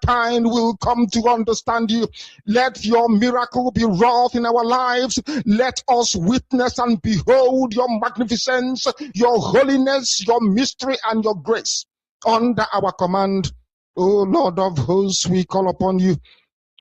mankind will come to understand you. Let your miracle be wrought in our lives. Let us witness and behold your magnificence, your holiness, your mystery, and your grace under our command. O Lord of hosts, we call upon you.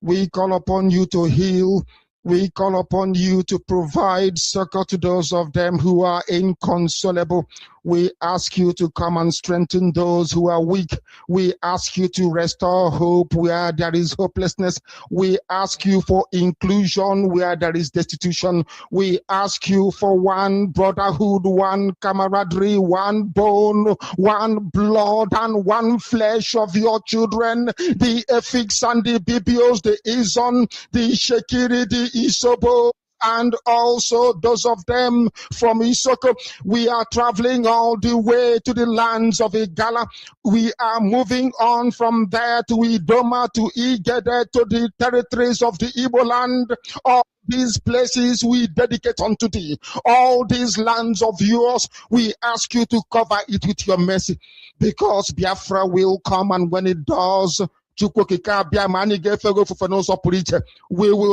We call upon you to heal. We call upon you to provide succor to those of them who are inconsolable. We ask you to come and strengthen those who are weak. We ask you to restore hope where there is hopelessness. We ask you for inclusion where there is destitution. We ask you for one brotherhood, one camaraderie, one bone, one blood, and one flesh of your children. The Efiks and the Bibios, the Izon, the Shekiri, the Isobo, and also those of them from Isoko. We are traveling all the way to the lands of Igala. We are moving on from there to Idoma, to Igede, to the territories of the Igbo land. All these places we dedicate unto thee. All these lands of yours, we ask you to cover it with your mercy, because Biafra will come, and when it does, we will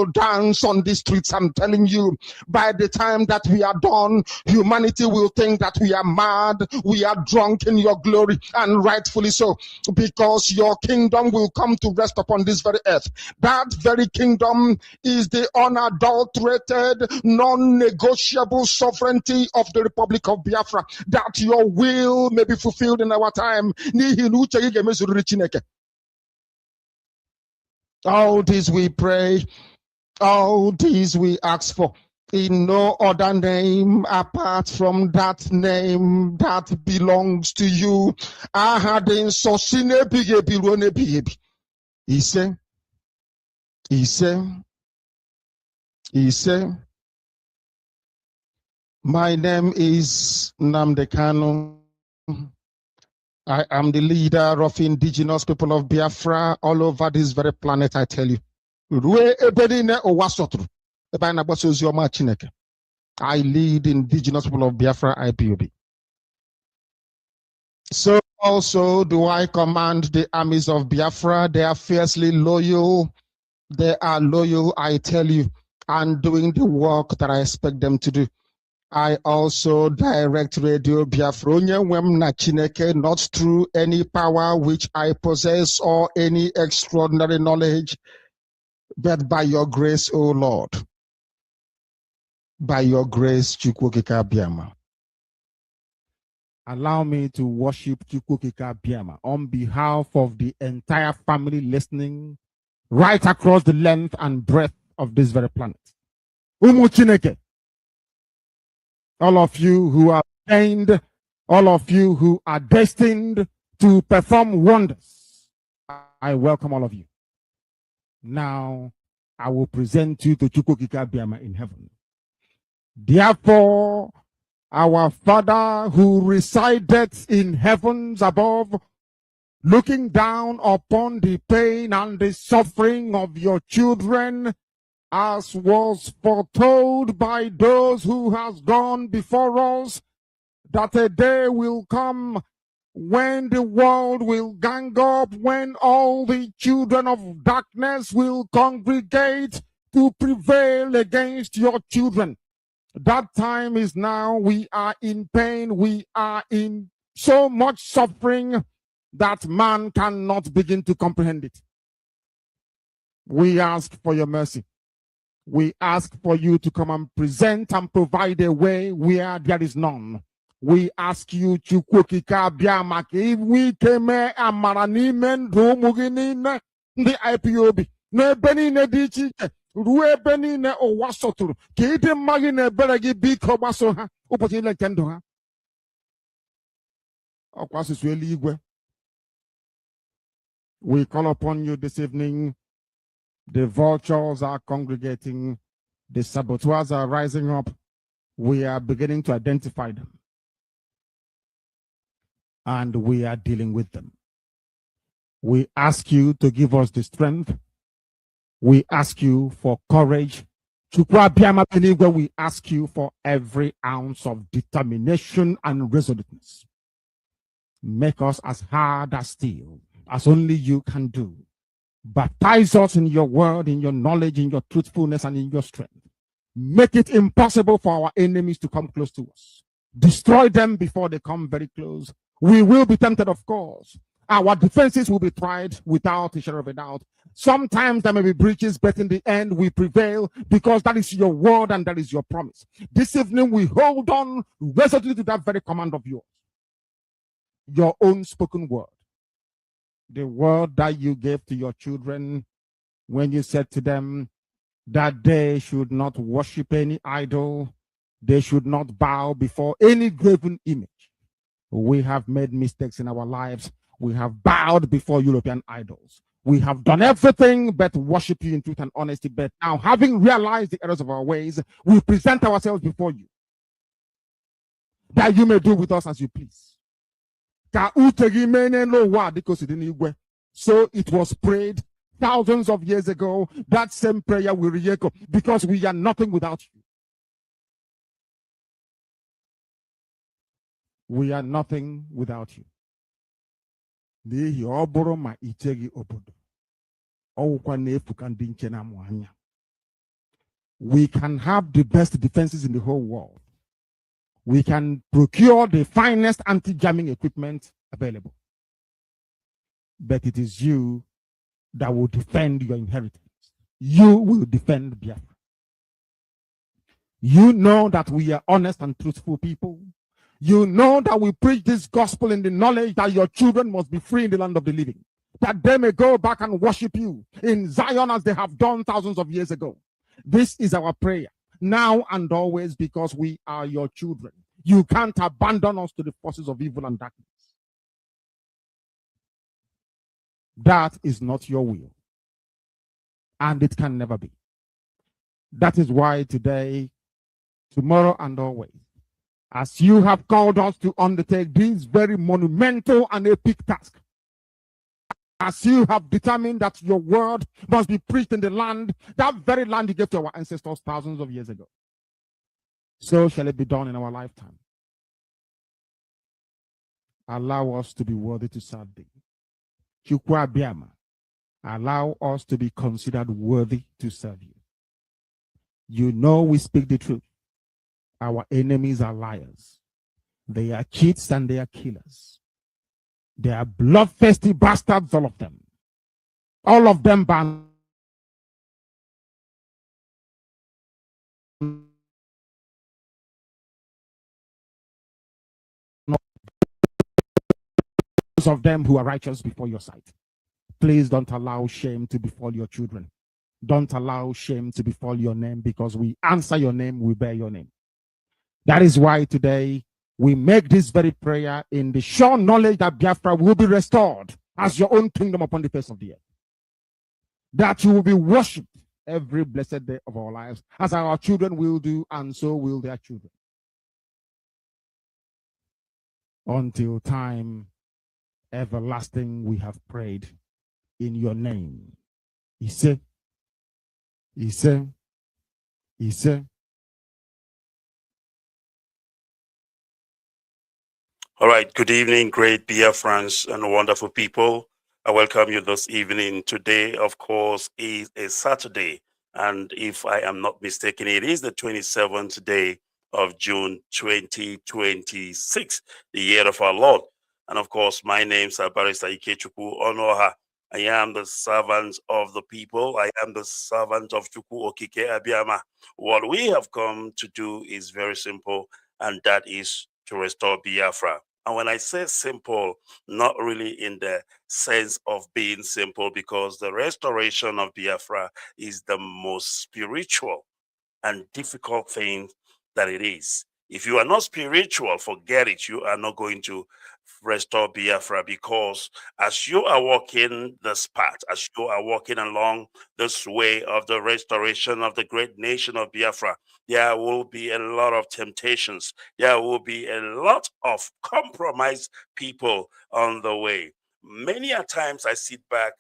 dance on the streets. I'm telling you, by the time that we are done, humanity will think that we are mad, we are drunk in your glory, and rightfully so, because your kingdom will come to rest upon this very earth. That very kingdom is the unadulterated, non-negotiable sovereignty of the Republic of Biafra, that your will may be fulfilled in our time. All this we pray, all this we ask for, in no other name apart from that name that belongs to you. He said, my name is Nnamdi Kanu. I am the leader of indigenous people of Biafra all over this very planet, I tell you. I lead indigenous people of Biafra IykeObed. So also do I command the armies of Biafra. They are fiercely loyal. They are loyal, I tell you, and doing the work that I expect them to do. I also direct Radio Biafra not through any power which I possess or any extraordinary knowledge, but by your grace, O Lord. By your grace, Chukwukika Biama. Allow me to worship Chukwukika Biama on behalf of the entire family listening right across the length and breadth of this very planet. Umu Chineke. All of you who are trained, all of you who are destined to perform wonders, I welcome all of you. Now, I will present you to Chukwukika Biama in heaven. Therefore, our Father who resideth in heavens above, looking down upon the pain and the suffering of your children, as was foretold by those who has gone before us, that a day will come when the world will gang up, when all the children of darkness will congregate to prevail against your children. That time is now. We are in pain. We are in so much suffering that man cannot begin to comprehend it. We ask for your mercy. We ask for you to come and present and provide a way where there is none. We ask you, Chukwukika Biama, if we came amaranimen do mugini the IykeObed, ne beni ne dichi, rue beni ne owasoturu, kide magine beregi biko basoha, upotile kendoha. We call upon you this evening. The vultures are congregating. The saboteurs are rising up. We are beginning to identify them. And we are dealing with them. We ask you to give us the strength. We ask you for courage. We ask you for every ounce of determination and resoluteness. Make us as hard as steel, as only you can do. Baptize us in your word, in your knowledge, in your truthfulness, and in your strength. Make it impossible for our enemies to come close to us. Destroy them before they come very close. We will be tempted, of course. Our defenses will be tried without a shadow of a doubt. Sometimes there may be breaches, but in the end we prevail because that is your word and that is your promise. This evening we hold on resolutely to that very command of yours, your own spoken word, the word that you gave to your children when you said to them that they should not worship any idol, they should not bow before any graven image. We have made mistakes in our lives. We have bowed before European idols. We have done everything but worship you in truth and honesty. But now, having realized the errors of our ways, we present ourselves before you, that you may do with us as you please. So it was prayed thousands of years ago. That same prayer will re-echo because we are nothing without you. We are nothing without you. We can have the best defenses in the whole world. We can procure the finest anti-jamming equipment available. But it is you that will defend your inheritance. You will defend Biafra. You know that we are honest and truthful people. You know that we preach this gospel in the knowledge that your children must be free in the land of the living, that they may go back and worship you in Zion as they have done thousands of years ago. This is our prayer now and always because we are your children. You can't abandon us to the forces of evil and darkness. That is not your will, and it can never be. That is why today, tomorrow, and always, as you have called us to undertake this very monumental and epic task, as you have determined that your word must be preached in the land, that very land you gave to our ancestors thousands of years ago, so shall it be done in our lifetime. Allow us to be worthy to serve thee. Chukwa Biama, allow us to be considered worthy to serve you. You know we speak the truth. Our enemies are liars. They are cheats and they are killers. They are bloodthirsty bastards, all of them. All of them ban those of them who are righteous before your sight. Please don't allow shame to befall your children. Don't allow shame to befall your name, because we answer your name, we bear your name. That is why today we make this very prayer in the sure knowledge that Biafra will be restored as your own kingdom upon the face of the earth. That you will be worshipped every blessed day of our lives, as our children will do, and so will their children. Until time everlasting, we have prayed in your name. He said, All right, good evening, great Biafrans and wonderful people. I welcome you this evening. Today, of course, is a Saturday, and if I am not mistaken, it is the 27th day of June 2026, the year of our Lord. And of course, my name is Barr IykeObed. I am the servant of the people. I am the servant of Chukwu Okike Abiyama. What we have come to do is very simple, and that is to restore Biafra. And when I say simple, not really in the sense of being simple, because the restoration of Biafra is the most spiritual and difficult thing that it is. If you are not spiritual, forget it. You are not going to restore Biafra, because as you are walking this path, as you are walking along this way of the restoration of the great nation of Biafra, there will be a lot of temptations. There will be a lot of compromised people on the way. Many a times I sit back,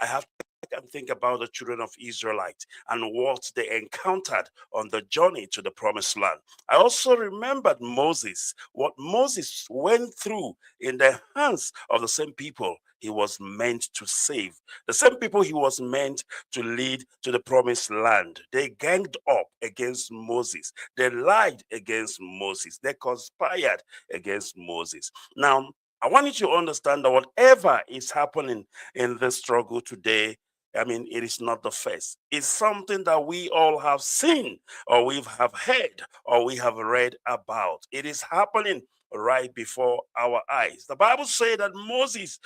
I have to and think about the children of Israelites and what they encountered on the journey to the promised land. I also remembered Moses, what Moses went through in the hands of the same people he was meant to save, the same people he was meant to lead to the promised land. They ganged up against Moses. They lied against Moses. They conspired against Moses. Now, I want you to understand that whatever is happening in this struggle today, I mean, it is not the first. It's something that we all have seen, or we have heard, or we have read about. It is happening right before our eyes. The Bible says that Moses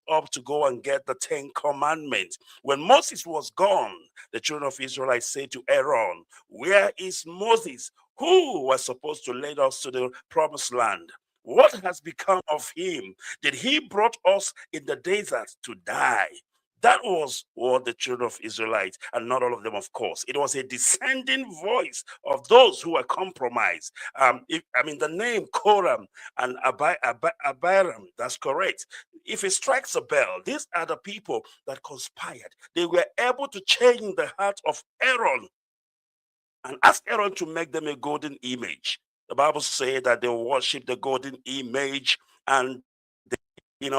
went up to go and get the 10 Commandments. When Moses was gone, the children of Israel said to Aaron, "Where is Moses, who was supposed to lead us to the promised land? What has become of him? Did he brought us in the desert to die?" That was what the children of Israelites, and not all of them, of course. It was a descending voice of those who were compromised. The name Korah and Abiram, that's correct. If it strikes a bell, these are the people that conspired. They were able to change the heart of Aaron and ask Aaron to make them a golden image. The Bible says that they worship the golden image, and they,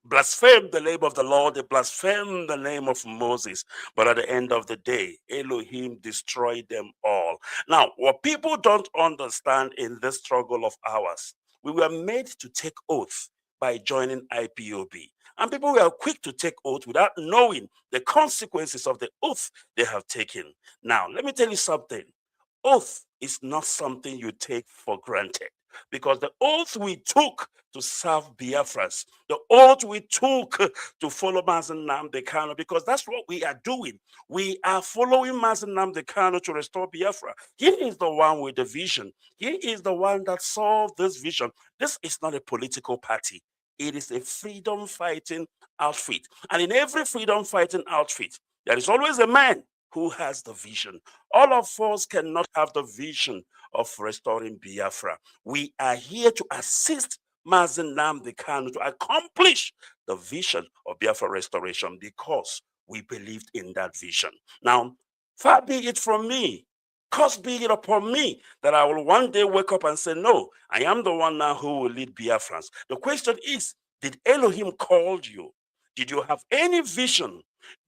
blasphemed the name of the Lord, they blasphemed the name of Moses. But at the end of the day, Elohim destroyed them all. Now, what people don't understand in this struggle of ours, we were made to take oath by joining IPOB. And people were quick to take oath without knowing the consequences of the oath they have taken. Now, let me tell you something. Oath is not something you take for granted, because the oath we took to serve Biafrans, the oath we took to follow Mazen Nnamdi Kanu, because that's what we are doing. We are following Mazen Nnamdi Kanu to restore Biafra. He is the one with the vision. He is the one that saw this vision. This is not a political party. It is a freedom fighting outfit. And in every freedom fighting outfit, there is always a man who has the vision. All of us cannot have the vision of restoring Biafra. We are here to assist Mazen Nnamdi Kanu to accomplish the vision of Biafra restoration, because we believed in that vision. Now, far be it from me, curse be it upon me, that I will one day wake up and say, no, I am the one now who will lead Biafrans. The question is, did Elohim call you? Did you have any vision?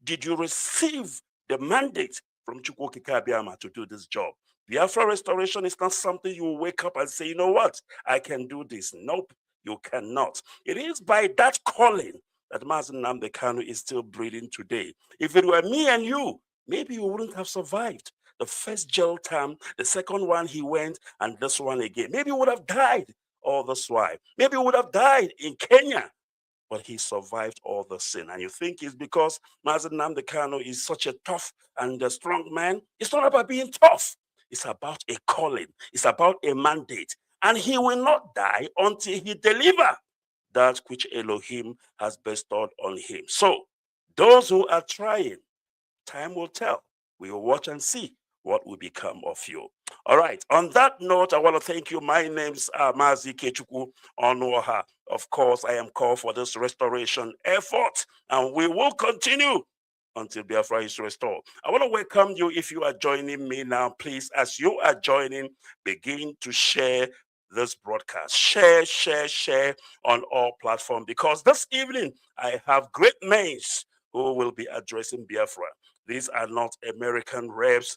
Did you receive the mandate from Chukwu Okike Abiama to do this job? Biafra restoration is not something you wake up and say, you know what, I can do this. Nope, you cannot. It is by that calling that Mazen Nnamdi Kanu is still breathing today. If it were me and you, maybe you wouldn't have survived the first jail term, the second one he went, and this one again. Maybe he would have died all this while. Maybe he would have died in Kenya, but he survived all the sin. And you think it's because Mazen Nnamdi Kanu is such a tough and a strong man? It's not about being tough. It's about a calling. It's about a mandate. And he will not die until he deliver that which Elohim has bestowed on him. So those who are trying, time will tell. We will watch and see what will become of you. All right. On that note, I want to thank you. My name's Mazi Kechukwu Onuoha. Of course, I am called for this restoration effort, and we will continue until Biafra is restored. I want to welcome you. If you are joining me now, please, as you are joining, begin to share this broadcast. Share on all platforms, because this evening I have great men who will be addressing Biafra. These are not American reps.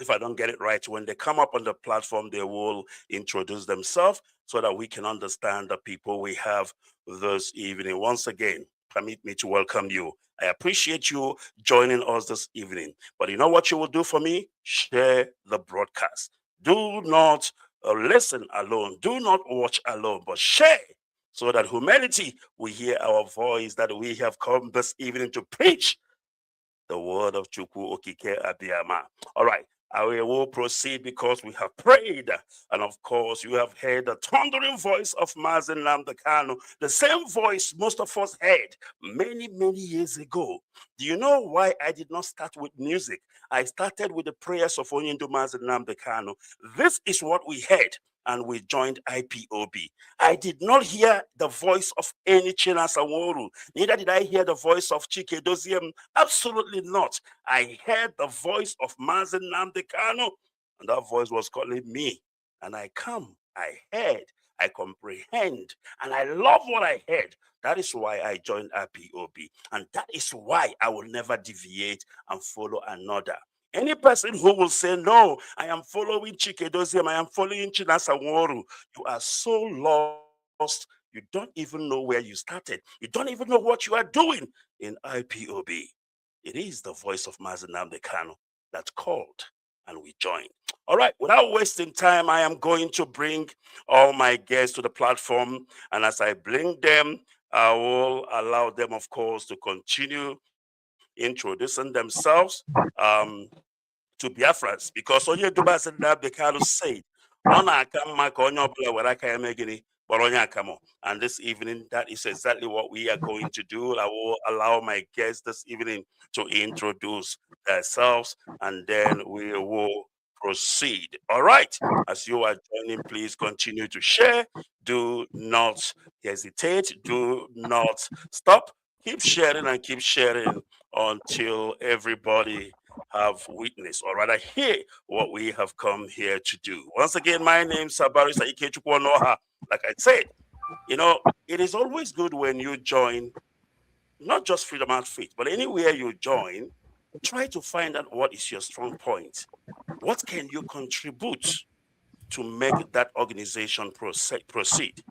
If I don't get it right, when they come up on the platform, they will introduce themselves so that we can understand the people we have this evening. Once again, permit me to welcome you. I appreciate you joining us this evening. But you know what you will do for me? Share the broadcast. Do not listen alone. Do not watch alone, but share, so that humanity will hear our voice, that we have come this evening to preach the word of Chukwu Okike Abiama. All right. I will proceed because we have prayed. And of course, you have heard the thundering voice of Mazen Nnamdi Kanu, the same voice most of us heard many, many years ago. Do you know why I did not start with music? I started with the prayers of Onyindu Mazen Nnamdi Kanu. This is what we heard. and we joined IPOB. I did not hear the voice of any Chinasaworu. Neither did I hear the voice of Chike Doziem. Absolutely not. I heard the voice of Mazen Namdekano, and that voice was calling me. And I come, I heard, I comprehend, and I love what I heard. That is why I joined IPOB. And that is why I will never deviate and follow another. Any person who will say, no, I am following Chikedozium, I am following Chinasaworu, you are so lost, you don't even know where you started. You don't even know what you are doing in IPOB. It is the voice of Mazen Namdekano that called and we joined. All right, without wasting time, I am going to bring all my guests to the platform. And as I bring them, I will allow them, of course, to continue introducing themselves to Biafrans. Because Onye Duba said that Bekalo said, Ona akama ka onye obula were aka ya megini, but onye akamo. And this evening, that is exactly what we are going to do. I will allow my guests this evening to introduce themselves, and then we will proceed. All right. As you are joining, please continue to share. Do not hesitate. Do not stop. Keep sharing and keep sharing until everybody have witnessed, or rather hear what we have come here to do. Once again, my name is Barr IykeObed. Like I said, you know, it is always good when you join, not just Freedom and Faith, but anywhere you join, try to find out what is your strong point. What can you contribute to make that organization proceed?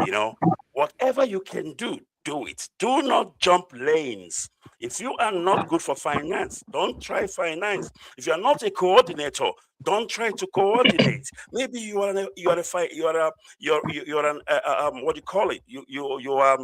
You know, whatever you can do it. Do not jump lanes. If you are not good for finance, don't try finance. If you are not a coordinator, don't try to coordinate. Maybe you are what do you call it? You are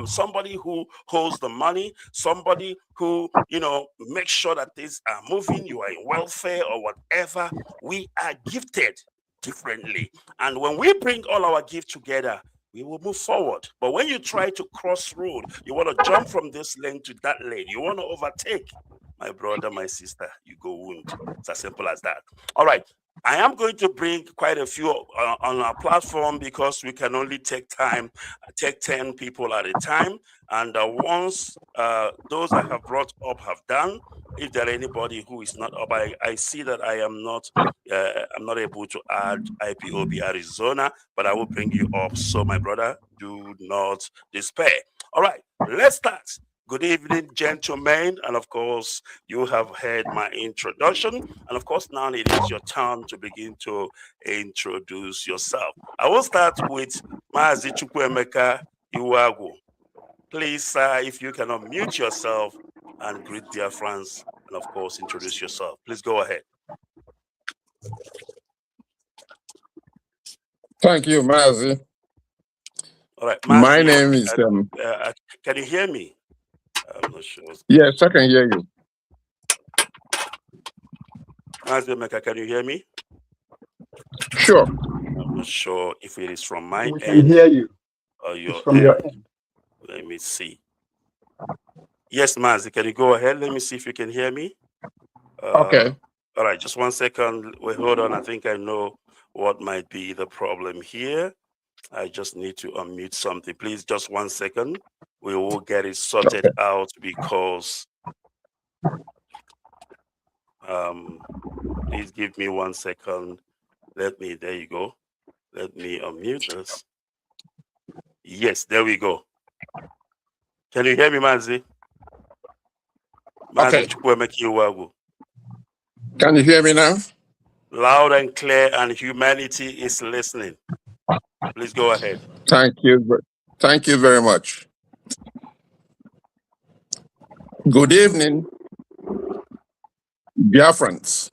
somebody who holds the money, somebody who, you know, makes sure that things are moving, you are in welfare or whatever. We are gifted differently. And when we bring all our gifts together, we will move forward. But when you try to cross road, you want to jump from this lane to that lane, you want to overtake, my brother, my sister, you go wound. It's as simple as that. All right. I am going to bring quite a few on our platform because we can only take 10 people at a time. And once those I have brought up have done, if there are anybody who is not up, I see that I'm not able to add IPOB Arizona, but I will bring you up. So my brother, do not despair. All right, let's start. Good evening, gentlemen. And of course, you have heard my introduction. And of course, now it is your turn to begin to introduce yourself. I will start with Maazi Chukwuemeka Iwagu. Please, if you can unmute yourself and greet dear friends, and of course, introduce yourself. Please go ahead. Thank you, Maazi. All right, Maazi, my name is. Can you hear me? I'm not sure. Yes, I can hear you. Maazi Emeka, can you hear me? Sure. I'm not sure if it is from my end. We can hear you. Or your from end. your end. Let me see. Yes, Maazi, can you go ahead? Let me see if you can hear me. Okay. All right, just 1 second. Wait, hold on. I think I know what might be the problem here. I just need to unmute something. Please, just 1 second. We will get it sorted out because please give me 1 second. There you go. Let me unmute this. Yes, there we go. Can you hear me, Maazi? Okay. Chukwuemeka. Can you hear me now? Loud and clear, and humanity is listening. Please go ahead. Thank you. Thank you very much. Good evening, Biafrans.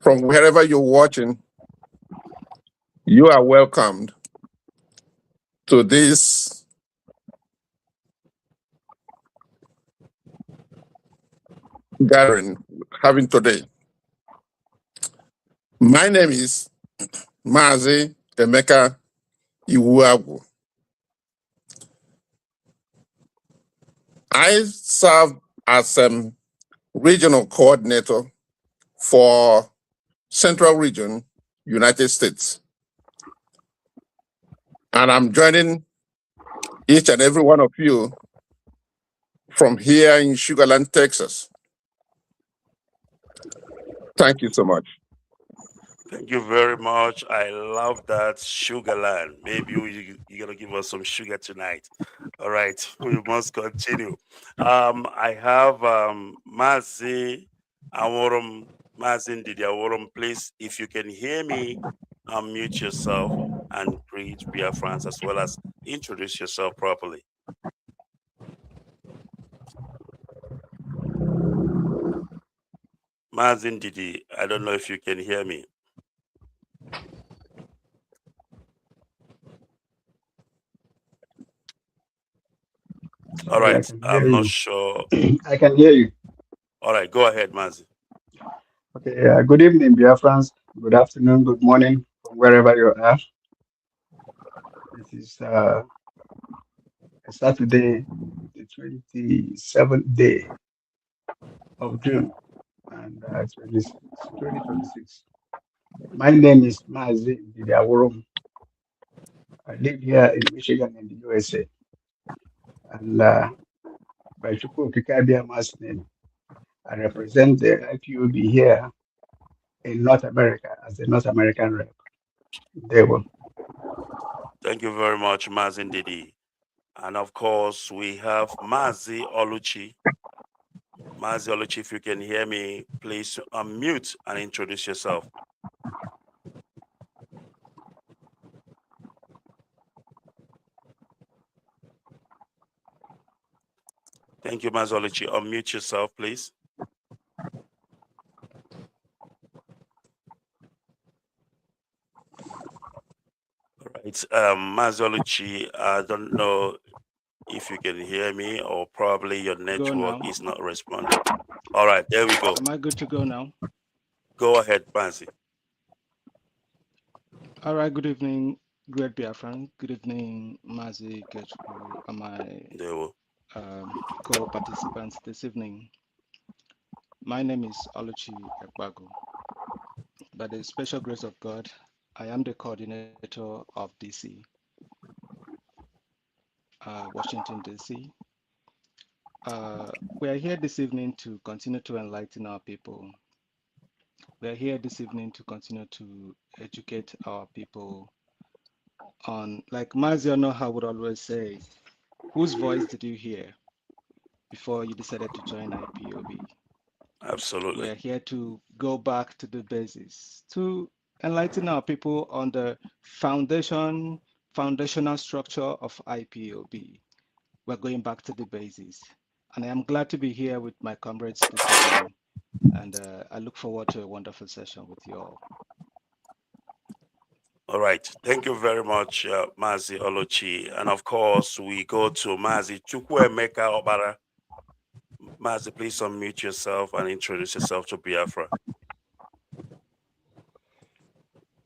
From wherever you're watching, you are welcomed to this gathering having today. My name is Maazi Emeka Iwagu. I serve as regional coordinator for Central Region United States. And I'm joining each and every one of you from here in Sugar Land, Texas. Thank you so much. Thank you very much. I love that Sugarland. Maybe you're gonna give us some sugar tonight. All right, we must continue. I have Mazi Aworum, Mazin Didi Aworum. Please, if you can hear me, unmute yourself and greet Biafrans as well as introduce yourself properly. Mazin Didi, I don't know if you can hear me. All right, I'm not sure. I can hear you. All right, go ahead, Mazi. Okay, good evening, Biafrans. Good afternoon, good morning, from wherever you are. This is Saturday, the 27th day of June, and 2026. My name is Mazi Didiaworum. I live here in Michigan in the USA. And by Chukwu Kikabia name, I represent the IPOB here in North America as the North American rep. They will. Thank you very much, Mazin Didi. And of course, we have Mazi Oluchi. Mazi Oluchi, if you can hear me, please unmute and introduce yourself. Thank you, Mazi Oluchi. Unmute yourself, please. All right, Mazi Oluchi, I don't know if you can hear me or probably your network is not responding. All right, there we go. Am I good to go now? Go ahead, Mazi. All right, good evening, great Biafran. Good evening, Mazi Ikechukwu, and my co-participants this evening. My name is Oluchi Ekwago. By the special grace of God, I am the coordinator of DC, Washington, DC. We are here this evening to continue to enlighten our people. We are here this evening to continue to educate our people on, like Mazi Onoha would always say, whose voice did you hear before you decided to join IPOB? Absolutely. We are here to go back to the basis, to enlighten our people on the foundational structure of IPOB. We're going back to the basis. And I am glad to be here with my comrades this evening. And I look forward to a wonderful session with you all. All right. Thank you very much, Mazi Oluchi. And of course, we go to Mazi Chukwuemeka Obara. Mazi, please unmute yourself and introduce yourself to Biafra.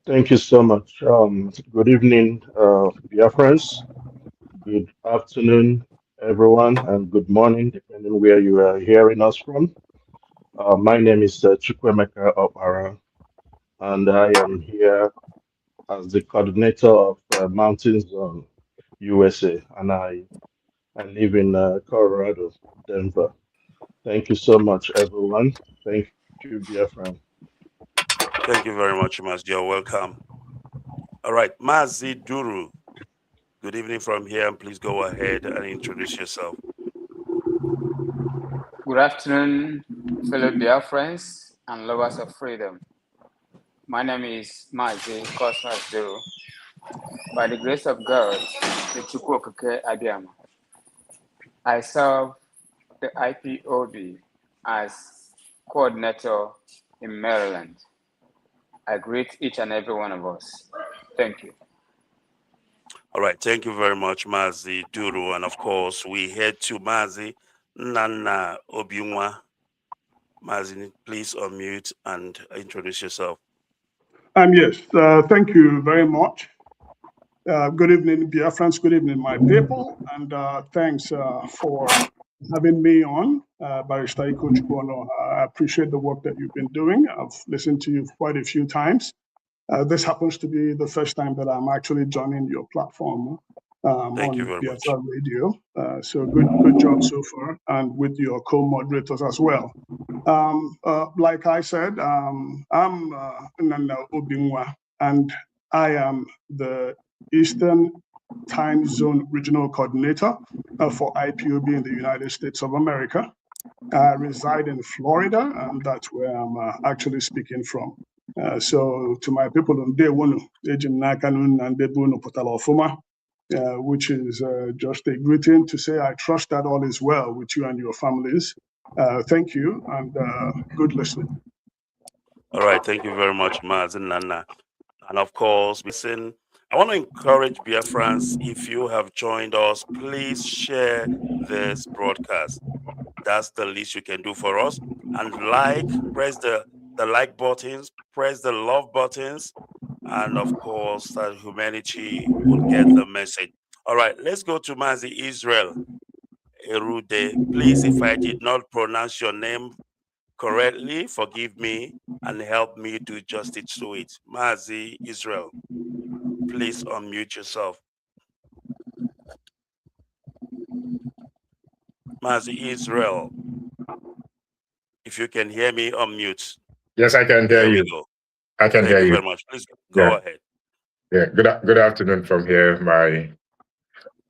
Thank you so much. Good evening, Biafrans. Good afternoon, everyone, and good morning, depending where you are hearing us from. My name is Chukwuemeka Obara, and I am here as the coordinator of Mountain Zone USA, and I live in Colorado, Denver. Thank you so much, everyone. Thank you, Biafran. Thank you very much, Mazi. You're welcome. All right, Mazi Duru. Good evening from here, and please go ahead and introduce yourself. Good afternoon, fellow Biafrans and lovers of freedom. My name is Mazi Cosmas Duru. By the grace of God, the Chukwuokike Abiyama, I serve the IPOB as coordinator in Maryland. I greet each and every one of us. Thank you. All right, thank you very much, Mazi Duru. And of course, we head to Mazi Nana Obiunwa. Mazi, please unmute and introduce yourself. Yes, thank you very much. Good evening, Biafrans. Good evening, my people. And thanks for having me on, Barrister Iko Chukwuono. I appreciate the work that you've been doing. I've listened to you quite a few times. This happens to be the first time that I'm actually joining your platform Thank you on very much. Biafra Radio. So good job so far, and with your co-moderators as well. Like I said, I'm Nana Obinwa, and I am the Eastern Time Zone Regional Coordinator for IPOB in the United States of America. I reside in Florida, and that's where I'm actually speaking from. So to my people on day one, which is just a greeting to say I trust that all is well with you and your families. Thank you, and good listening. All right, thank you very much, Mazen Nana. And of course, listen, I want to encourage Biafrans, if you have joined us, please share this broadcast. That's the least you can do for us. And press the like buttons, press the love buttons, and of course, that humanity will get the message. All right, let's go to Mazi Israel Erude. Please, if I did not pronounce your name correctly, forgive me and help me do justice to it. Mazi Israel, please unmute yourself. Mazi Israel, if you can hear me, unmute. Yes, I can hear you. Go. I can hear you. Thank you very much. Please go ahead. Yeah. Good afternoon from here, my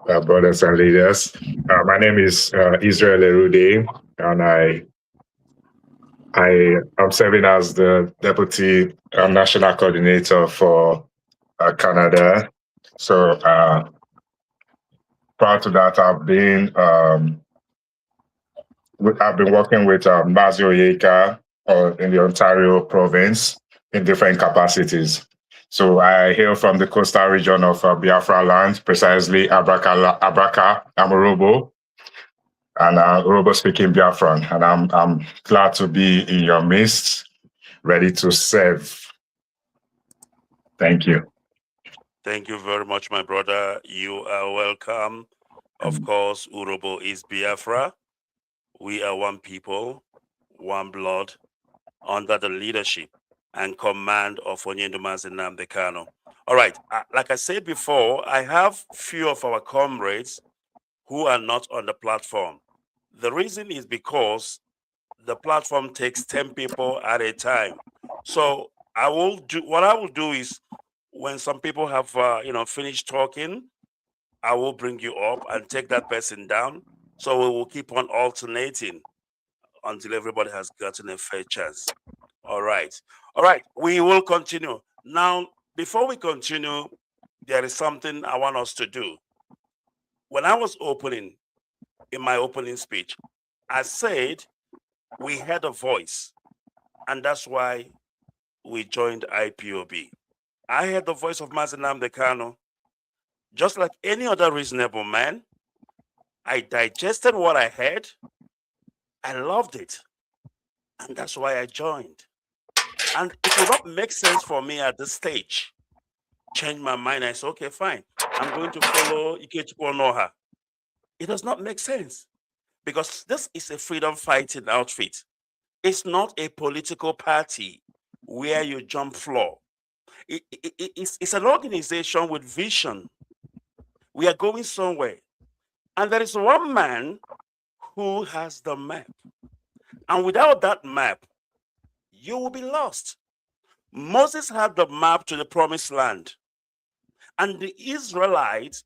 brothers and leaders. My name is Israel Erude, and I am serving as the Deputy National Coordinator for Canada. So prior to that, I've been working with Barr IykeObed in the Ontario province in different capacities. So I hail from the coastal region of Biafra land, precisely Abraka, Amorobo, and Orobo speaking Biafran. And I'm glad to be in your midst, ready to serve. Thank you. Thank you very much, my brother. You are welcome. Of course, Urobo is Biafra. We are one people, one blood, under the leadership and command of Onyendumazi Nnamdi Kanu. All right, like I said before, I have few of our comrades who are not on the platform. The reason is because the platform takes 10 people at a time. So what I will do is, when some people have finished talking, I will bring you up and take that person down. So we will keep on alternating until everybody has gotten a fair chance. All right. We will continue. Now, before we continue, there is something I want us to do. When I was opening, in my opening speech, I said we had a voice, and that's why we joined IPOB. I heard the voice of Mazi Nnamdi Kanu. Just like any other reasonable man, I digested what I heard. I loved it. And that's why I joined. And it will not make sense for me at this stage. Change my mind. I said, okay, fine. I'm going to follow Ikechukwu Onoha. It does not make sense, because this is a freedom fighting outfit. It's not a political party where you jump floor. It's an organization with vision. We are going somewhere. And there is one man who has the map. And without that map, you will be lost. Moses had the map to the promised land. And the Israelites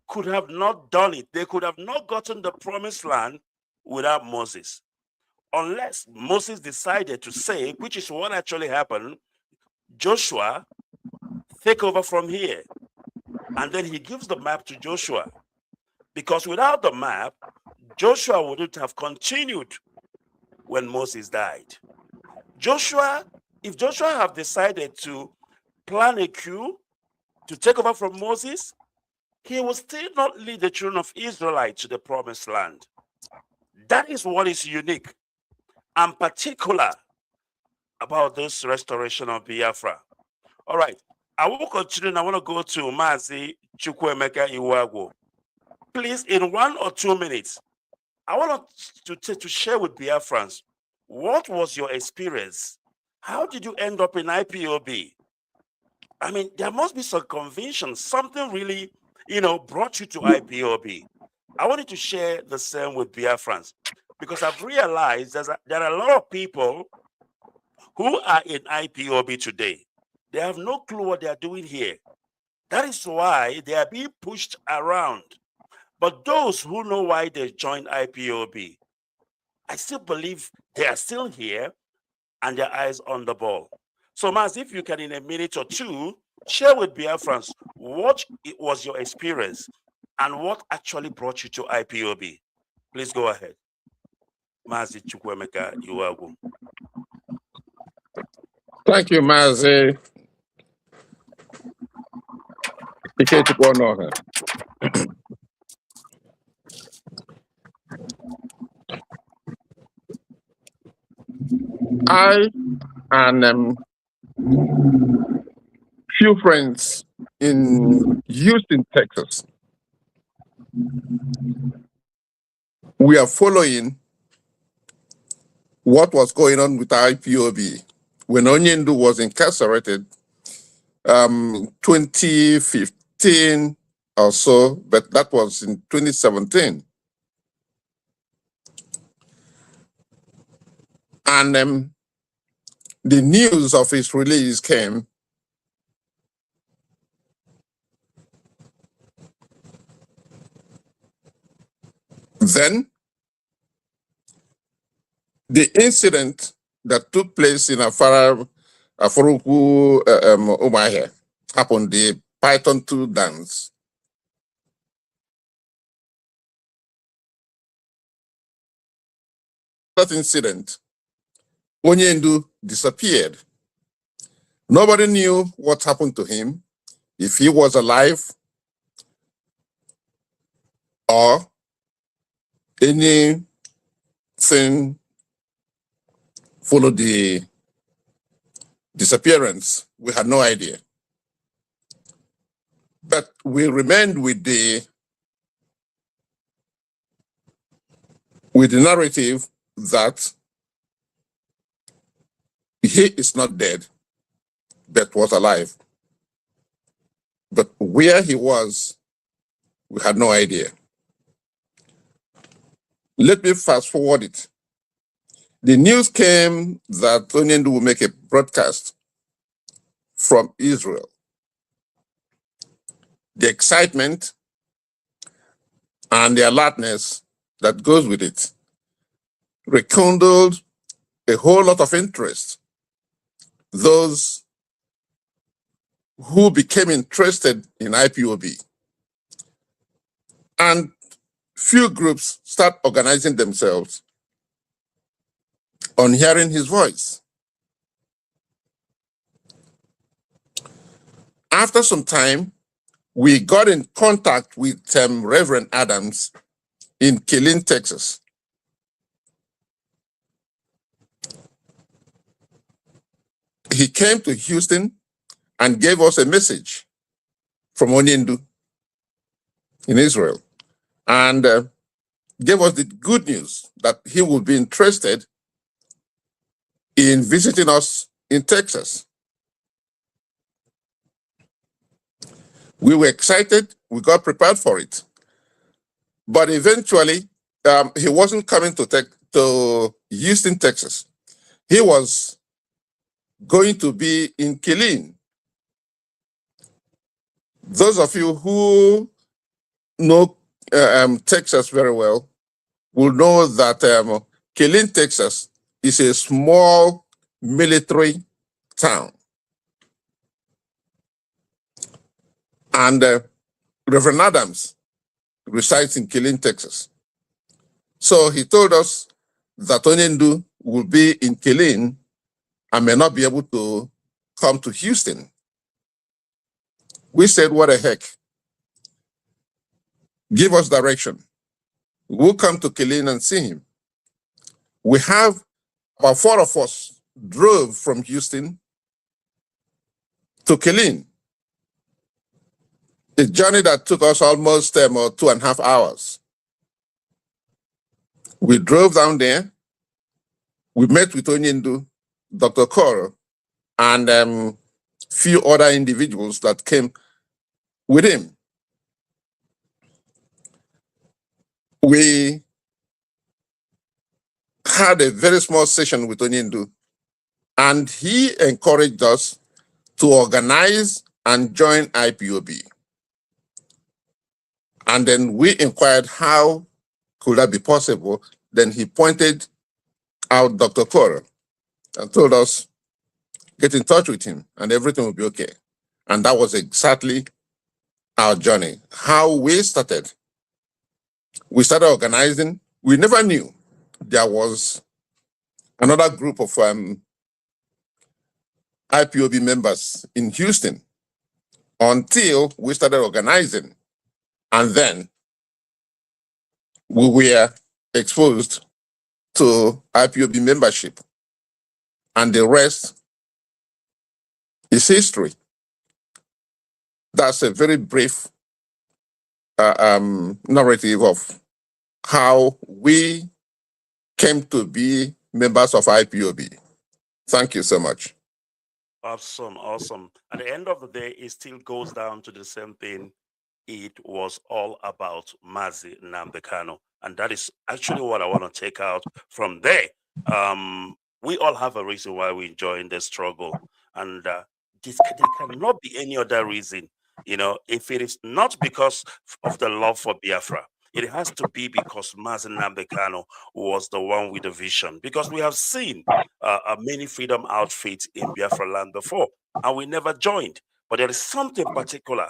could have not done it. They could have not gotten the promised land without Moses. Unless Moses decided to say, which is what actually happened, Joshua, take over from here. And then he gives the map to Joshua. Because without the map, Joshua wouldn't have continued when Moses died. If Joshua have decided to plan a coup to take over from Moses, he will still not lead the children of Israel to the promised land. That is what is unique and particular about this restoration of Biafra. All right, I will continue. I want to go to Mazi Chukwuemeka Iwuagwu. Please, in 1 or 2 minutes, I want to share with Biafrans, what was your experience? How did you end up in IPOB? I mean, there must be some conviction, something really, brought you to IPOB. I wanted to share the same with Biafrans because I've realized there are a lot of people who are in IPOB today. They have no clue what they are doing here. That is why they are being pushed around. But those who know why they joined IPOB, I still believe they are still here and their eyes on the ball. So, Maz, if you can, in a minute or two, share with Biafrans what it was your experience and what actually brought you to IPOB. Please go ahead. Mazi Chukwemeka Iwagu. Thank you, Mazi. I and few friends in Houston, Texas. We are following what was going on with IPOB when Onyendu was incarcerated 2015 or so, but that was in 2017. And the news of his release came. Then the incident that took place in Afaruku Umahe happened, the Python 2 dance. That incident, Onyendu disappeared. Nobody knew what happened to him, if he was alive or anything followed the disappearance. We had no idea. But we remained with the narrative that he is not dead, but was alive. But where he was, we had no idea. Let me fast forward it. The news came that Onyendu will make a broadcast from Israel. The excitement and the alertness that goes with it rekindled a whole lot of interest. Those who became interested in IPOB. And few groups start organizing themselves on hearing his voice. After some time, we got in contact with Reverend Adams in Killeen, Texas. He came to Houston and gave us a message from Onyendu in Israel and gave us the good news that he would be interested in visiting us in Texas. We were excited, we got prepared for it. But eventually, he wasn't coming to Houston, Texas. He was going to be in Killeen. Those of you who know Texas very well will know that Killeen, Texas is a small military town. And Reverend Adams resides in Killeen, Texas. So he told us that Onyendu will be in Killeen and may not be able to come to Houston. We said, what the heck? Give us direction. We'll come to Killeen and see him. We have about 4 of us drove from Houston to Killeen. A journey that took us almost 2.5 hours. We drove down there. We met with Onyendu, Dr. Koro, and few other individuals that came with him. We had a very small session with Onyendu, and he encouraged us to organize and join IPOB. And then we inquired how could that be possible. Then he pointed out Dr. Cora and told us, get in touch with him and everything will be okay. And that was exactly our journey. How we started. We started organizing. We never knew there was another group of IPOB members in Houston until we started organizing. And then we were exposed to IPOB membership. And the rest is history. That's a very brief narrative of how we came to be members of IPOB. Thank you so much. Awesome, awesome. At the end of the day, it still goes down to the same thing. It was all about Mazi Nnamdi Kanu. And that is actually what I want to take out from there. We all have a reason why we join the struggle. And there cannot be any other reason. You know, if it is not because of the love for Biafra, it has to be because Mazi Nnamdi Kanu was the one with the vision. Because we have seen many freedom outfits in Biafra land before, and we never joined. But there is something particular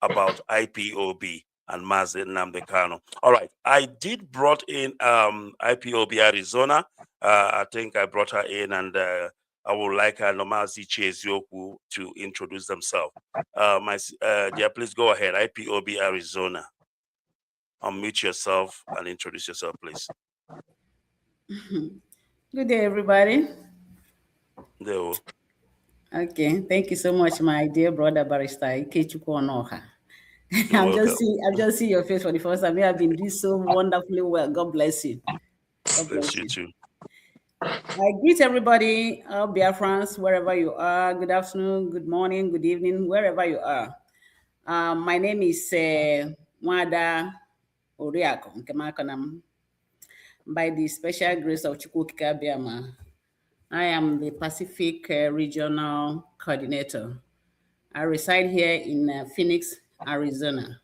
about IPOB and Mazi Nnamdi Kanu. All right, I did brought in IPOB Arizona. I think I brought her in, and I would like Nomazi Chezioku to introduce themselves. Dear, please go ahead. IPOB Arizona. Unmute yourself and introduce yourself, please. Good day, everybody. There. Okay, thank you so much, my dear brother Barrister Ikechukwu Onoha. I'm just seeing your face for the first time. You have been doing so wonderfully well. God bless you. God bless you too. I greet everybody, Biafrans, wherever you are. Good afternoon, good morning, good evening, wherever you are. My name is Mwada Oriako Nkemakonam. By the special grace of Chukwukika Biama, I am the Pacific Regional Coordinator. I reside here in Phoenix, Arizona.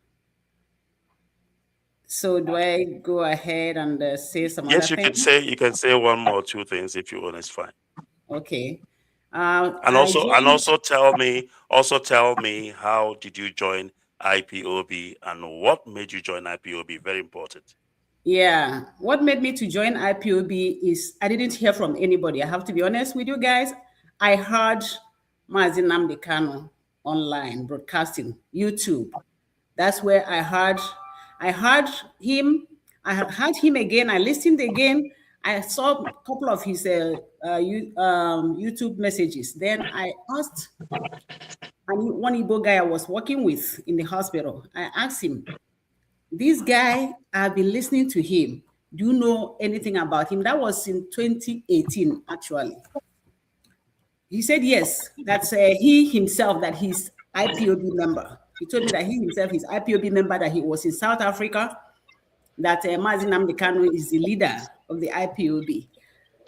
So do I go ahead and say some other things? Yes, you can say one more, two things if you want. It's fine. Okay. And also tell me how did you join IPOB and what made you join IPOB? Very important. Yeah, what made me to join IPOB is I didn't hear from anybody. I have to be honest with you guys. I heard Mazi Nnamdi Kanu online broadcasting, YouTube. That's where I heard him. I heard him again. I listened again. I saw a couple of his YouTube messages. Then I asked one Igbo guy I was working with in the hospital. I asked him, this guy, I've been listening to him. Do you know anything about him? That was in 2018, actually. He said, yes, that's he himself, that he's IPOB member. He told me that he himself is IPOB member, that he was in South Africa, that Mazi Nnamdi Kanu is the leader of the IPOB.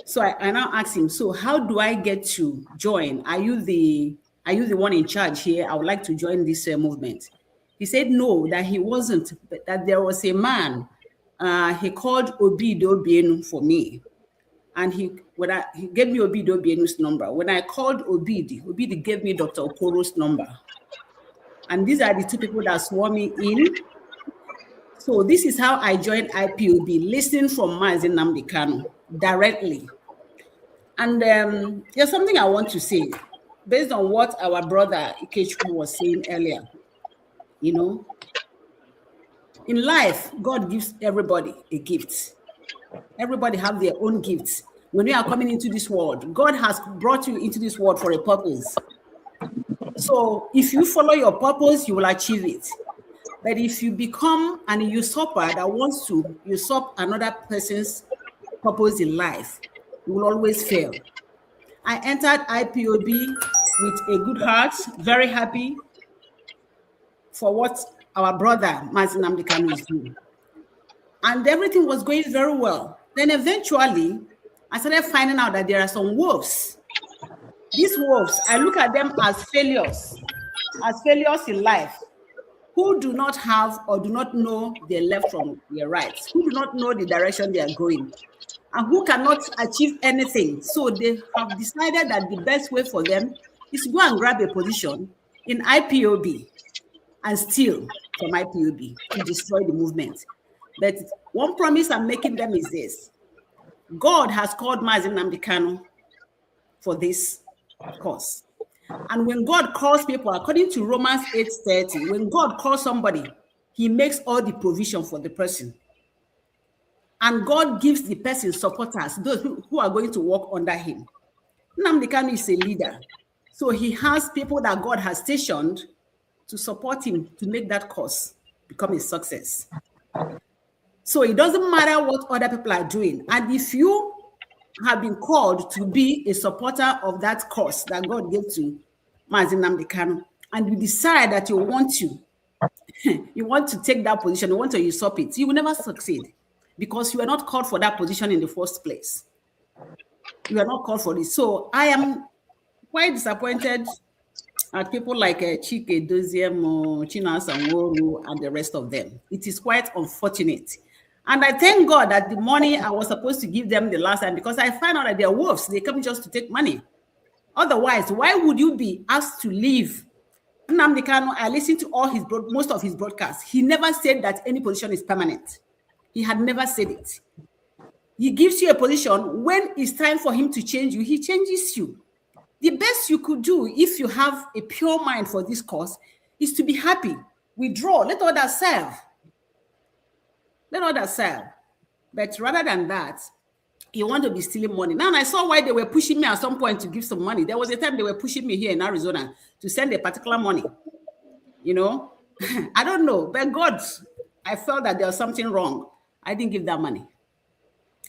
So I now asked him, so how do I get to join? Are you the one in charge here? I would like to join this movement. He said no, that he wasn't, but that there was a man, he called Obidi Obienu for me. And he gave me Obidi Obienu's number. When I called Obidi gave me Dr. Okoro's number. And these are the two people that swore me in. So this is how I joined IPOB, listening from Mazi Nnamdi Kanu directly. And there's something I want to say, based on what our brother Ikechukwu was saying earlier. You know, in life, God gives everybody a gift. Everybody have their own gifts. When you are coming into this world, God has brought you into this world for a purpose. So if you follow your purpose, you will achieve it. But if you become an usurper that wants to usurp another person's purpose in life, you will always fail. I entered IPOB with a good heart, very happy for what our brother Mazi Nnamdi Kanu is doing. And everything was going very well. Then eventually, I started finding out that there are some wolves. These wolves, I look at them as failures in life, who do not have or do not know their left from their right, who do not know the direction they are going, and who cannot achieve anything. So they have decided that the best way for them is to go and grab a position in IPOB and steal from IPOB to destroy the movement. But one promise I'm making them is this: God has called Mazi Nnamdi Kanu for this cause. And when God calls people, according to Romans 8:30, when God calls somebody, he makes all the provision for the person. And God gives the person supporters, those who are going to work under him. Nnamdi Kanu is a leader. So he has people that God has stationed to support him to make that cause become a success. So it doesn't matter what other people are doing. And if you have been called to be a supporter of that cause that God gave to Mazi Nnamdi Kanu, and you decide that you want to take that position, you want to usurp it, you will never succeed, because you are not called for that position in the first place. You are not called for this. So I am quite disappointed at people like Chike Doziem, China Sanworu, and the rest of them. It is quite unfortunate. And I thank God that the money I was supposed to give them the last time, because I found out that they're wolves. They come just to take money. Otherwise, why would you be asked to leave? Nnamdi Kanu, I listened to most of his broadcasts. He never said that any position is permanent. He had never said it. He gives you a position. When it's time for him to change you, he changes you. The best you could do, if you have a pure mind for this cause, is to be happy. Withdraw. Let others serve. Let others serve. But rather than that, you want to be stealing money. Now I saw why they were pushing me at some point to give some money. There was a time they were pushing me here in Arizona to send a particular money. You know, I don't know. But God, I felt that there was something wrong. I didn't give that money.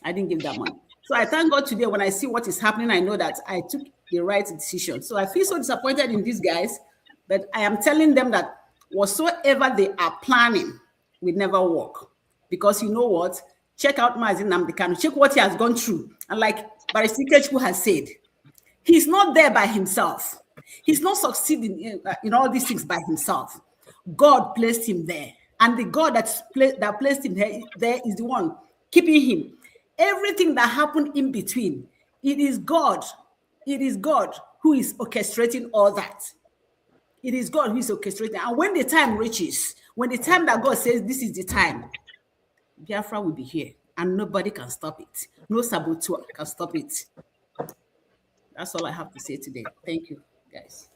So I thank God today when I see what is happening, I know that I took the right decision. So I feel so disappointed in these guys, but I am telling them that whatsoever they are planning will never work. Because you know what? Check out Mazi Nnamdi Kanu. Check what he has gone through. And like Barry Ikechukwu has said, he's not there by himself. He's not succeeding in all these things by himself. God placed him there. And the God that placed him there is the one keeping him. Everything that happened in between, it is God who is orchestrating all that. It is God who is orchestrating. And when the time reaches, when the time that God says this is the time, Biafra will be here and nobody can stop it. No saboteur can stop it. That's all I have to say today. Thank you, guys.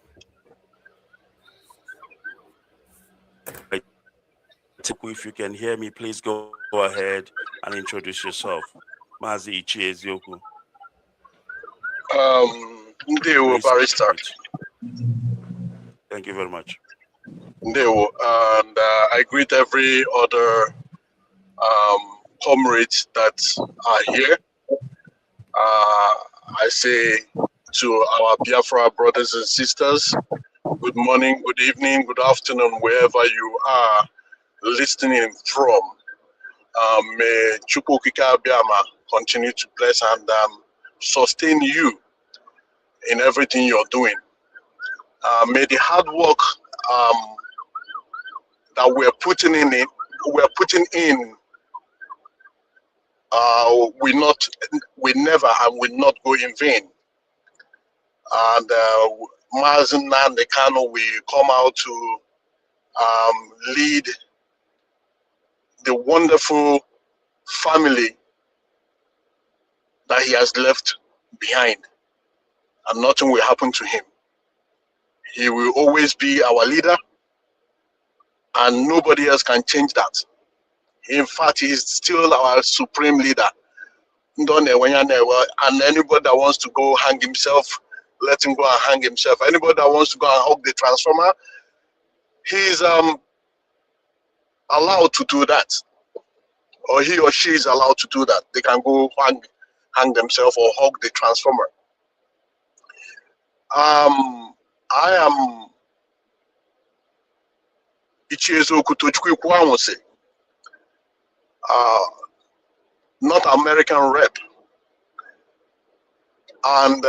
If you can hear me, please go ahead and introduce yourself. Mazi Ichieziokwu. Ndewo, Barrister. Thank you very much. Ndewo, and I greet every other comrades that are here. I say to our Biafra brothers and sisters, good morning, good evening, good afternoon, wherever you are listening from. May Chukwu Okike Abiama continue to bless and sustain you in everything you're doing. May the hard work that we're putting in, we never and will not go in vain. And Mazi Nnamdi Kanu will come out to lead the wonderful family that he has left behind, and nothing will happen to him. He will always be our leader, and nobody else can change that. In fact, he is still our supreme leader. And anybody that wants to go hang himself, let him go and hang himself. Anybody that wants to go and hug the transformer, he is allowed to do that. Or he or she is allowed to do that. They can go hang themselves or hug the transformer. I am Ichiezoku Tochukwu Ikwuanwusi, North American rep. And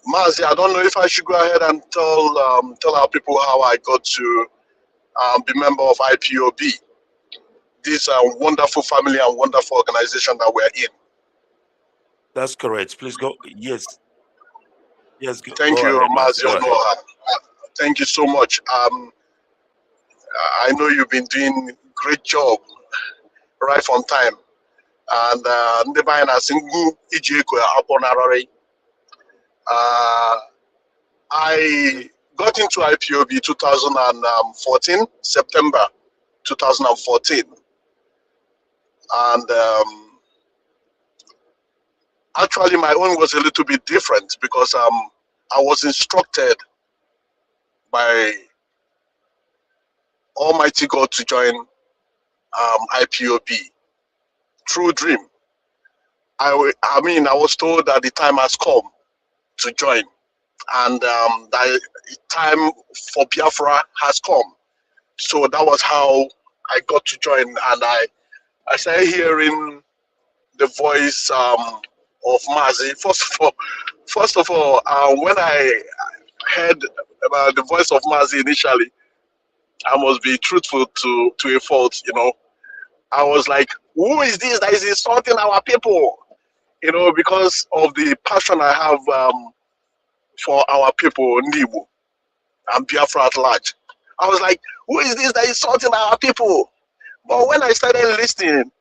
Mazi, I don't know if I should go ahead and tell our people how I got to be member of IPOB, this wonderful family and wonderful organization that we're in. That's correct. Please go. Yes. Yes, Thank go you, ahead, Mazi. Mazi Go ahead. Onoha. Thank you so much. I know you've been doing great job right from time. And I got into IPOB 2014, September 2014. And actually my own was a little bit different because I was instructed by Almighty God to join IPOB through dream. I was told that the time has come to join, and the time for Biafra has come. So that was how I got to join, and I started hearing the voice of Mazi. First of all, when I heard about the voice of Mazi initially, I must be truthful to a fault, I was like, who is this that is insulting our people? Because of the passion I have for our people, Ndibu and Biafra at large. I was like, who is this that is insulting our people? But when I started listening,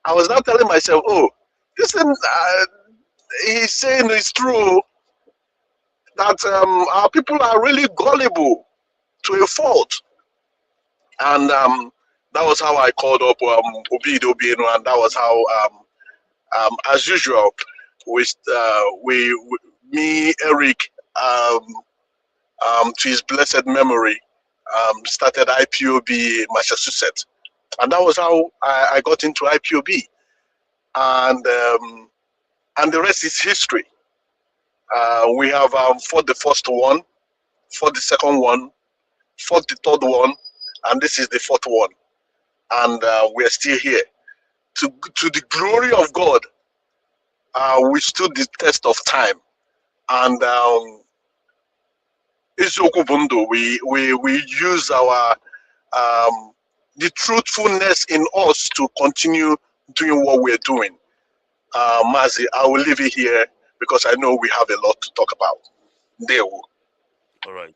I was now telling myself, oh, this thing he's saying is true, that our people are really gullible to a fault. And that was how I called up Obid Obieno, and that was how, as usual, me, Eric, to his blessed memory, started IPOB Massachusetts, and that was how I got into IPOB, and the rest is history. We have fought the first one, fought the second one, fought the third one, and this is the fourth one, and we're still here. To the glory of God, we stood the test of time, and we use our the truthfulness in us to continue doing what we're doing. Mazi, I will leave it here because I know we have a lot to talk about. There. All right.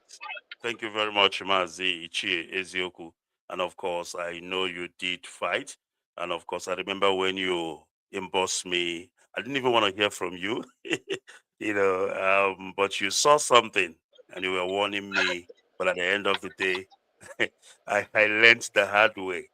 Thank you very much, Mazi Ichie Ezioku. And of course, I know you did fight. And of course, I remember when you embossed me, I didn't even want to hear from you, but you saw something and you were warning me. But at the end of the day, I learned the hard way.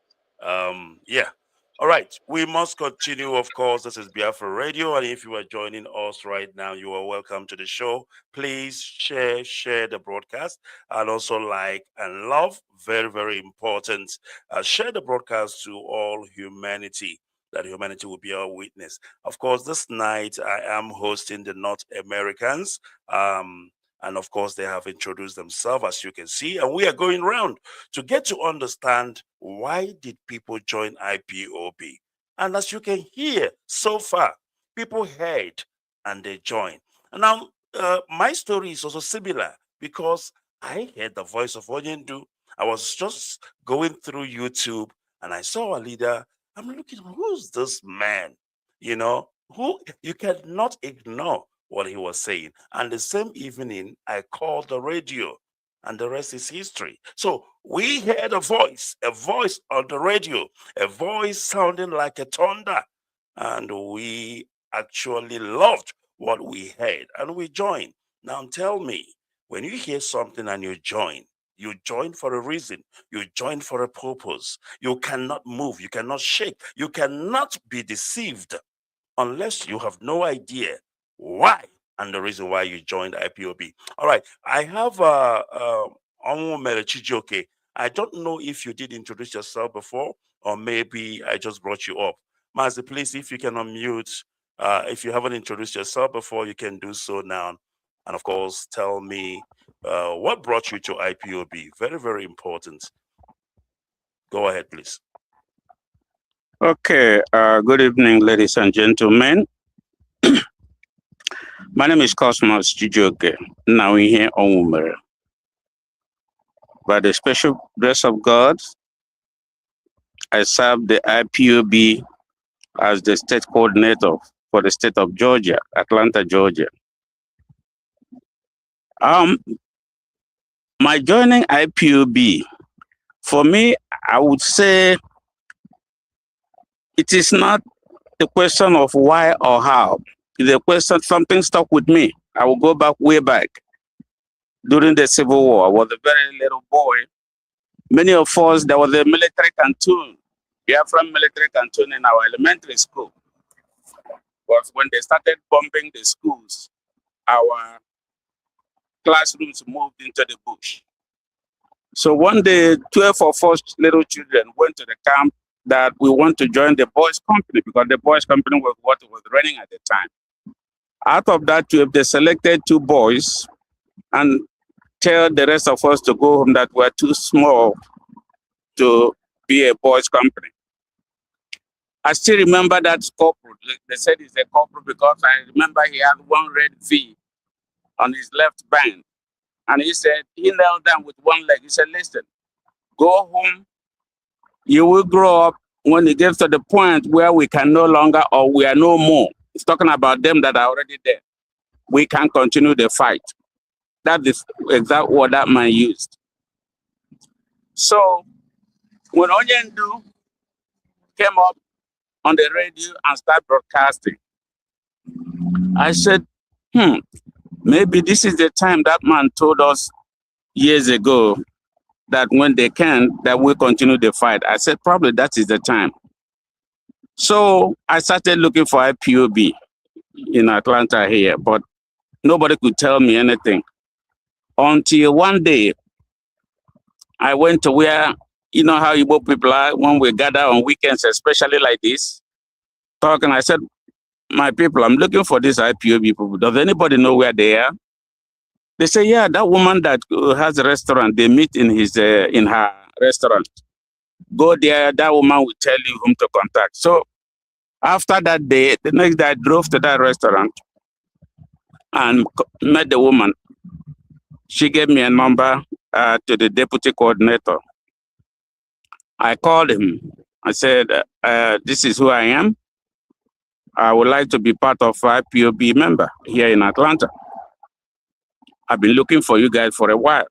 Yeah. All right. We must continue, of course. This is Biafra Radio. And if you are joining us right now, you are welcome to the show. Please share the broadcast, and also like and love. Very, very important. Share the broadcast to all humanity, that humanity will be our witness. Of course, this night I am hosting the North Americans. And of course, they have introduced themselves, as you can see, and we are going round to get to understand why did people join IPOB. And as you can hear so far, people heard and they joined. And now my story is also similar because I heard the voice of Onyendu. I was just going through YouTube and I saw a leader. I'm looking, who's this man? Who you cannot ignore what he was saying. And the same evening, I called the radio, and the rest is history. So we heard a voice on the radio, a voice sounding like a thunder, and we actually loved what we heard, and we joined. Now tell me, when you hear something and you join for a reason, you join for a purpose. You cannot move, you cannot shake, you cannot be deceived unless you have no idea why and the reason why you joined IPOB. All right, I have Onwumere Chijioke. I don't know if you did introduce yourself before, or maybe I just brought you up. Mazi, please, if you can unmute, if you haven't introduced yourself before, you can do so now. and of course, tell me what brought you to IPOB. Very, very important. Go ahead, please. Okay, good evening, ladies and gentlemen. My name is Cosmos Chijoke. Now we here on Umere. By the special grace of God, I serve the IPOB as the state coordinator for the state of Georgia, Atlanta, Georgia. My joining IPOB, for me, I would say it is not the question of why or how. It's a question, something stuck with me. I will go back way back. During the Civil War, I was a very little boy. Many of us, there was a military canteen. We are from military canteen in our elementary school. But when they started bombing the schools, our classrooms moved into the bush. So one day, 12 of us little children went to the camp that we want to join the boys' company because the boys' company was what was running at the time. Out of that 12, they selected 2 boys and tell the rest of us to go home that we're too small to be a boys' company. I still remember that corporal. They said he's a corporal because I remember he had one red V on his left band. And he said, he knelt down with one leg. He said, listen, go home. You will grow up when it gets to the point where we can no longer or we are no more. It's talking about them that are already there. We can continue the fight. That is exactly what that man used. So when Onyendu came up on the radio and started broadcasting, I said, maybe this is the time that man told us years ago that when they can, that we'll continue the fight. I said, probably that is the time. So I started looking for IPOB in Atlanta here, but nobody could tell me anything. Until one day, I went to where, you know how Igbo people are when we gather on weekends, especially like this, talking. I said, my people, I'm looking for this IPOB people. Does anybody know where they are? They say, yeah, that woman that has a restaurant, they meet in her restaurant. Go there, that woman will tell you whom to contact. So after that day, the next day I drove to that restaurant and met the woman. She gave me a number to the deputy coordinator. I called him. I said, this is who I am. I would like to be part of IPOB member here in Atlanta. I've been looking for you guys for a while.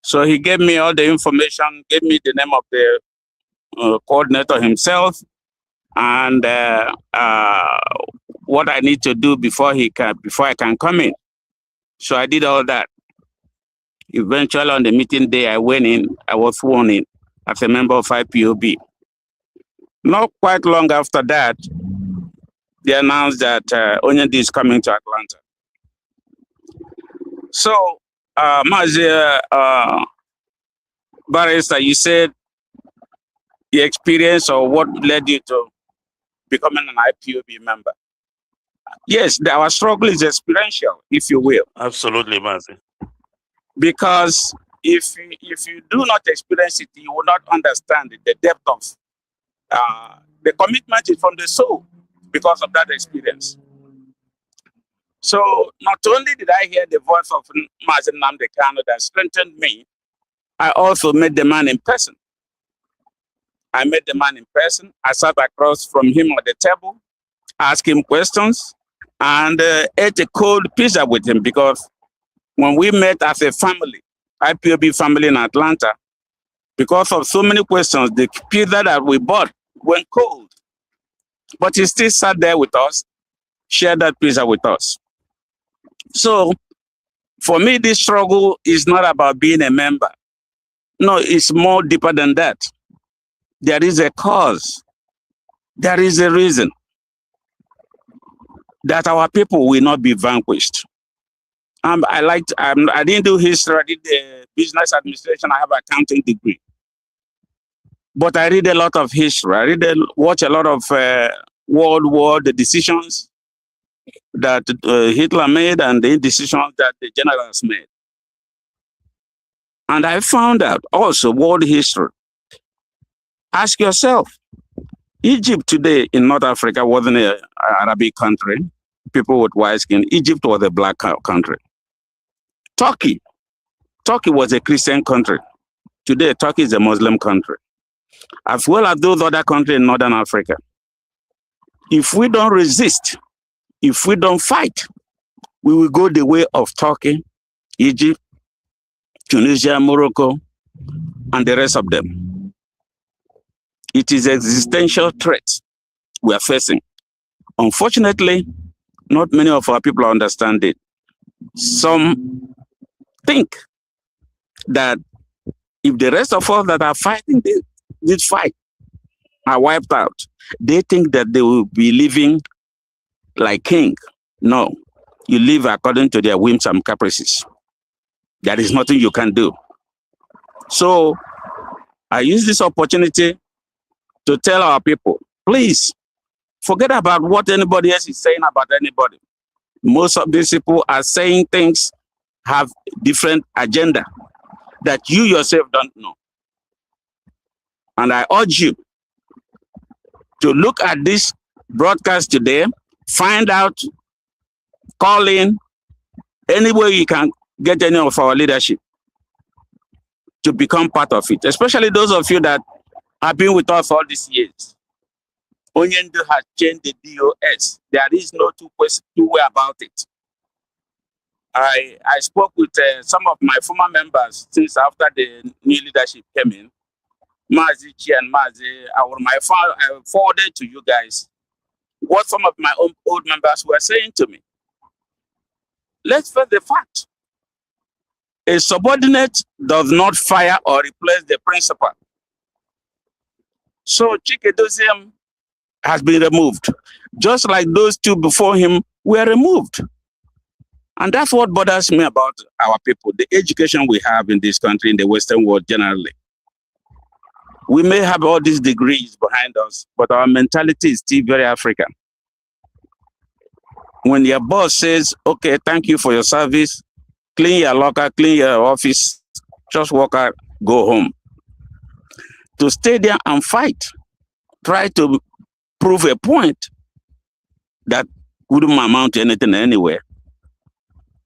So he gave me all the information, gave me the name of the coordinator himself, and what I need to do before I can come in. So I did all that. Eventually, on the meeting day, I went in. I was sworn in as a member of IPOB. Not quite long after that, they announced that Onyendi is coming to Atlanta. So, Mazi Barrister, you said the experience or what led you to becoming an IPOB member. Yes, our struggle is experiential, if you will. Absolutely, Mazi. Because if you do not experience it, you will not understand the depth of the commitment is from the soul because of that experience. So not only did I hear the voice of Mazi Nnamdi Kanu that strengthened me, I also met the man in person. I met the man in person. I sat across from him at the table, asked him questions, and ate a cold pizza with him because when we met as a family, IPOB family in Atlanta, because of so many questions, the pizza that we bought went cold. But he still sat there with us, shared that pizza with us. So for me, this struggle is not about being a member. No, it's more deeper than that. There is a cause. There is a reason that our people will not be vanquished. I didn't do history, I did the business administration, I have an accounting degree. But I read a lot of history. I watch a lot of World War, the decisions that Hitler made and the decisions that the generals made. And I found out also world history. Ask yourself, Egypt today in North Africa wasn't an Arabic country, people with white skin. Egypt was a black country. Turkey was a Christian country. Today, Turkey is a Muslim country, as well as those other countries in Northern Africa. If we don't resist, if we don't fight, we will go the way of Turkey, Egypt, Tunisia, Morocco, and the rest of them. It is an existential threat we are facing. Unfortunately, not many of our people understand it. Some think that if the rest of us that are fighting this fight are wiped out, they think that they will be living like king. No, you live according to their whims and caprices. There is nothing you can do. So I use this opportunity to tell our people, please forget about what anybody else is saying about anybody. Most of these people are saying things, have different agenda that you yourself don't know. And I urge you to look at this broadcast today, find out, call in, any way you can get any of our leadership to become part of it, especially those of you that have been with us all these years. Onyendu has changed the DOS. There is no two way about it. I spoke with some of my former members since after the new leadership came in. Mazi Chi and Mazi, I forwarded to you guys what some of my old members were saying to me. Let's face the fact. A subordinate does not fire or replace the principal. So Chikedozium has been removed, just like those two before him were removed. And that's what bothers me about our people, the education we have in this country, in the Western world generally. We may have all these degrees behind us, but our mentality is still very African. When your boss says, okay, thank you for your service, clean your locker, clean your office, just walk out, go home. To stay there and fight, try to prove a point that wouldn't amount to anything anywhere,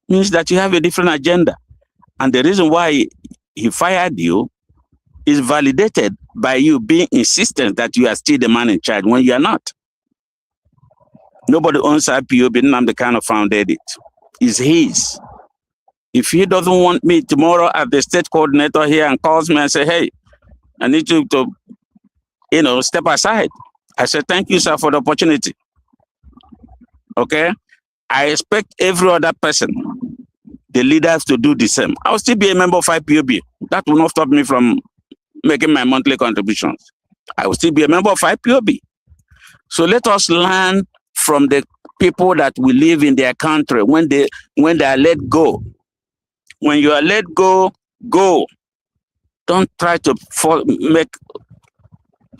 means that you have a different agenda. And the reason why he fired you is validated by you being insistent that you are still the man in charge when you are not. Nobody owns IPOB, I'm the kind of founded it. It's his. If he doesn't want me tomorrow at the state coordinator here and calls me and say, hey, I need you to, step aside. I said, thank you, sir, for the opportunity. Okay? I expect every other person, the leaders, to do the same. I'll still be a member of IPOB. That will not stop me from making my monthly contributions. I will still be a member of IPOB. So let us learn from the people that will live in their country when they are let go. When you are let go, go. Don't try to make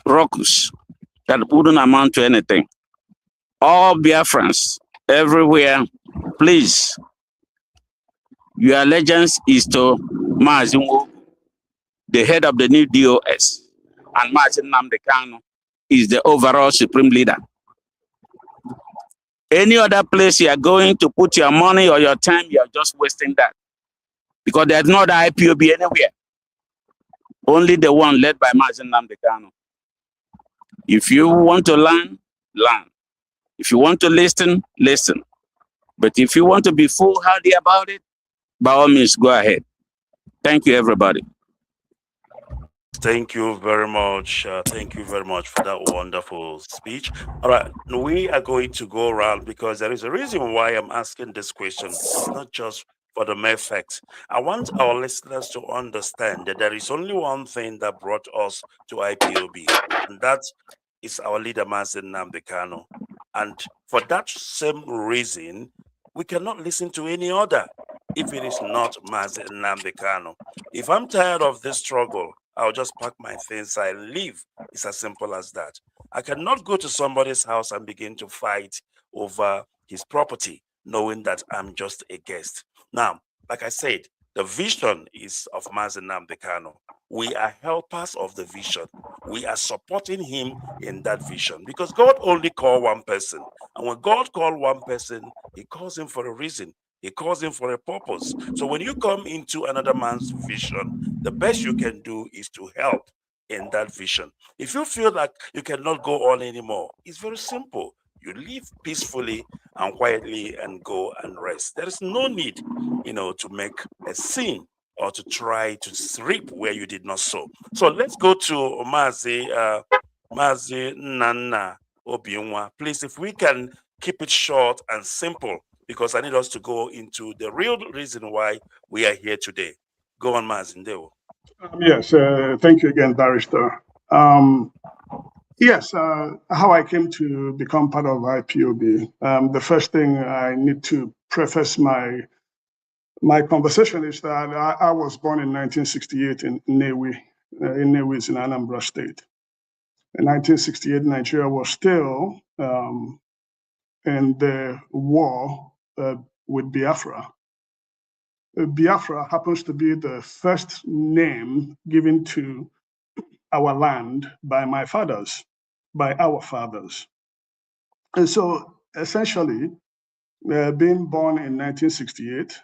ruckus that wouldn't amount to anything. All Biafrans, everywhere, please, your allegiance is to Mazinwo, the head of the new DOS, and Martin Namdekano is the overall supreme leader. Any other place you are going to put your money or your time, you are just wasting that. Because there's no other IPOB anywhere. Only the one led by Martin Namdekano. If you want to learn, learn. If you want to listen, listen. But if you want to be foolhardy about it, by all means, go ahead. Thank you, everybody. Thank you very much. Thank you very much for that wonderful speech. All right, we are going to go around because there is a reason why I'm asking this question. It's not just for the mere fact. I want our listeners to understand that there is only one thing that brought us to IPOB, and that is our leader, Mazen Namdekano. And for that same reason, we cannot listen to any other if it is not Mazen Namdekano. If I'm tired of this struggle, I'll just pack my things and leave. It's as simple as that. I cannot go to somebody's house and begin to fight over his property, knowing that I'm just a guest. Now, like I said, the vision is of Mazi Nnamdi Kanu. We are helpers of the vision. We are supporting him in that vision because God only called one person. And when God called one person, he calls him for a reason. He calls him for a purpose. So when you come into another man's vision, the best you can do is to help in that vision. If you feel like you cannot go on anymore, it's very simple. You live peacefully and quietly and go and rest. There is no need, to make a scene or to try to reap where you did not sow. So let's go to Mazi Nana Obiunwa. Please, if we can keep it short and simple, because I need us to go into the real reason why we are here today. Go on, Mazi Ndewo. Yes, thank you again, Barrister. Yes, how I came to become part of IPOB. The first thing I need to preface my conversation is that I was born in 1968 in Nnewi. Nnewi is in Anambra State. In 1968, Nigeria was still in the war with Biafra. Biafra happens to be the first name given to our land by our fathers. And so essentially, being born in 1968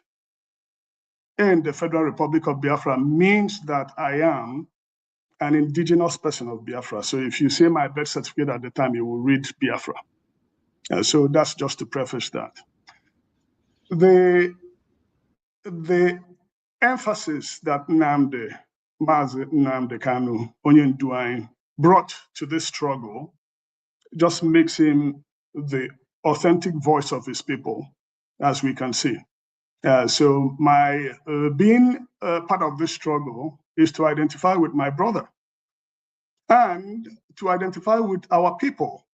in the Federal Republic of Biafra means that I am an indigenous person of Biafra. So if you see my birth certificate at the time, you will read Biafra. So that's just to preface that. The emphasis that Mazi Nnamdi Kanu, Onye Nduain, brought to this struggle just makes him the authentic voice of his people, as we can see. So my being part of this struggle is to identify with my brother and to identify with our people,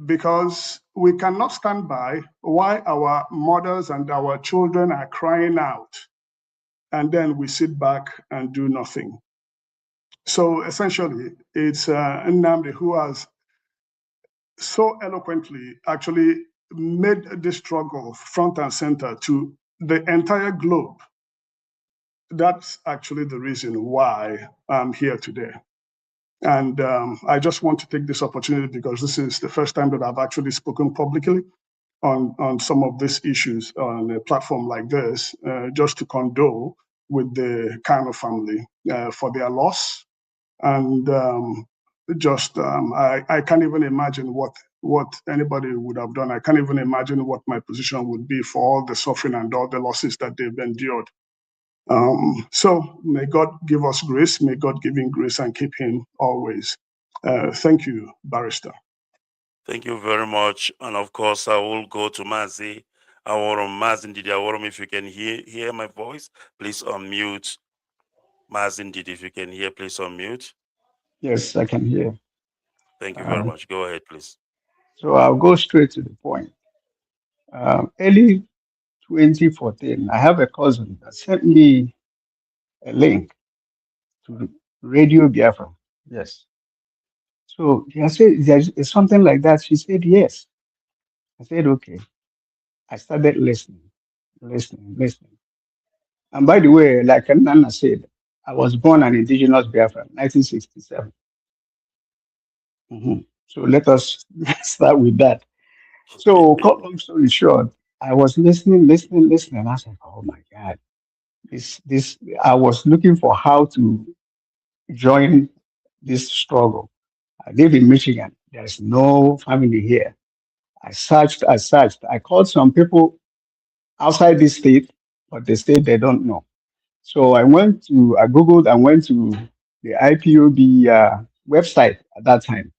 because we cannot stand by while our mothers and our children are crying out, and then we sit back and do nothing. So essentially, it's Nnamdi who has so eloquently actually made this struggle front and center to the entire globe. That's actually the reason why I'm here today. And I just want to take this opportunity because this is the first time that I've actually spoken publicly on some of these issues on a platform like this, just to condole with the Kano family for their loss. And I can't even imagine what anybody would have done. I can't even imagine what my position would be for all the suffering and all the losses that they've endured. So may God give us grace, may God give him grace and keep him always. Thank you, Barrister. Thank you very much. And of course, I will go to Mazi Aworom. Mazi Ndidi Aworom, if you can hear my voice, please unmute. Mazi Ndidi, if you can hear, please unmute. Yes, I can hear. Thank you very much. Go ahead, please. So I'll go straight to the point. Early 2014, I have a cousin that sent me a link to Radio Biafra. Yes. So I said, there's something like that. She said, yes. I said, okay. I started listening. And by the way, like Nana said, I was born an indigenous Biafra, 1967. So let us start with that. So, cut long story short, I was listening. I was like, oh my God, this. I was looking for how to join this struggle. I live in Michigan. There's no family here. I searched. I called some people outside this state, but they said they don't know. So I Googled and went to the IPOB website at that time.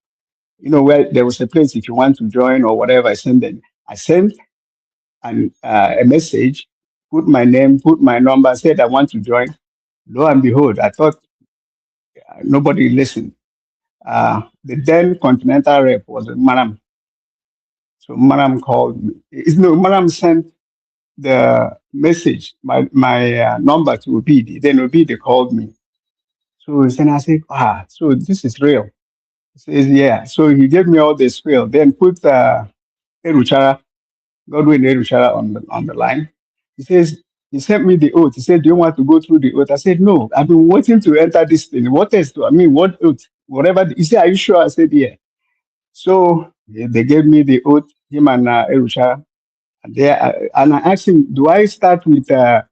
You know, where there was a place if you want to join or whatever. I sent a message, put my name, put my number, said I want to join. Lo and behold, I thought nobody listened. The then Continental rep was Madam. So Madam called me. Madam sent the message, my number to Obidi. Then Obidi called me. So then I said, so this is real. He says, yeah. So he gave me all the spiel. Then put Eruchara. Godwin Erushara on the line. He says, he sent me the oath. He said, do you want to go through the oath? I said, no, I've been waiting to enter this thing. What else? What oath? Whatever. He said, are you sure? I said, yeah. So they gave me the oath, him and Erushara. And I asked him, do I start with the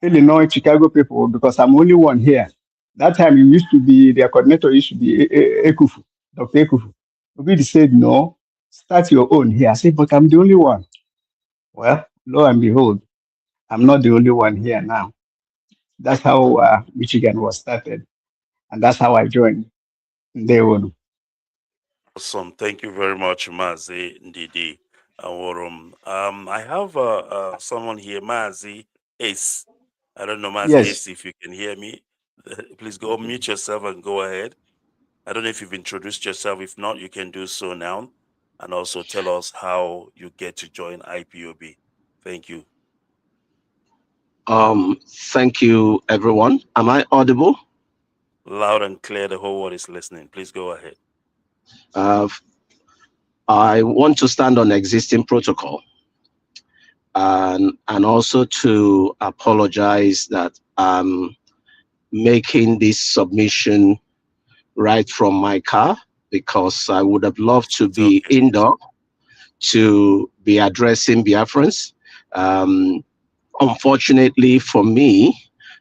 Illinois, Chicago people? Because I'm only one here. That time, it used to be, their coordinator used to be Ekufu, Dr. Ekufu. Obi said, no, start your own here. I said, but I'm the only one. Well, lo and behold, I'm not the only one here now. That's how Michigan was started. And that's how I joined Ndewonu. Awesome. Thank you very much, Mazi Ndidi Aworum. I have someone here, Mazi Ace. I don't know, Mazi Yes. Ace, if you can hear me. Please go mute yourself and go ahead. I don't know if you've introduced yourself. If not, you can do so now. And also tell us how you get to join IPOB. Thank you. Thank you, everyone. Am I audible? Loud and clear. The whole world is listening. Please go ahead. I want to stand on existing protocol and also to apologize that I'm making this submission right from my car, because I would have loved to be indoor to be addressing Biafrans. Unfortunately for me,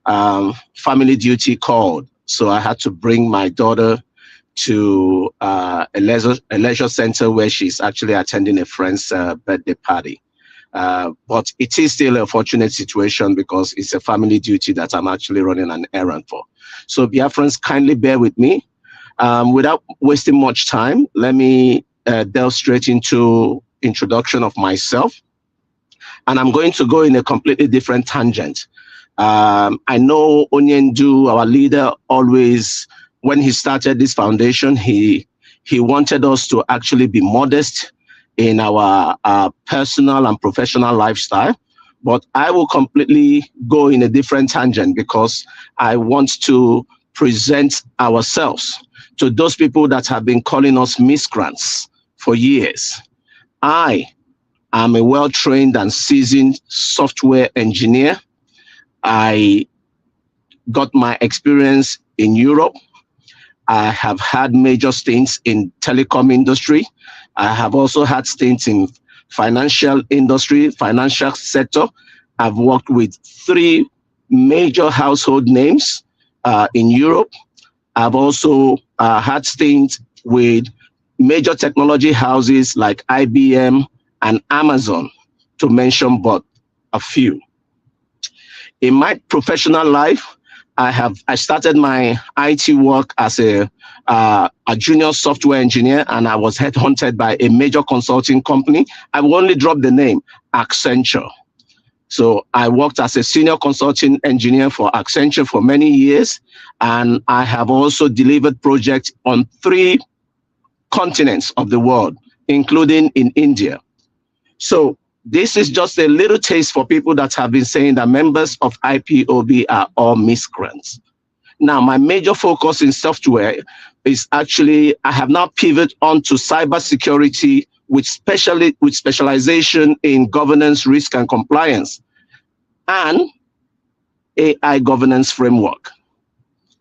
family duty called, so I had to bring my daughter to a leisure center where she's actually attending a friend's birthday party. But it is still a fortunate situation because it's a family duty that I'm actually running an errand for. So Biafrans, kindly bear with me. Without wasting much time, let me delve straight into introduction of myself. And I'm going to go in a completely different tangent. I know Onyendu, our leader, always, when he started this foundation, he wanted us to actually be modest in our personal and professional lifestyle. But I will completely go in a different tangent because I want to present ourselves to those people that have been calling us miscreants for years. I am a well-trained and seasoned software engineer. I got my experience in Europe. I have had major stints in telecom industry. I have also had stints in financial industry, financial sector. I've worked with 3 major household names in Europe. I've also had stints with major technology houses like IBM and Amazon, to mention but a few. In my professional life, I started my IT work as a junior software engineer, and I was headhunted by a major consulting company. I will only drop the name, Accenture. So I worked as a senior consulting engineer for Accenture for many years, and I have also delivered projects on 3 continents of the world, including in India. So this is just a little taste for people that have been saying that members of IPOB are all miscreants. Now, my major focus in software is actually, I have now pivoted onto cybersecurity with specialization in governance, risk and compliance, and AI governance framework.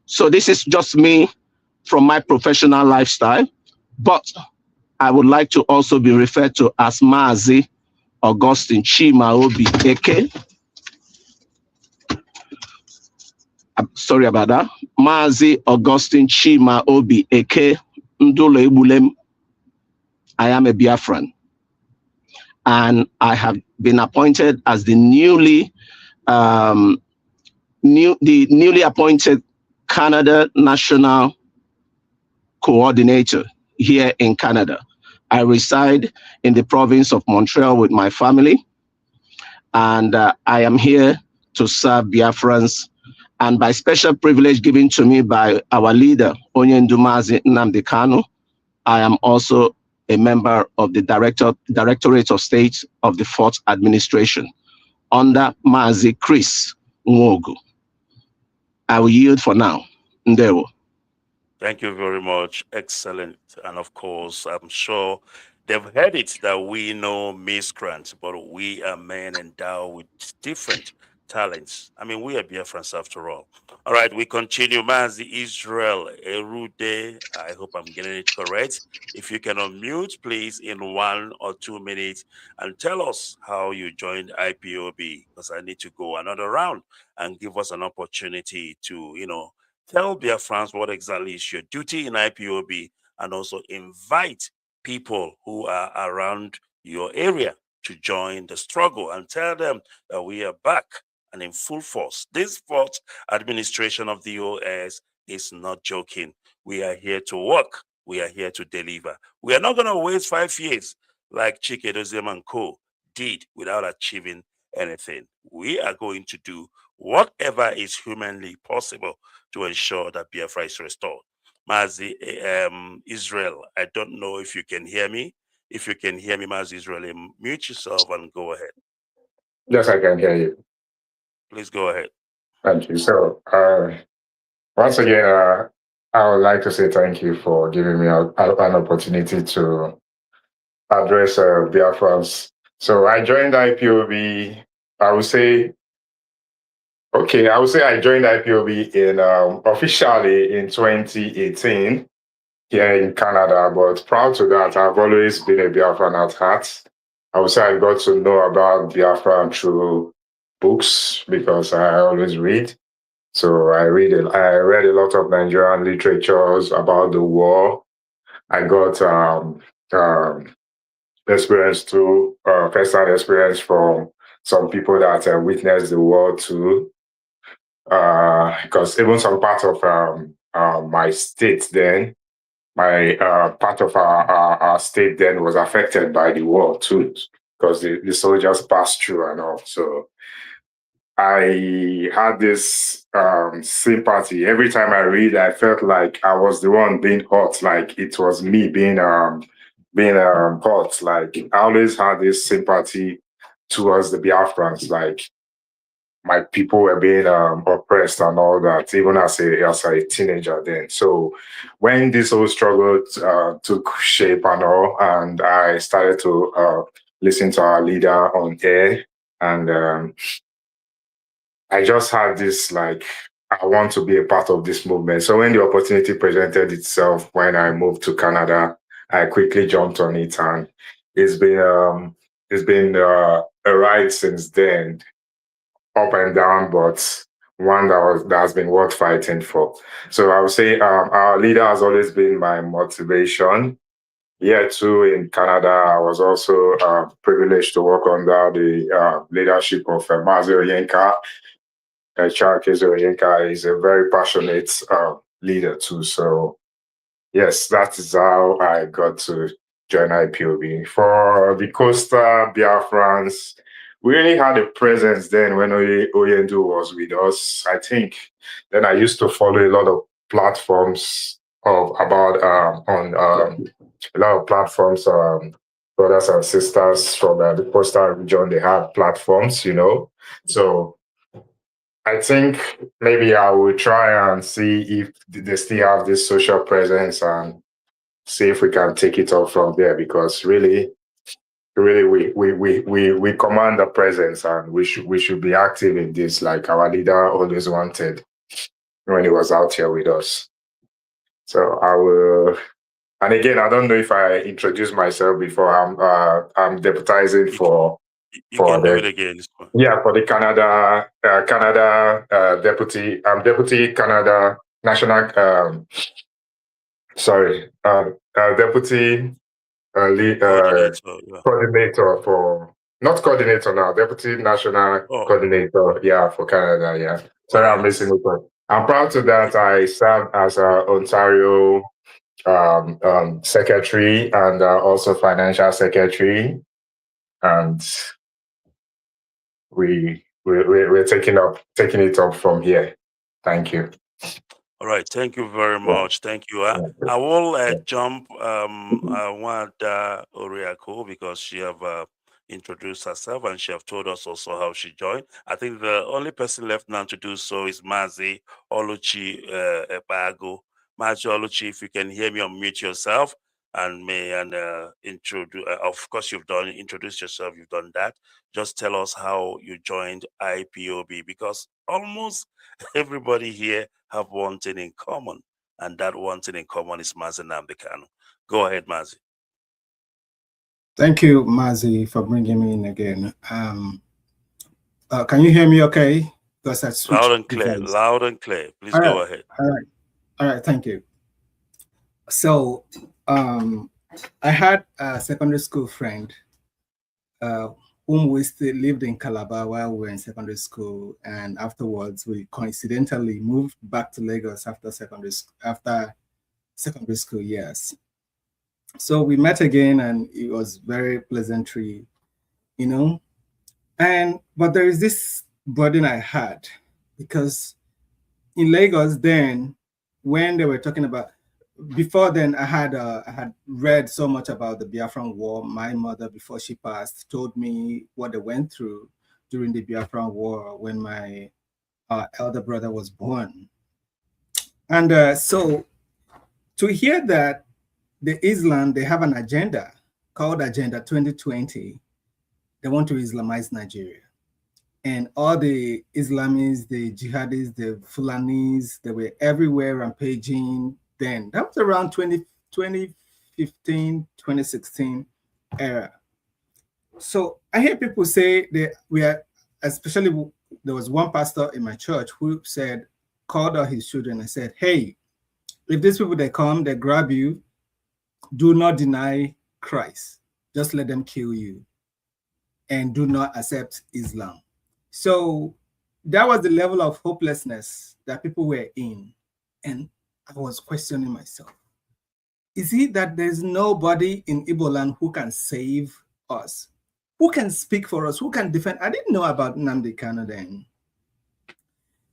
So this is just me from my professional lifestyle, but I would like to also be referred to as Mazi Augustine Chimaobi Eke. I'm sorry about that. Mazi Augustine Chimaobi Eke Ndule Ibulem. I am a Biafran, and I have been appointed as the newly appointed Canada National Coordinator here in Canada. I reside in the province of Montreal with my family, and I am here to serve Biafrans, and by special privilege given to me by our leader, Onyendu Mazi Nnamdi Kanu, I am also a member of the Directorate of State of the 4th Administration under Mazi Chris Nwogu. I will yield for now. Ndewo. Thank you very much. Excellent. And of course, I'm sure they've heard it that we know miscreants, but we are men endowed with different talents. I mean, we are Biafrans after all. All right, we continue. Mazi Israel Erude. I hope I'm getting it correct. If you can unmute, please, in 1 or 2 minutes and tell us how you joined IPOB, because I need to go another round and give us an opportunity to, tell Biafrans what exactly is your duty in IPOB, and also invite people who are around your area to join the struggle and tell them that we are back and in full force. This fourth administration of the OS is not joking. We are here to work. We are here to deliver. We are not going to waste 5 years like Chike Doziem and Co. did without achieving anything. We are going to do whatever is humanly possible to ensure that Biafra is restored. Mazi Israel, I don't know if you can hear me. If you can hear me, Mazi Israel, mute yourself and go ahead. Yes, I can hear you. Please go ahead. Thank you. So, once again, I would like to say thank you for giving me an opportunity to address Biafrans. So, I joined IPOB, I would say I joined IPOB in officially in 2018 here in Canada, but prior to that, I've always been a Biafran at heart. I would say I got to know about Biafran through books because I always read. So I read a lot of Nigerian literatures about the war. I got experience too, first-hand experience from some people that witnessed the war too. Because even some part of my state then, my part of our state then was affected by the war too, because the soldiers passed through and all. So I had this sympathy. Every time I read, I felt like I was the one being hurt, like it was me being hurt. Like I always had this sympathy towards the Biafrans, like my people were being oppressed and all that, even as a teenager then. So when this whole struggle took shape and all, and I started to listen to our leader on air, and I just had this, like, I want to be a part of this movement. So when the opportunity presented itself, when I moved to Canada, I quickly jumped on it, and it's been a ride since then, up and down, but one that has been worth fighting for. So I would say our leader has always been my motivation. Here too in Canada, I was also privileged to work under the leadership of Mazi Oyenka. Charles Oyenka is a very passionate leader too. So yes, that is how I got to join IPOB. For the Costa Biafrans, we really had a presence then when Oyendu was with us. I think then I used to follow a lot of platforms brothers and sisters from the coastal region. They have platforms, So I think maybe I will try and see if they still have this social presence and see if we can take it up from there, because really we command the presence, and we should be active in this, like our leader always wanted when he was out here with us. So I will, and again, I don't know if I introduced myself before. I'm deputizing for do it again. Yeah, for the Canada deputy. I'm deputy Canada national. Deputy coordinator for, not coordinator now, deputy national coordinator. Yeah, for Canada. Yeah. Sorry, I'm missing it. I'm proud to that. I serve as a Ontario secretary and also financial secretary, and we're taking it up from here. Thank you. All right, thank you very much. Thank you. I will jump Wanda Oriako, because she have introduced herself and she have told us also how she joined. I think the only person left now to do so is Mazi Oluchi Ebago. Mazi Oluchi, if you can hear me, unmute yourself and introduce. Of course, you've done introduce yourself. You've done that. Just tell us how you joined IPOB, because almost everybody here have one thing in common, and that one thing in common is Mazi Nnamdi Kanu. Go ahead, Mazi. Thank you, Mazi, for bringing me in again. Can you hear me okay? Because I switched Loud and clear, device. loud and clear. Please go ahead. All right, thank you. So I had a secondary school friend whom we still lived in Calabar while we were in secondary school, and afterwards we coincidentally moved back to Lagos after secondary school years. So we met again, and it was very pleasantry, you know. But there is this burden I had, because in Lagos then, when they were talking about, before then, I had read so much about the Biafran War. My mother, before she passed, told me what they went through during the Biafran War when my elder brother was born. And so to hear that the Islam, they have an agenda called Agenda 2020. They want to Islamize Nigeria. And all the Islamists, the jihadis, the Fulanis, they were everywhere rampaging then. That was around 2015, 2016 era. So I hear people say that especially there was one pastor in my church who called out his children and said, hey, if these people, they come, they grab you, do not deny Christ. Just let them kill you. And do not accept Islam. So that was the level of hopelessness that people were in. And I was questioning myself. Is it that there's nobody in Igbo land who can save us? Who can speak for us? Who can defend? I didn't know about Nnamdi Kanu then.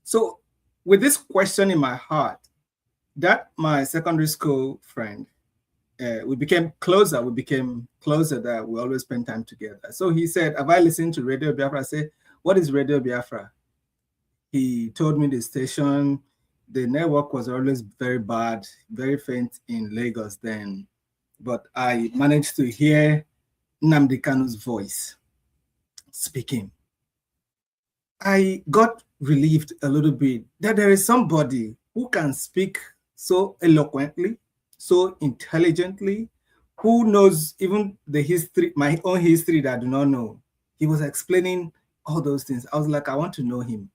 So with this question in my heart, that my secondary school friend, we became closer that we always spend time together. So he said, have I listened to Radio Biafra? I said, what is Radio Biafra? He told me the station. The network was always very bad, very faint in Lagos then. But I managed to hear Nnamdi Kanu's voice speaking. I got relieved a little bit that there is somebody who can speak so eloquently, so intelligently, who knows even the history, my own history that I do not know. He was explaining all those things. I was like, I want to know him.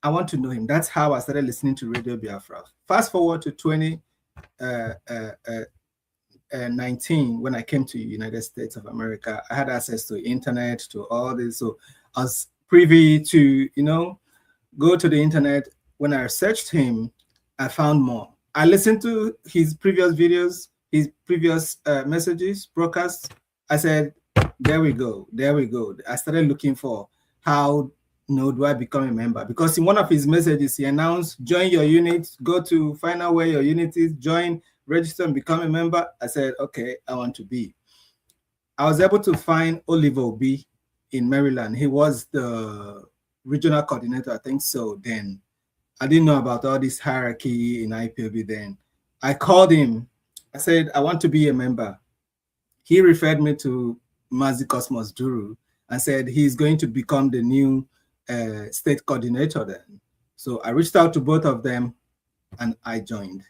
I want to know him. That's how I started listening to Radio Biafra. Fast forward to 2019, when I came to the United States of America, I had access to internet, to all this. So I was privy to, go to the internet. When I searched him, I found more. I listened to his previous videos, his previous messages, broadcasts. I said, there we go. I started looking for how do I become a member? Because in one of his messages, he announced, join your unit, go to find out where your unit is, join, register, and become a member. I said, okay, I want to be. I was able to find Oliver Obi in Maryland. He was the regional coordinator, I think so then. I didn't know about all this hierarchy in IPOB then. I called him. I said, I want to be a member. He referred me to Mazi Cosmos Duru and said he's going to become the new state coordinator then. So I reached out to both of them and I joined.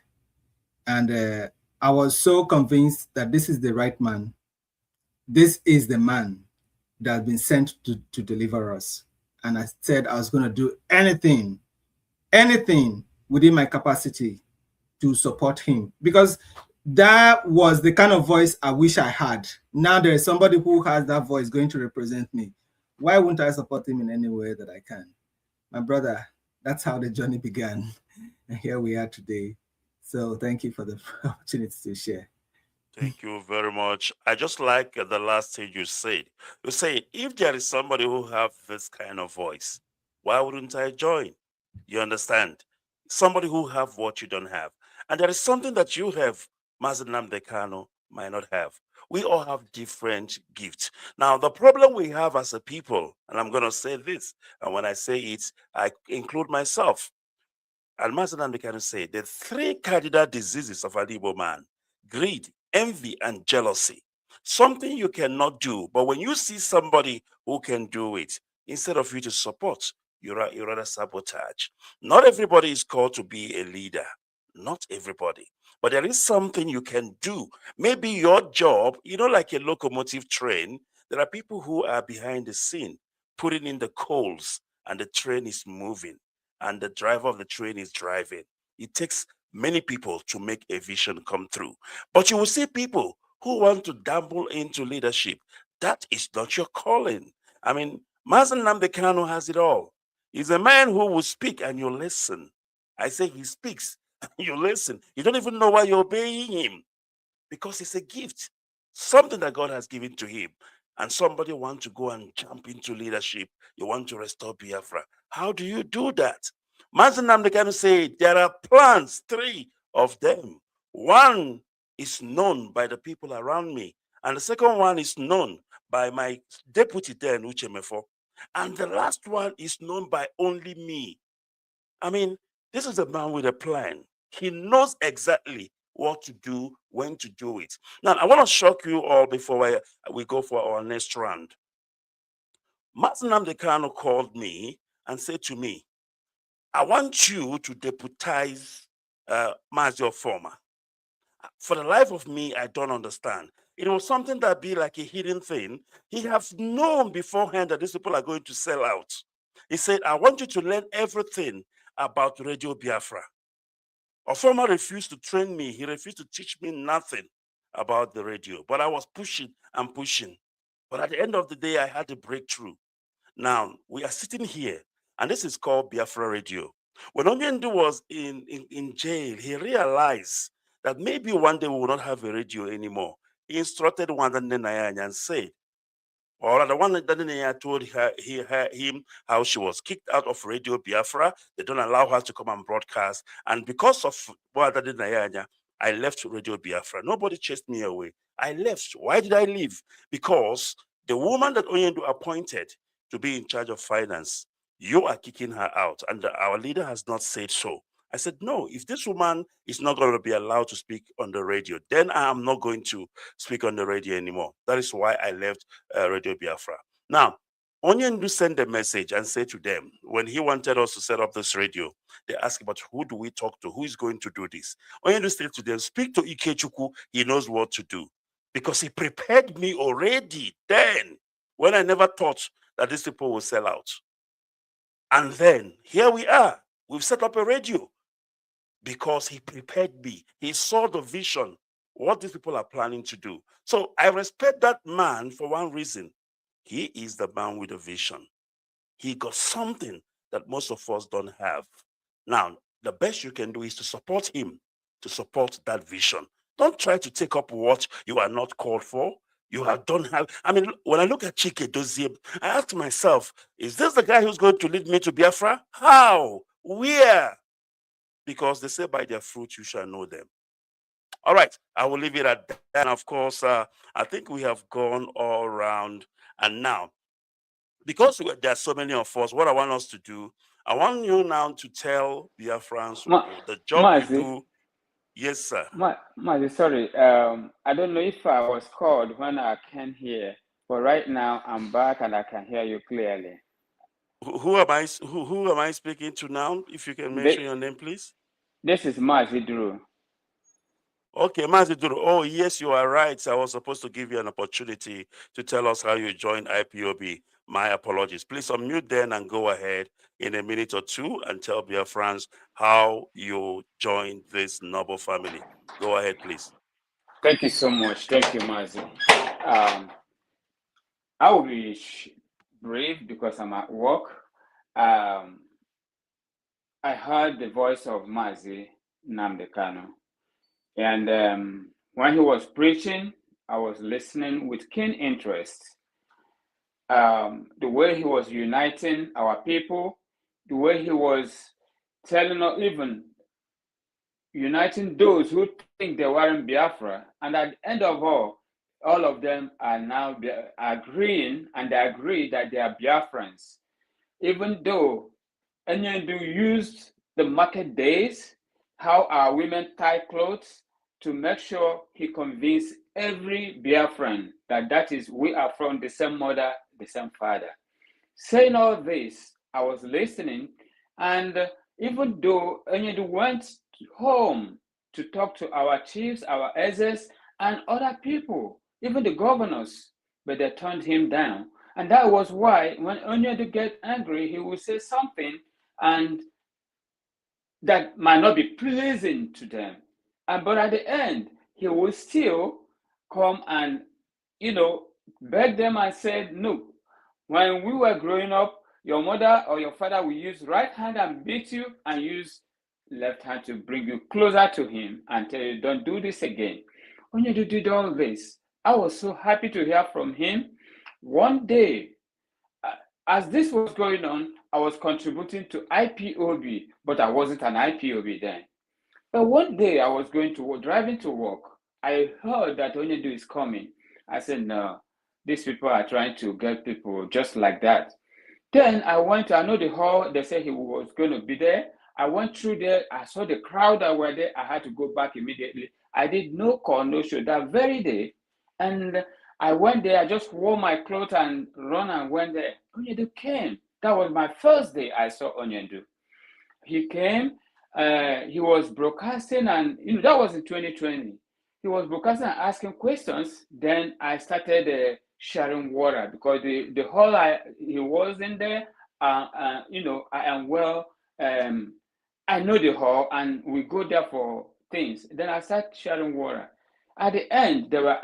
And I was so convinced that this is the right man. This is the man that has been sent to deliver us. And I said I was going to do anything within my capacity to support him, because that was the kind of voice I wish I had. Now there is somebody who has that voice going to represent me. Why wouldn't I support him in any way that I can? My brother, that's how the journey began. And here we are today. So thank you for the opportunity to share. Thank you very much. I just like the last thing you said. You said, if there is somebody who have this kind of voice, why wouldn't I join? You understand? Somebody who have what you don't have. And there is something that you have, Mazi Nnamdi Kanu might not have. We all have different gifts. Now, the problem we have as a people, and I'm going to say this, and when I say it, I include myself. And Master Namdekanu said the 3 cardinal diseases of an Igbo man: greed, envy, and jealousy. Something you cannot do, but when you see somebody who can do it, instead of you to support, you rather sabotage. Not everybody is called to be a leader. Not everybody. But there is something you can do. Maybe your job, like a locomotive train, there are people who are behind the scene, putting in the coals, and the train is moving, and the driver of the train is driving. It takes many people to make a vision come through. But you will see people who want to dabble into leadership. That is not your calling. I mean, Mazen Namdekanu has it all. He's a man who will speak and you listen. I say he speaks, you listen. You don't even know why you're obeying him, because it's a gift, something that God has given to him. And somebody wants to go and jump into leadership. You want to restore Biafra. How do you do that? Mazen Namdekanu said there are plans, 3 of them. One is known by the people around me, and the second one is known by my deputy then, Uchemefo. And the last one is known by only me. I mean, this is a man with a plan. He knows exactly what to do, when to do it. Now, I want to shock you all before we go for our next round. Mazen Namdekanu called me and said to me, I want you to deputize Mazio Former. For the life of me, I don't understand. It was something that be like a hidden thing. He has known beforehand that these people are going to sell out. He said, I want you to learn everything about Radio Biafra. Former refused to train me. He refused to teach me nothing about the radio. But I was pushing and pushing. But at the end of the day, I had a breakthrough. Now, we are sitting here, and this is called Biafra Radio. When Onyendu was in jail, he realized that maybe one day we will not have a radio anymore. He instructed one and said, or the one that told him how she was kicked out of Radio Biafra. They don't allow her to come and broadcast. And because of I left Radio Biafra. Nobody chased me away. I left. Why did I leave? Because the woman that Onyendu appointed to be in charge of finance, you are kicking her out. And our leader has not said so. I said, no, if this woman is not going to be allowed to speak on the radio, then I am not going to speak on the radio anymore. That is why I left Radio Biafra. Now, Onyendu sent a message and said to them, when he wanted us to set up this radio, they asked about who do we talk to, who is going to do this. Onyendu said to them, speak to Ikechukwu, he knows what to do. Because he prepared me already then, when I never thought that these people will sell out. And then, here we are. We've set up a radio because he prepared me. He saw the vision, what these people are planning to do. So I respect that man for one reason. He is the man with a vision. He got something that most of us don't have. Now, the best you can do is to support him, to support that vision. Don't try to take up what you are not called for. Don't have. I mean, when I look at Chike Dozie, I ask myself, is this the guy who's going to lead me to Biafra? How? Where? Because they say by their fruit you shall know them. All right, I will leave it at that. And of course, I think we have gone all around. And now, because there are so many of us, what I want us to do, I want you now to tell Biafrans the job you do. Yes, sir. Mazi, sorry. I don't know if I was called when I came here, but right now I'm back and I can hear you clearly. Who am I speaking to now? If you can mention your name, please. This is Mazi Drew. Okay, Mazi Drew. Oh, yes, you are right. I was supposed to give you an opportunity to tell us how you joined IPOB. My apologies. Please unmute then and go ahead in a minute or two and tell Biafrans how you joined this noble family. Go ahead, please. Thank you so much. Thank you, Mazi. I will be brief because I'm at work. I heard the voice of Mazi Namdekanu. And when he was preaching, I was listening with keen interest. The way he was uniting our people, the way he was telling us, even uniting those who think they weren't Biafra. And at the end of all of them are now agreeing, and they agree that they are Biafrans. Even though Onyendu used the market days, how our women tie clothes, to make sure he convinced every Biafran that is, we are from the same mother, the same father. Saying all this, I was listening, and even though Onyedu went home to talk to our chiefs, our elders, and other people, even the governors, but they turned him down. And that was why when Onyedu get angry, he will say something and that might not be pleasing to them. But at the end, he will still come and, beg them and say, no, when we were growing up, your mother or your father will use right hand and beat you and use left hand to bring you closer to him and tell you, don't do this again. When you did all this, I was so happy to hear from him. One day, as this was going on, I was contributing to IPOB, but I wasn't an IPOB then. But one day I was driving to work. I heard that Onyedu is coming. I said, no, these people are trying to get people just like that. Then I know the hall, they said he was going to be there. I went through there, I saw the crowd that were there. I had to go back immediately. I did no call, no show that very day. And I went there, I just wore my clothes and run and went there. Onyedu came. That was my first day I saw Onyedu. He came, he was broadcasting, and that was in 2020. He was broadcasting and asking questions. Then I started sharing water because the hall he was in there, I am well, I know the hall and we go there for things. Then I started sharing water. At the end, they were,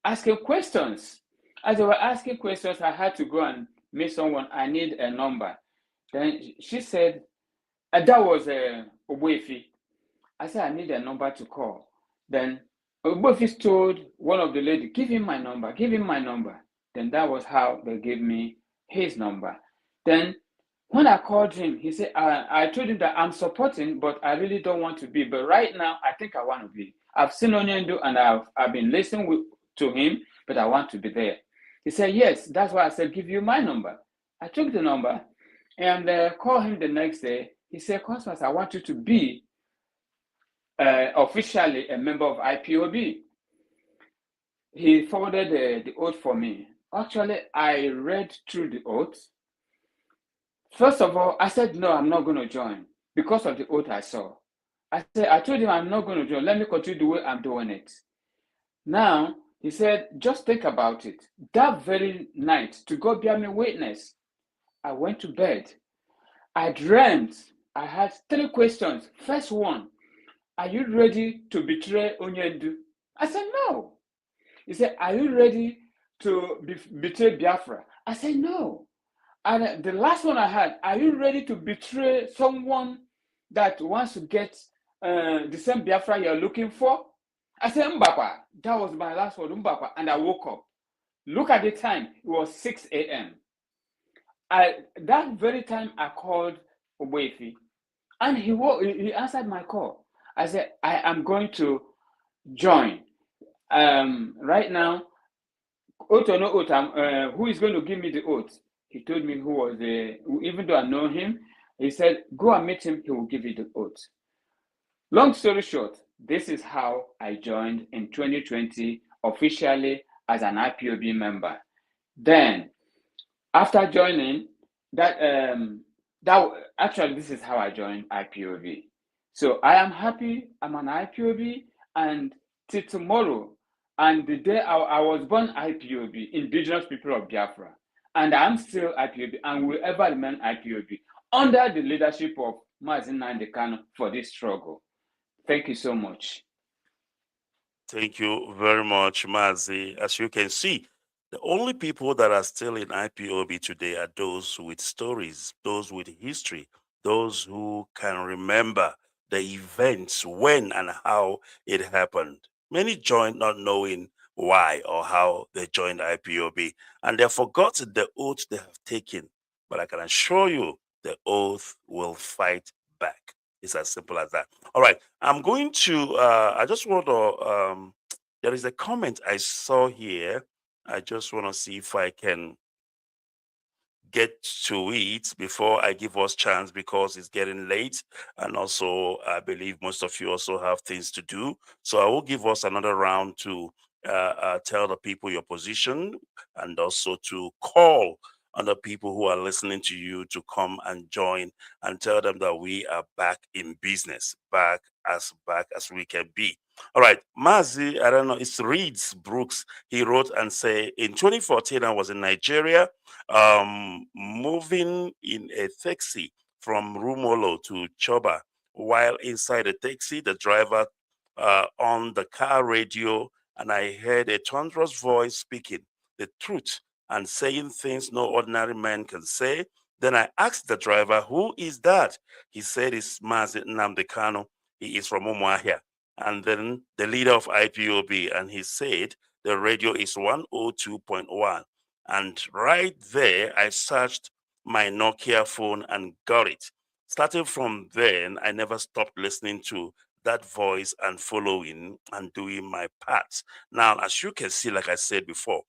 asking questions. As they were asking questions, I had to go and meet someone. I need a number. Then she said, that was Obuefi. I said, I need a number to call. Then Obuefi told one of the ladies, give him my number, give him my number. Then that was how they gave me his number. Then when I called him, he said, I told him that I'm supporting, but I really don't want to be. But right now, I think I want to be. I've seen Onyendu and I've been listening to him, but I want to be there. He said, yes, that's why I said, give you my number. I took the number and called him the next day. He said, Cosmas, I want you to be officially a member of IPOB. He forwarded the oath for me. Actually, I read through the oath. First of all, I said, no, I'm not going to join because of the oath I saw. I told him I'm not going to join. Let me continue the way I'm doing it. Now, he said, just think about it. That very night, to God bear me witness, I went to bed. I dreamt. I had 3 questions. First one, are you ready to betray Onyendu? I said, no. He said, are you ready to betray Biafra? I said, no. And the last one I had, are you ready to betray someone that wants to get the same Biafra you're looking for? I said, Mbakwa. That was my last word, Mbakwa. And I woke up. Look at the time. It was 6 a.m. That very time I called Obuefi. And he answered my call. I said, I am going to join. Right now, oath or no oath, who is going to give me the oath? He told me who was even though I know him, he said, go and meet him, he will give you the oath. Long story short, this is how I joined in 2020 officially as an IPOB member. Then, after joining, actually this is how I joined IPOB. So I am happy I'm an IPOB, and till tomorrow, and the day I was born IPOB, Indigenous People of Biafra, and I'm still IPOB and will ever remain IPOB under the leadership of Mazin Nnamdi Kanu for this struggle. Thank you so much. Thank you very much, Mazi. As you can see, the only people that are still in IPOB today are those with stories, those with history, those who can remember the events, when and how it happened. Many joined not knowing why or how they joined IPOB, and they forgot the oath they have taken. But I can assure you, the oath will fight back. It's as simple as that. All right, I'm going to, I just want to, there is a comment I saw here. I just want to see if I can get to it before I give us chance, because it's getting late, and also I believe most of you also have things to do. So I will give us another round to tell the people your position, and also to call on the people who are listening to you to come and join, and tell them that we are back in business, back as we can be. All right, Mazi, I don't know, it's Reeds Brooks. He wrote and say, in 2014, I was in Nigeria, moving in a taxi from Rumolo to Choba. While inside the taxi, the driver on the car radio, and I heard a thunderous voice speaking the truth and saying things no ordinary man can say. Then I asked the driver, "Who is that?" He said, "It's Mazi Nnamdi Kanu. He is from Umuahia." And then the leader of IPOB, and he said the radio is 102.1. And right there, I searched my Nokia phone and got it. Starting from then, I never stopped listening to that voice and following and doing my part. Now, as you can see, like I said before,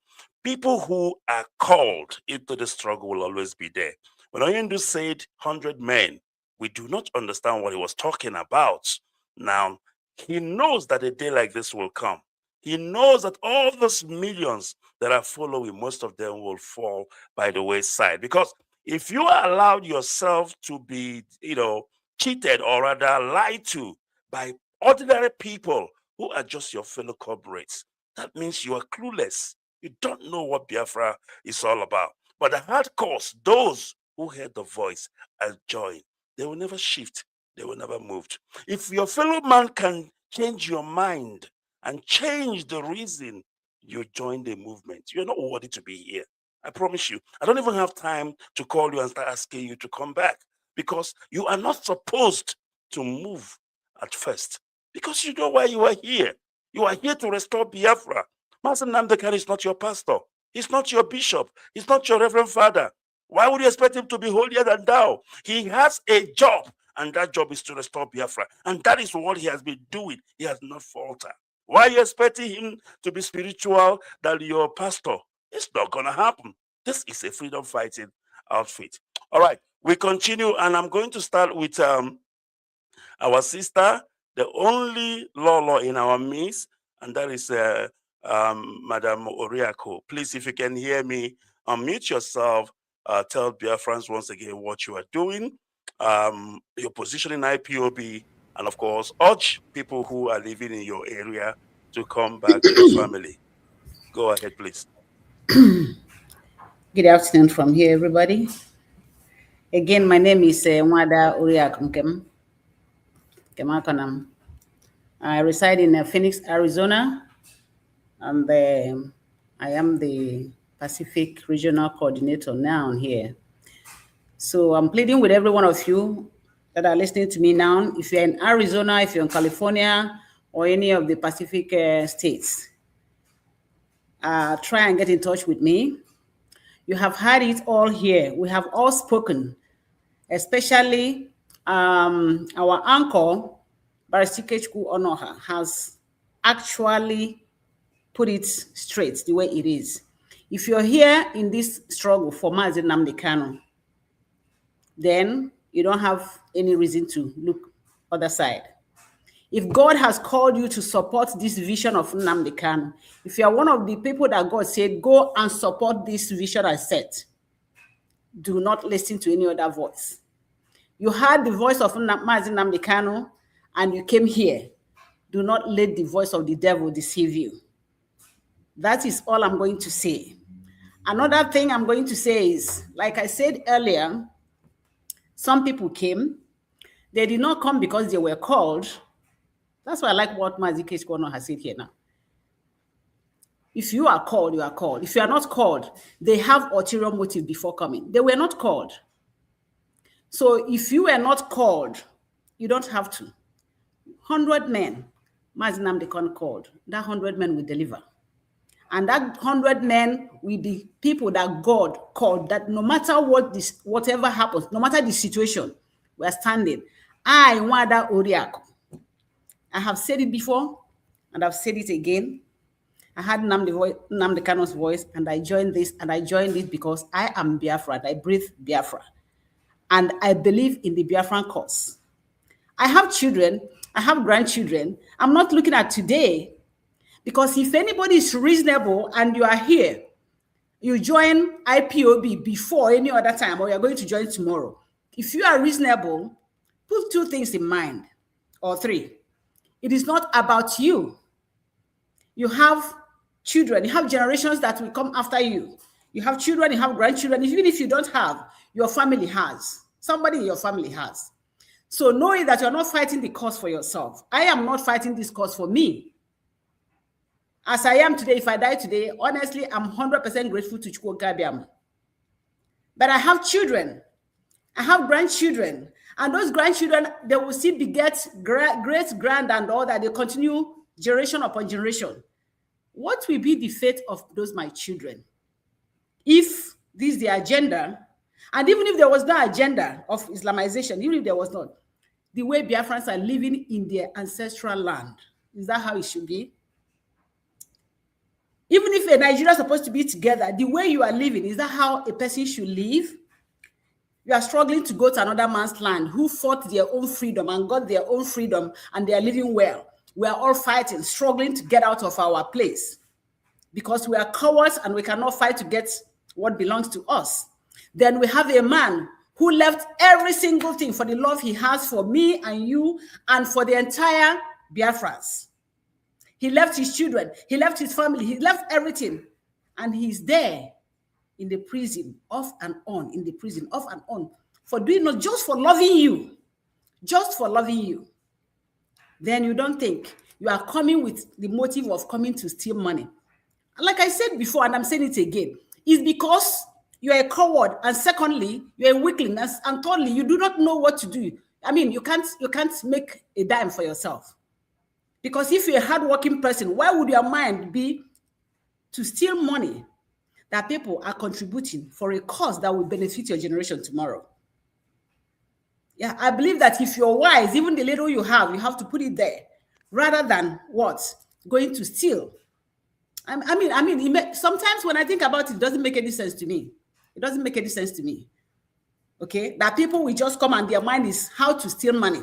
people who are called into the struggle will always be there. When Oyendu said 100 men, we do not understand what he was talking about. Now, he knows that a day like this will come. He knows that all those millions that are following, most of them will fall by the wayside. Because if you allowed yourself to be, cheated, or rather lied to by ordinary people who are just your fellow corporates, that means you are clueless. You don't know what Biafra is all about. But the hardcore, those who heard the voice and joined, they will never shift. They will never move. If your fellow man can change your mind and change the reason you joined the movement, you're not worthy to be here. I promise you. I don't even have time to call you and start asking you to come back, because you are not supposed to move at first, because you know why you are here. You are here to restore Biafra. Master Nnamdi Kanu is not your pastor. He's not your bishop. He's not your reverend father. Why would you expect him to be holier than thou? He has a job, and that job is to restore Biafra. And that is what he has been doing. He has not faltered. Why are you expecting him to be spiritual than your pastor? It's not going to happen. This is a freedom fighting outfit. All right, we continue, and I'm going to start with our sister, the only Lolo in our midst, and that is Madam Oriako. Please, if you can hear me, unmute yourself. Tell Biafrans once again what you are doing, your position in IPOB, and of course, urge people who are living in your area to come back to the family. Go ahead, please. Good afternoon from here, everybody. Again, my name is Mwada Uriakunkem Kemakonam. I reside in Phoenix, Arizona, and I am the Pacific Regional Coordinator now here. So I'm pleading with every one of you that are listening to me now. If you're in Arizona, if you're in California, or any of the Pacific states, try and get in touch with me. You have had it all here. We have all spoken, especially our uncle, Barr IykeObed Onoha, has actually put it straight the way it is. If you're here in this struggle for Mazi Nnamdi Kanu, then you don't have any reason to look other side. If God has called you to support this vision of Nnamdi Kanu, if you are one of the people that God said, go and support this vision I set, do not listen to any other voice. You heard the voice of Mazi Nnamdi Kanu and you came here. Do not let the voice of the devil deceive you. That is all I'm going to say. Another thing I'm going to say is, like I said earlier, some people came. They did not come because they were called. That's why I like what Mazi IykeObed has said here now. If you are called, you are called. If you are not called, they have ulterior motive before coming. They were not called. So if you were not called, you don't have to. 100 men, Mazi Nnamdi Kanu called. That 100 men will deliver. And that 100 men will be people that God called, that no matter whatever happens, no matter the situation, we are standing. I, Nwada Oriako, I have said it before, and I've said it again. I had Nnamdi Kanu's voice, and I joined this, and I joined it because I am Biafra, and I breathe Biafra. And I believe in the Biafran cause. I have children, I have grandchildren. I'm not looking at today, because if anybody is reasonable and you are here, you join IPOB before any other time, or you're going to join tomorrow. If you are reasonable, put two things in mind, or three. It is not about you. You have children, you have generations that will come after you. You have children, you have grandchildren. Even if you don't have, your family has. Somebody in your family has. So knowing that you're not fighting the cause for yourself. I am not fighting this cause for me. As I am today, if I die today, honestly, I'm 100% grateful to Chukwu Gabiam. But I have children. I have grandchildren. And those grandchildren, they will still beget great, grand, and all that. They continue generation upon generation. What will be the fate of those my children? If this is the agenda, and even if there was no agenda of Islamization, even if there was not, the way Biafrans are living in their ancestral land, is that how it should be? Even if a Nigeria is supposed to be together, the way you are living, is that how a person should live? You are struggling to go to another man's land who fought their own freedom and got their own freedom, and they are living well. We are all fighting, struggling to get out of our place because we are cowards and we cannot fight to get what belongs to us. Then we have a man who left every single thing for the love he has for me and you and for the entire Biafrans. He left his children, he left his family, he left everything, and he's there in the prison, off and on, in the prison, off and on, for doing not just for loving you, just for loving you. Then you don't think you are coming with the motive of coming to steal money. Like I said before, and I'm saying it again, it's because you are a coward, and secondly, you're a weakling, and thirdly, you do not know what to do. I mean, you can't make a dime for yourself. Because if you're a hardworking person, why would your mind be to steal money that people are contributing for a cause that will benefit your generation tomorrow? Yeah, I believe that if you're wise, even the little you have to put it there, rather than what? Going to steal. I mean, sometimes when I think about it, it doesn't make any sense to me. It doesn't make any sense to me. Okay, that people will just come and their mind is how to steal money.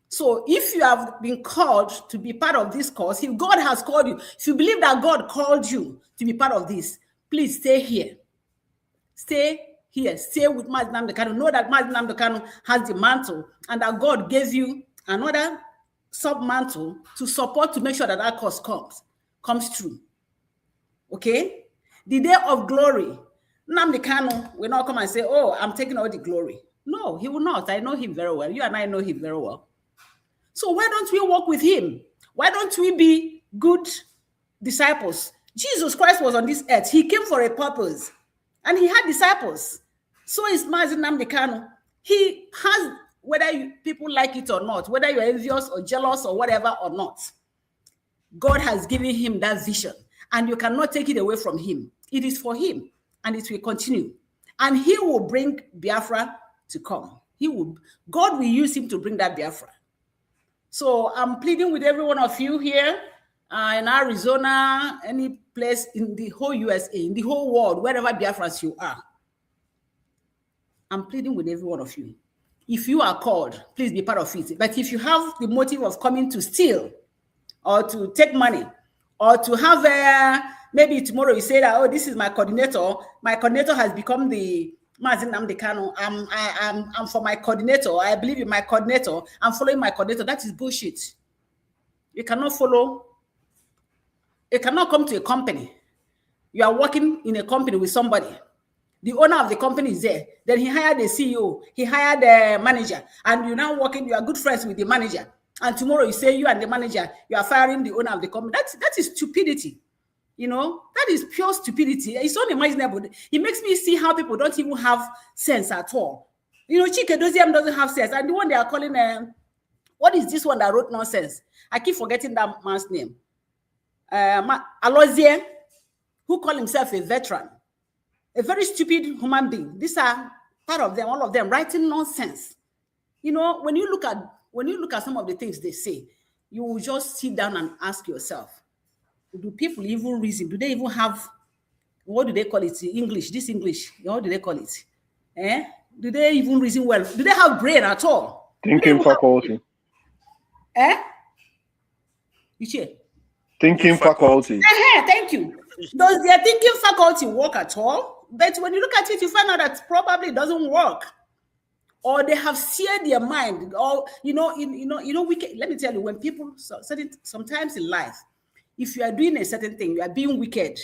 So if you have been called to be part of this cause, if God has called you, if you believe that God called you to be part of this, please stay here. Stay here. Stay with Mazi Nnamdi Kanu. Know that Mazi Nnamdi Kanu has the mantle and that God gave you another sub-mantle to support, to make sure that that cause comes true. Okay? The day of glory, Nnamdi Kanu will not come and say, oh, I'm taking all the glory. No, he will not. I know him very well. You and I know him very well. So why don't we walk with him? Why don't we be good disciples? Jesus Christ was on this earth. He came for a purpose and he had disciples. So is Mazi Nnamdi Kanu. He has, whether people like it or not, whether you're envious or jealous or whatever or not, God has given him that vision and you cannot take it away from him. It is for him and it will continue. And he will bring Biafra to come. God will use him to bring that Biafra. So I'm pleading with every one of you here in Arizona, any place in the whole USA, in the whole world, wherever Biafrans you are. I'm pleading with every one of you. If you are called, please be part of it. But if you have the motive of coming to steal or to take money or to have maybe tomorrow you say that, oh, this is my coordinator. My coordinator has become the Mazi Nnamdi Kanu. I'm for my coordinator. I believe in my coordinator. I'm following my coordinator. That is bullshit. You cannot follow. You cannot come to a company. You are working in a company with somebody. The owner of the company is there. Then he hired a CEO. He hired a manager. And you're now working. You are good friends with the manager. And tomorrow you say you and the manager, you are firing the owner of the company. That is stupidity. You know, that is pure stupidity. It's unimaginable. It makes me see how people don't even have sense at all. You know, Chike Doziam doesn't have sense. And the one they are calling, what is this one that wrote nonsense? I keep forgetting that man's name. Alozie, who called himself a veteran. A very stupid human being. These are part of them, all of them, writing nonsense. You know, when you look at some of the things they say, you will just sit down and ask yourself, Do people even reason? Do they even have, what do they call it? English, this English, what do they call it? Do they even reason well? Do they have brain at all? Thinking faculty. Thinking faculty. Thank you. Does their thinking faculty work at all? But when you look at it, you find out that probably it doesn't work. Or they have seared their mind. Or wicked. Let me tell you, when people sometimes in life, if you are doing a certain thing, you are being wicked.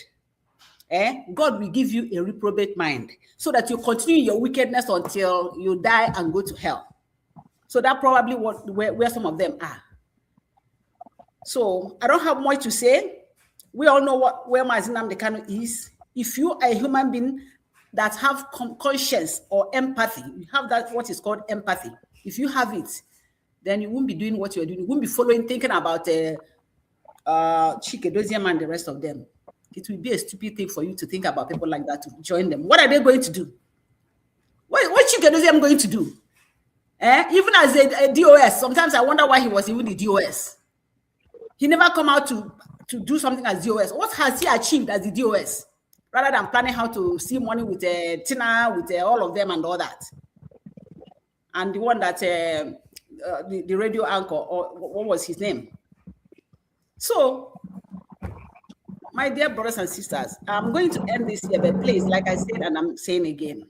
God will give you a reprobate mind so that you continue your wickedness until you die and go to hell. So that's probably where some of them are. So I don't have much to say. We all know where Mazi Nnamdi Kanu is. If you are a human being that have conscience or empathy, you have that what is called empathy. If you have it, then you won't be doing what you're doing. You won't be thinking about Chike Doziem and the rest of them. It will be a stupid thing for you to think about people like that to join them. What are they going to do? What Chike Doziem going to do? Even as a DOS, sometimes I wonder why he was even the DOS. He never come out to do something as DOS. What has he achieved as the DOS? Rather than planning how to see money with Tina, with all of them and all that. And the one that, the radio anchor, or what was his name? So, my dear brothers and sisters, I'm going to end this here, but please, like I said, and I'm saying again,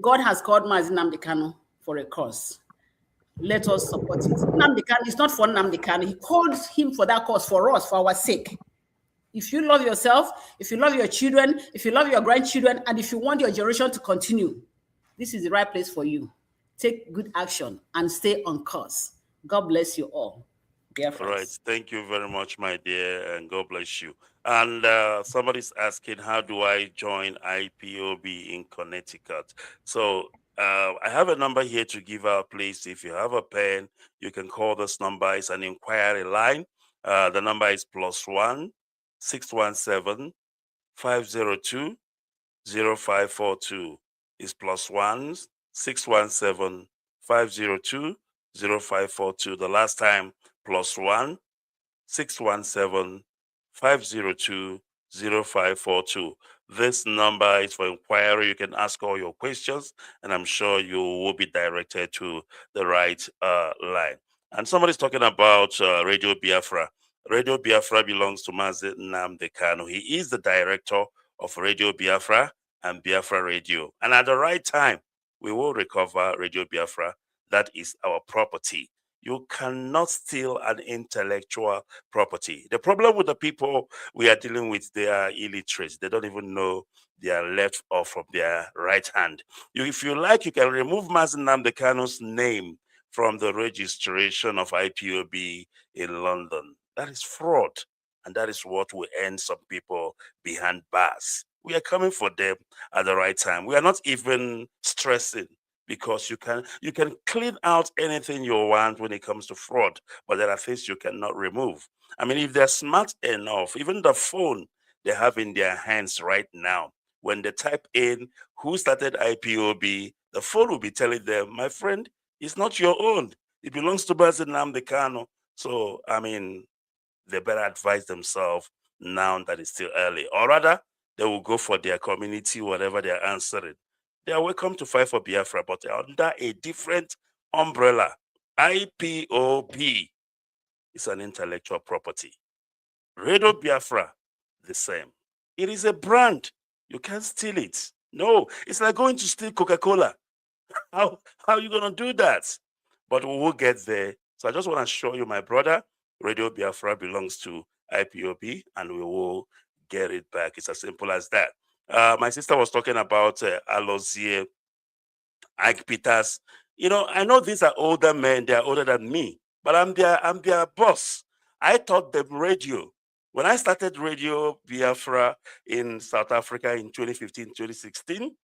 God has called Mazi Nnamdi Kanu for a cause. Let us support it. Nnamdi Kanu, it's not for Nnamdi Kanu. He called him for that cause, for us, for our sake. If you love yourself, if you love your children, if you love your grandchildren, and if you want your generation to continue, this is the right place for you. Take good action and stay on course. God bless you all. Dear friends. All right. Thank you very much, my dear, and God bless you. And somebody's asking, how do I join IPOB in Connecticut? So I have a number here to give out, please. If you have a pen, you can call this number. It's an inquiry line. The number is +1 617 502 0542. It's +1 617 502 0542. The last time, +1 617 502 0542. This number is for inquiry. You can ask all your questions, and I'm sure you will be directed to the right line. And somebody's talking about Radio Biafra. Radio Biafra belongs to Mazi Nnamdi Kanu. He is the director of Radio Biafra and Biafra Radio. And at the right time, we will recover Radio Biafra. That is our property. You cannot steal an intellectual property. The problem with the people we are dealing with, they are illiterate. They don't even know their left or from their right hand. If you like, you can remove Mazi Nnamdi Kanu's name from the registration of IPOB in London. That is fraud. And that is what will end some people behind bars. We are coming for them at the right time. We are not even stressing, because you can clean out anything you want when it comes to fraud, but there are things you cannot remove. I mean, if they're smart enough, even the phone they have in their hands right now, when they type in who started IPOB, the phone will be telling them, my friend, it's not your own. It belongs to Mazi Nnamdi Kanu. So, I mean, they better advise themselves now that it's still early. Or rather, they will go for their community, whatever they're answering. They are welcome to fight for Biafra, but they are under a different umbrella. IPOB is an intellectual property. Radio Biafra, the same. It is a brand. You can't steal it. No, it's like going to steal Coca-Cola. How are you going to do that? But we will get there. So I just want to show you, my brother, Radio Biafra belongs to IPOB, and we will get it back. It's as simple as that. My sister was talking about Alozie, Ike Peters. You know, I know these are older men. They are older than me, but I'm their boss. I taught them radio. When I started Radio Biafra in South Africa in 2015, 2016,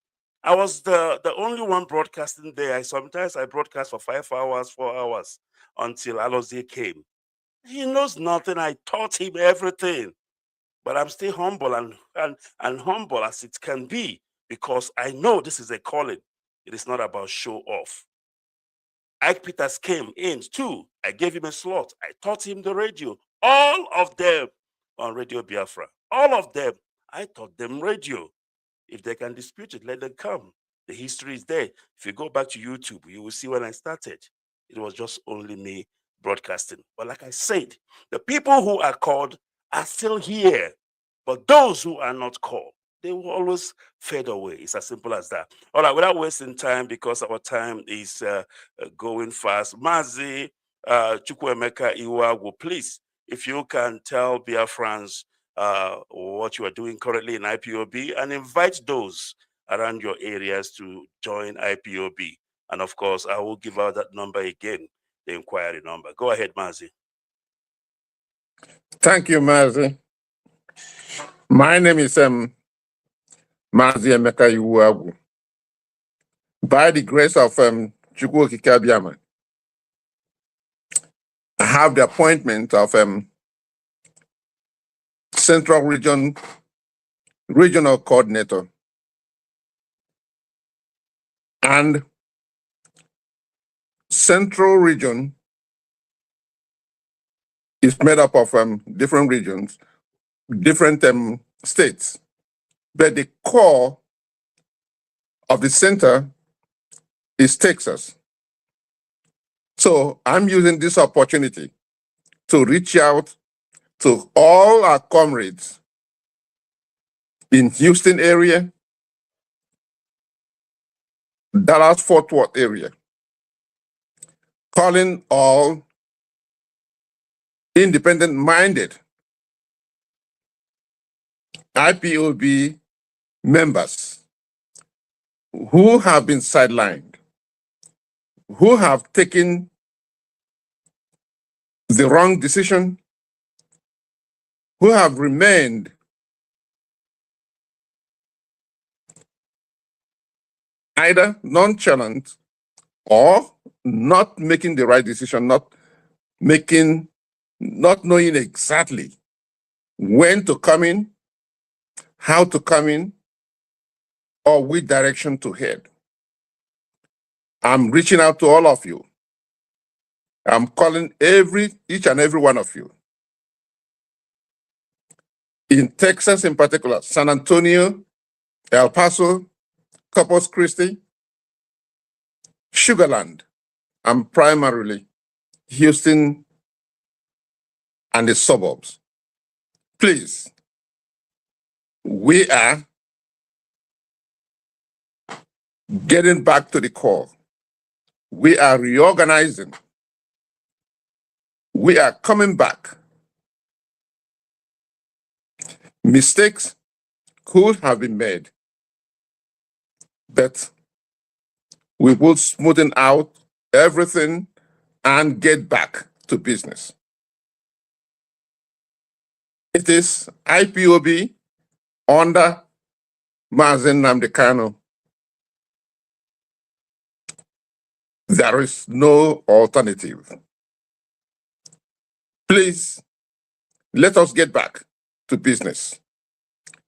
I was the only one broadcasting there. Sometimes I broadcast for 5 hours, 4 hours until Alozie came. He knows nothing. I taught him everything. But I'm still humble and humble as it can be, because I know this is a calling. It is not about show off. Ike Peters came in too. I gave him a slot. I taught him the radio. All of them on Radio Biafra. All of them, I taught them radio. If they can dispute it, let them come. The history is there. If you go back to YouTube, you will see when I started. It was just only me broadcasting. But like I said, the people who are called are still here. But those who are not called, they will always fade away. It's as simple as that. All right, without wasting time, because our time is going fast, Mazi Chukwuemeka Iwagu, please, if you can tell Biafrans what you are doing currently in IPOB and invite those around your areas to join IPOB. And of course, I will give out that number again, the inquiry number. Go ahead, Mazi. Thank you, Mazi. My name is Mazi Emeka Iwagu. By the grace of Chukwu Okike Abiama, I have the appointment of Central Regional Coordinator. And Central Region is made up of different regions, different states. But the core of the center is Texas. So I'm using this opportunity to reach out to all our comrades in Houston area, Dallas-Fort Worth area, calling all independent-minded IPOB members who have been sidelined, who have taken the wrong decision, who have remained either nonchalant or not making the right decision, not knowing exactly when to come in, how to come in, or which direction to head. I'm reaching out to all of you. I'm calling each and every one of you. In Texas in particular, San Antonio, El Paso, Corpus Christi, Sugarland, and primarily Houston and the suburbs. Please, we are getting back to the core. We are reorganizing. We are coming back. Mistakes could have been made, but we will smoothen out everything and get back to business. It is IPOB under Mazi Nnamdi Kanu. There is no alternative. Please, let us get back to business.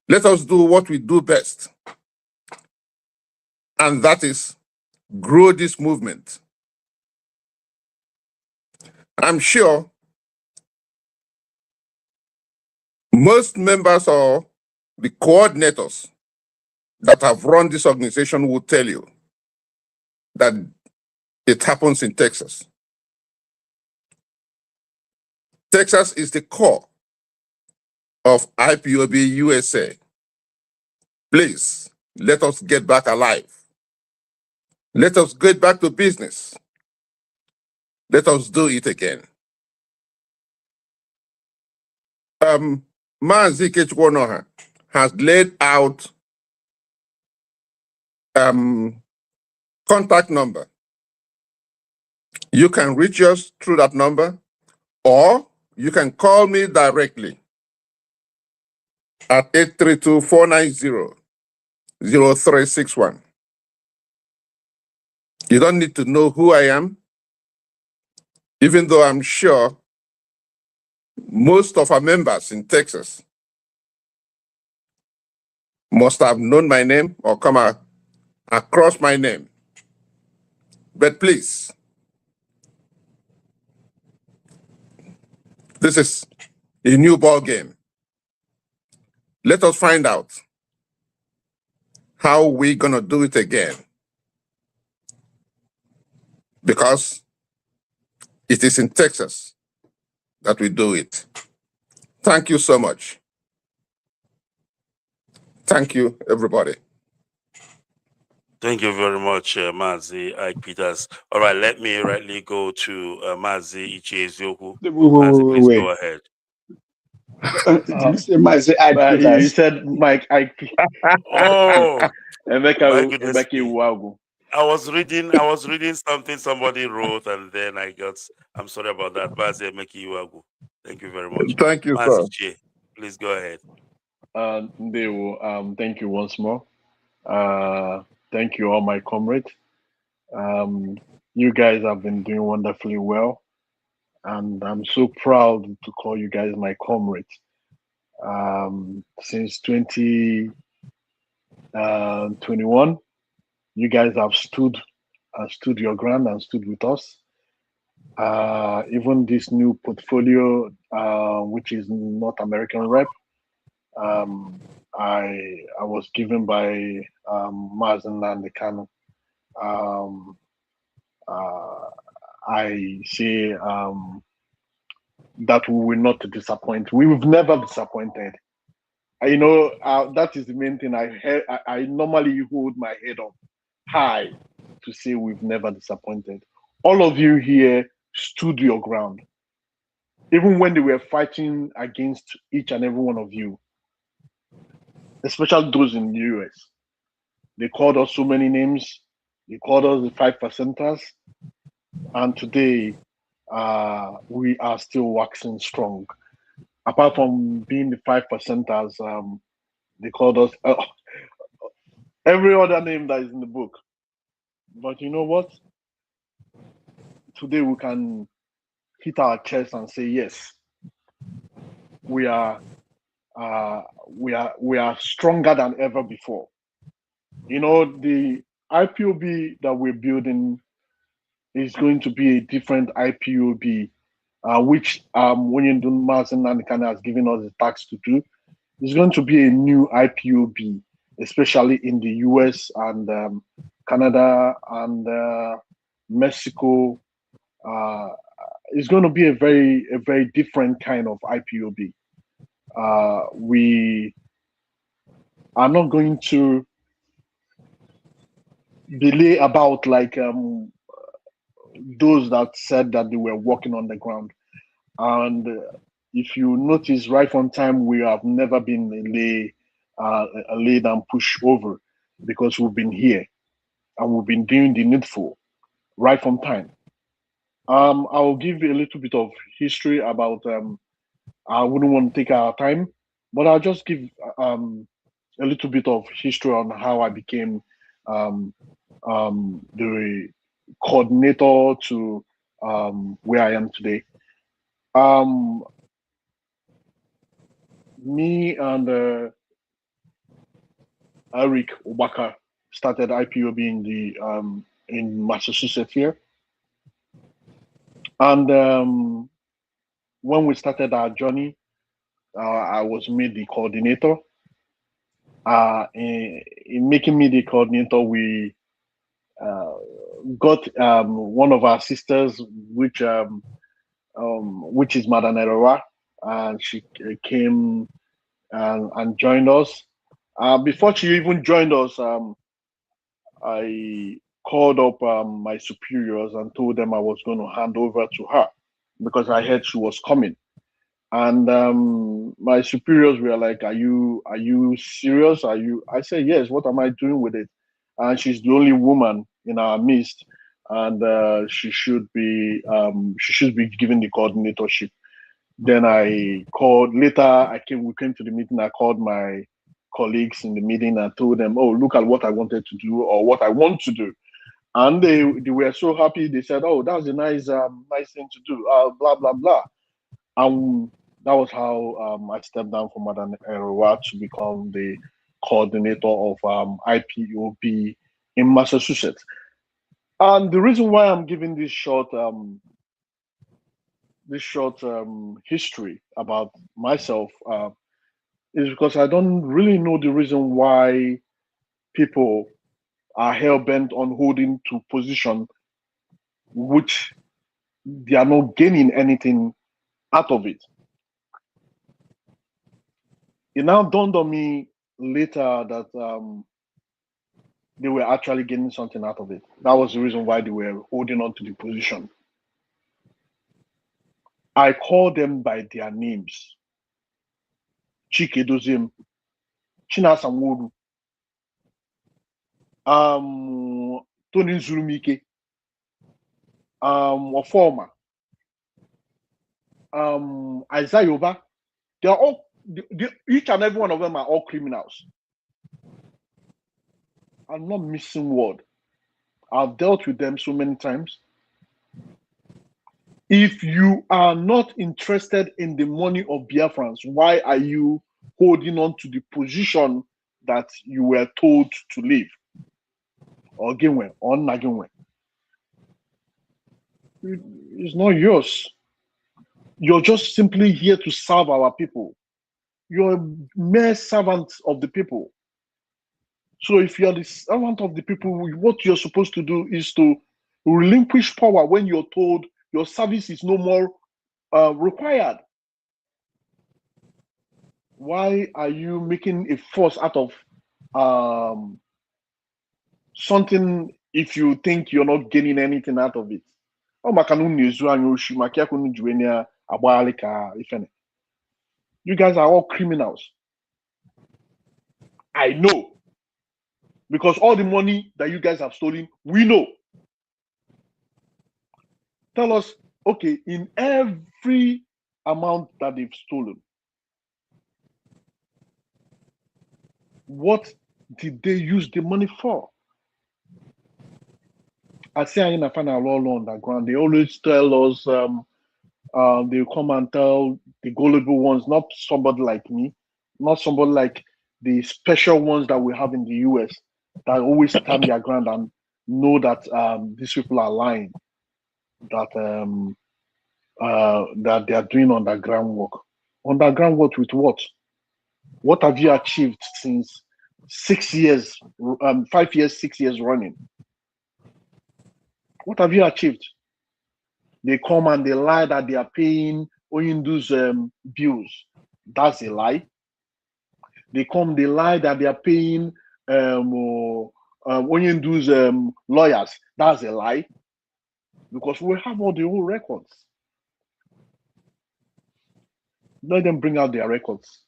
Let us do what we do best, and that is grow this movement. I'm sure most members or the coordinators that have run this organization will tell you that it happens in Texas. Texas is the core of IPOB USA. Please, let us get back alive. Let us get back to business. Let us do it again. Mazi Ikechukwu has laid out contact number. You can reach us through that number, or you can call me directly at 832-490-0361. You don't need to know who I am, even though I'm sure most of our members in Texas must have known my name or come across my name. But please, this is a new ball game. Let us find out how we're going to do it again. Because it is in Texas that we do it. Thank you so much. Thank you, everybody. Thank you very much, Mazi Ike Peters. All right, let me rightly go to Mazi Ichezioku. Mazi, please go ahead. Did you say Mazi Ike You Peters? said Mike Ike. Oh, my Emeka goodness me. Iwagu. I was reading something somebody wrote, and then I'm sorry about that. Mazi Emeki Iwagu. Thank you very much. Thank you, Mazi sir. Che, please go ahead. Thank you once more. Thank you, all my comrades. You guys have been doing wonderfully well, and I'm so proud to call you guys my comrades. Since 2021, you guys have stood your ground and stood with us. Even this new portfolio, which is North American rep, I was given by Mazen Nandekano. I say that we will not disappoint. We've never disappointed. That is the main thing. I normally hold my head up high to say we've never disappointed. All of you here stood your ground. Even when they were fighting against each and every one of you, especially those in the US. They called us so many names. They called us the 5%ers. And today, we are still waxing strong. Apart from being the 5%ers, they called us every other name that is in the book. But you know what? Today we can hit our chest and say, yes, we are stronger than ever before. The IPOB that we're building is going to be a different IPOB, which Wonyendun Mazen Nanikana has given us the task to do. It's going to be a new IPOB, especially in the US and Canada and Mexico. It's going to be a very different kind of IPOB. We are not going to delay about like those that said that they were walking on the ground. And if you notice, right from time, we have never been laid and pushed over, because we've been here and we've been doing the needful right from time. I'll give you a little bit of history about, I wouldn't want to take our time, but I'll just give a little bit of history on how I became the coordinator to where I am today. Me and Eric Obaka started IPOB in Massachusetts here, and when we started our journey, I was made the coordinator. In making me the coordinator, we got one of our sisters, which is Madam Erowa, and she came and joined us. Before she even joined us, I called up my superiors and told them I was going to hand over to her because I heard she was coming. And my superiors were like, "Are you serious? I said, yes. What am I doing with it?" And she's the only woman in our midst, and she should be given the coordinatorship. Then I called later. We came to the meeting. I called my colleagues in the meeting and told them, "Oh, look at what I wanted to do or what I want to do," and they were so happy. They said, "Oh, that's a nice thing to do." Blah blah blah, and that was how I stepped down from Madam Erowa to become the coordinator of IPOB in Massachusetts. And the reason why I'm giving this short history about myself is because I don't really know the reason why people are hell bent on holding to position which they are not gaining anything out of it. It now dawned on me later that they were actually getting something out of it. That was the reason why they were holding on to the position. I call them by their names. Chike Dozim, Chinasa Nwodu, Tony Nzurumike, Oforma, Isaiah Yoba. They are all, each and every one of them are all criminals. I'm not missing word. I've dealt with them so many times. If you are not interested in the money of Biafrans, why are you holding on to the position that you were told to leave? Or Ginwe, or Naginwe? It's not yours. You're just simply here to serve our people. You're a mere servant of the people. So if you're the servant of the people, what you're supposed to do is to relinquish power when you're told your service is no more required. Why are you making a fuss out of something if you think you're not gaining anything out of it? You guys are all criminals. I know. Because all the money that you guys have stolen, we know. Tell us, okay, in every amount that they've stolen, what did they use the money for? I say in a all underground. They always tell us, they come and tell the gullible ones, not somebody like me, not somebody like the special ones that we have in the US that always stand their ground and know that these people are lying, that that they are doing underground work. Underground work with what? What have you achieved since 6 years, 5 years, 6 years running? What have you achieved? They come and they lie that they are paying Oyindu's bills. That's a lie. They come, they lie that they are paying Oyindu's lawyers. That's a lie. Because we have all the whole records. Let them bring out their records.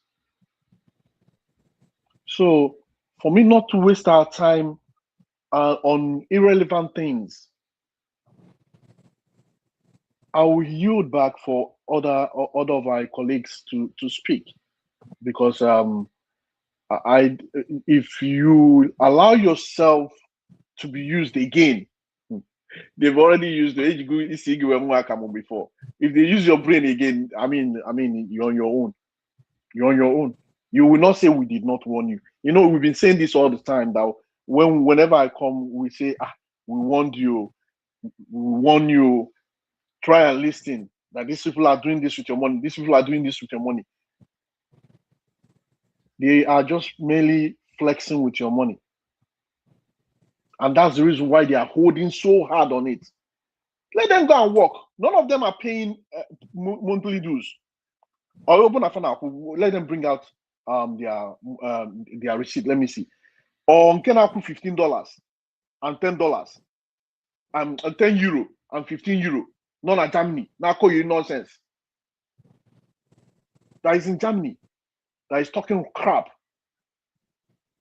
So for me not to waste our time on irrelevant things, I will yield back for other of my colleagues to speak, because if you allow yourself to be used again, they've already used the before. If they use your brain again, I mean, you're on your own. You're on your own. You will not say we did not warn you. You know, we've been saying this all the time that whenever I come, we say, we warned you, we warn you, try and listen, that these people are doing this with your money, these people are doing this with your money. They are just merely flexing with your money. And that's the reason why they are holding so hard on it. Let them go and work. None of them are paying monthly dues. Or open a phone, let them bring out their receipt. Let me see. Or can I put $15 and $10 and €10 and €15? None at Germany. Now call you nonsense. That is in Germany. That is talking crap.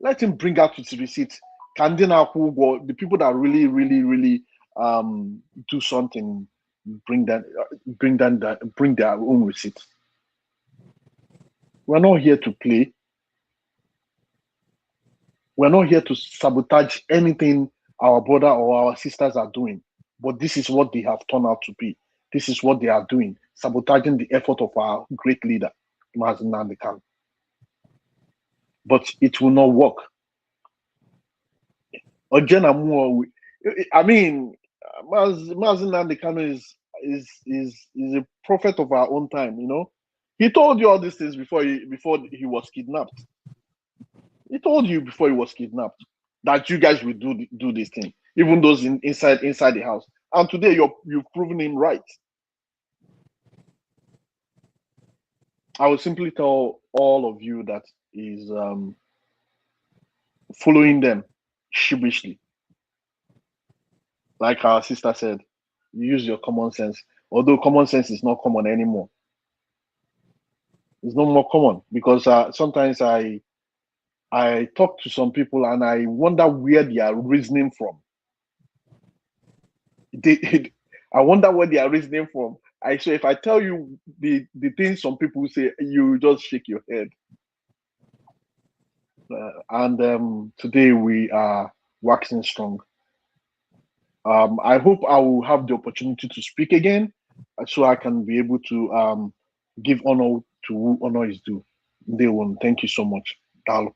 Let him bring out his receipt. The people that really do something, bring their own receipt. We're not here to play. We're not here to sabotage anything our brother or our sisters are doing. But this is what they have turned out to be. This is what they are doing, sabotaging the effort of our great leader, Mazen Nandekan. But it will not work. I mean, Mazen Nandekan is a prophet of our own time, you know. He told you all these things before he was kidnapped. He told you before he was kidnapped that you guys will do this thing, even those inside the house. And today you've proven him right. I will simply tell all of you that is following them sheepishly. Like our sister said, use your common sense. Although common sense is not common anymore. It's no more common because sometimes I talk to some people and I wonder where they are reasoning from. I wonder where they are reasoning from. So if I tell you the things some people say, you just shake your head. And today we are waxing strong. I hope I will have the opportunity to speak again, so I can be able to give honor to who honor is due. Thank you so much. Dalo.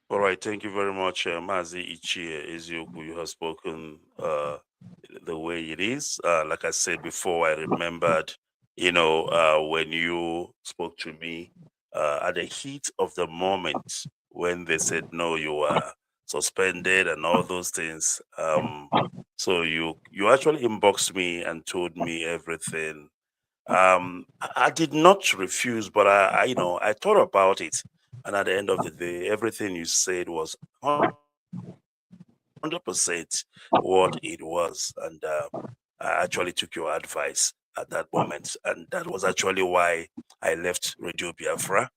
All right, thank you very much, Mazi Ichie Ezioku. You have spoken the way it is. Like I said before, I remembered, when you spoke to me at the heat of the moment when they said, no, you are suspended and all those things. So you actually inboxed me and told me everything. I did not refuse, but I thought about it. And at the end of the day, everything you said was 100% what it was. And I actually took your advice at that moment. And that was actually why I left Radio Biafra.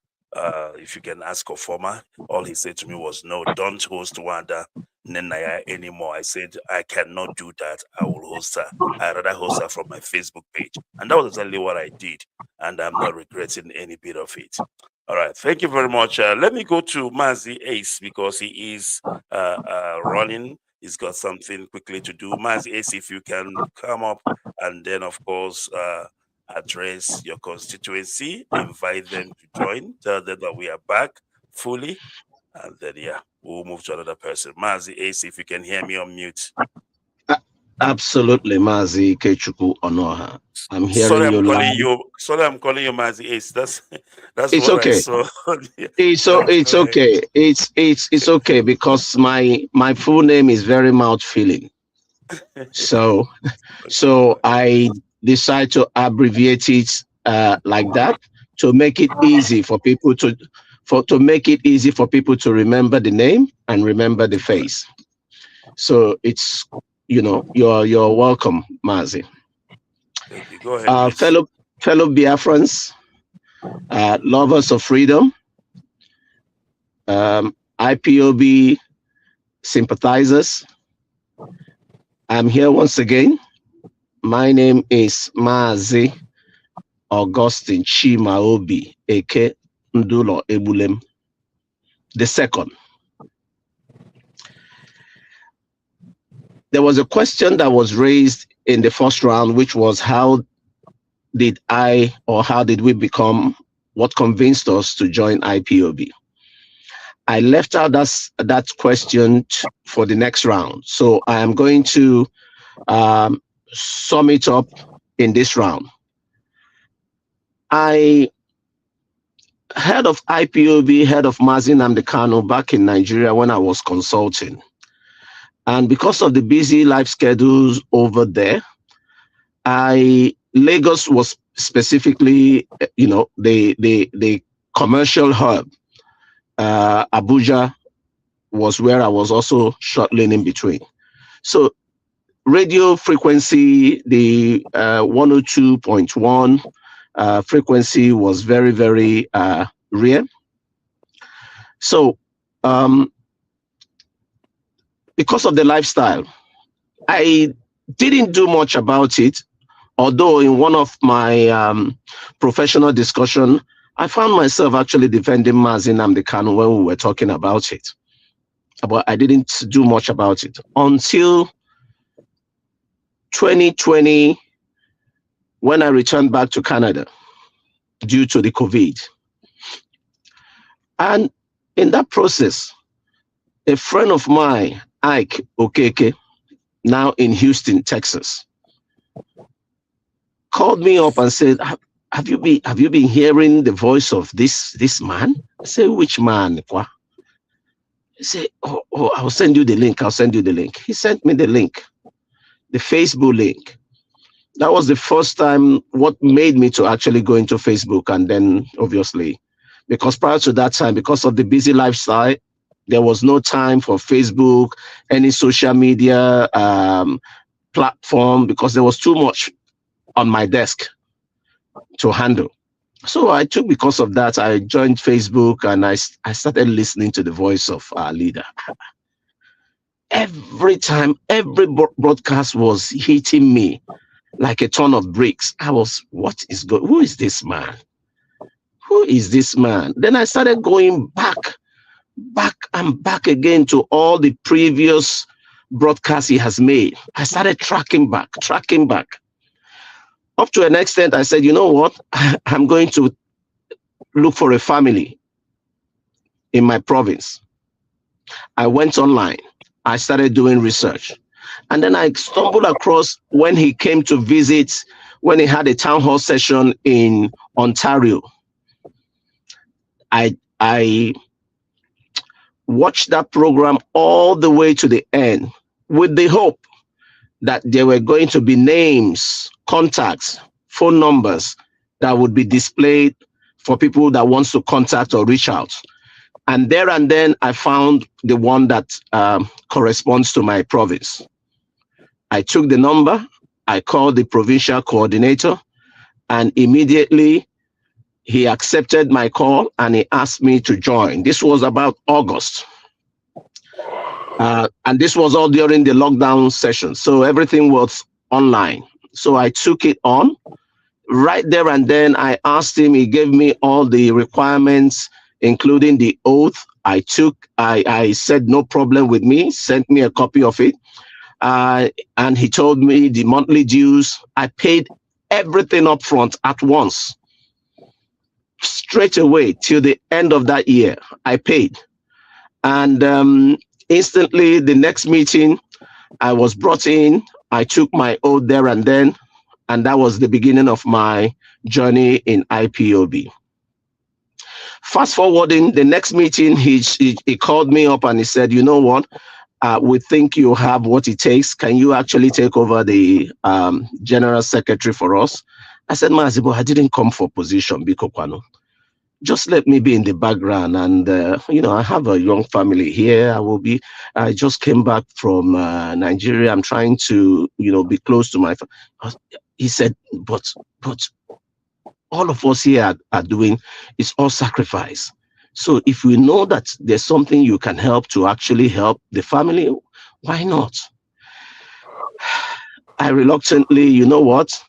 If you can ask Ofoma, all he said to me was, no, don't host Wanda Nenaya anymore. I said, I cannot do that. I will host her. I rather host her from my Facebook page. And that was exactly what I did. And I'm not regretting any bit of it. All right. Thank you very much. Let me go to Mazi Ace because he is running. He's got something quickly to do. Mazi Ace, if you can come up and then, of course, address your constituency, invite them to join, tell them that we are back fully, and then, yeah, we'll move to another person. Mazi Ace, if you can hear me on mute. Absolutely, Mazi Kechuku Onoha. I'm hearing Sorry, you loud. Sorry, I'm calling you Mazi Ace. That's it's what okay. I saw. It's okay. It's okay because my full name is very mouth feeling. So I decide to abbreviate it like that to make it easy for people to remember the name and remember the face. So it's you're welcome, Mazi. Thank you. Go ahead, fellow Biafrans, lovers of freedom, IPOB sympathizers. I'm here once again. My name is Mazi Augustine Chimaobi Eke Ndulo Ebulem the second. There was a question that was raised in the first round, which was how did we become what convinced us to join IPOB? I left out that question for the next round. So I am going to sum it up in this round. I heard of IPOB, heard of Mazi Nnamdi Kanu back in Nigeria when I was consulting. And because of the busy life schedules over there, Lagos was specifically, the commercial hub. Abuja was where I was also shuttling in between. So radio frequency, the 102.1 frequency was very, very rare. So because of the lifestyle, I didn't do much about it. Although in one of my professional discussion, I found myself actually defending Mazi Nnamdi Kanu when we were talking about it. But I didn't do much about it until 2020, when I returned back to Canada due to the COVID. And in that process, a friend of mine, IykeObed, now in Houston, Texas, called me up and said, have you been hearing the voice of this man? I say, which man? He said, oh, I'll send you the link. I'll send you the link. He sent me the link, the Facebook link. That was the first time what made me to actually go into Facebook. And then obviously, because prior to that time, because of the busy lifestyle, there was no time for Facebook, any social media platform, because there was too much on my desk to handle. So I took, because of that, I joined Facebook and I started listening to the voice of our leader. Every time, every broadcast was hitting me like a ton of bricks. I was, who is this man? Who is this man? Then I started going back and back again to all the previous broadcasts he has made. I started tracking back. Up to an extent, I said, you know what? I'm going to look for a family in my province. I went online. I started doing research. And then I stumbled across when he came to visit, when he had a town hall session in Ontario. I watched that program all the way to the end with the hope that there were going to be names, contacts, phone numbers that would be displayed for people that wants to contact or reach out. And there and then I found the one that corresponds to my province. I took the number, I called the provincial coordinator, and immediately he accepted my call and he asked me to join. This was about August. And this was all during the lockdown session. So everything was online. So I took it on. Right there and then I asked him, he gave me all the requirements, including the oath. I said no problem with me, sent me a copy of it. And he told me the monthly dues. I paid everything up front at once. Straight away till the end of that year, I paid. And instantly, the next meeting, I was brought in. I took my oath there and then, and that was the beginning of my journey in IykeObed. Fast forwarding, the next meeting, he called me up and he said, you know what? We think you have what it takes. Can you actually take over the general secretary for us? I said, Mazibo, I didn't come for position, Bikokwano. Just let me be in the background. And, you know, I have a young family here. I just came back from Nigeria. I'm trying to, you know, be close to my family. He said, but all of us here are doing is all sacrifice. So if we know that there's something you can help to actually help the family, why not? I reluctantly, you know what?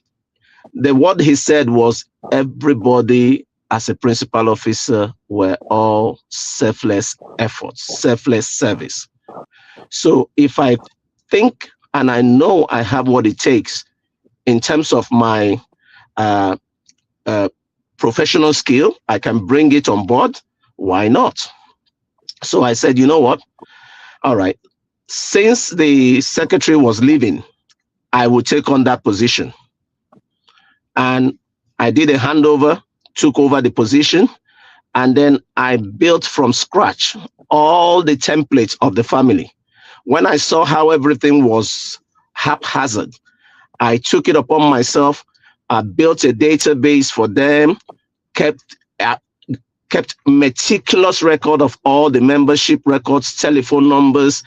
The word he said was everybody as a principal officer were all selfless efforts, selfless service. So if I think and I know I have what it takes in terms of my professional skill, I can bring it on board. Why not? So I said, you know what? All right. Since the secretary was leaving, I would take on that position. And I did a handover, took over the position, and then I built from scratch all the templates of the family. When I saw how everything was haphazard, I took it upon myself. I built a database for them, kept meticulous record of all the membership records, telephone numbers,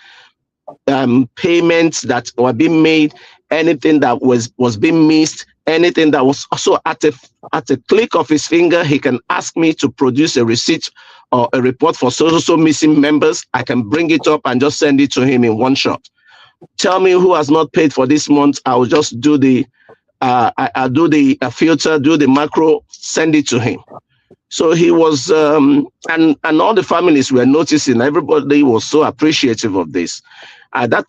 payments that were being made, anything that was being missed, anything that was also at a click of his finger, he can ask me to produce a receipt or a report for so missing members. I can bring it up and just send it to him in one shot. Tell me who has not paid for this month. I will just do the I'll do the filter, do the macro, send it to him. So he was, and all the families were noticing. Everybody was so appreciative of this. That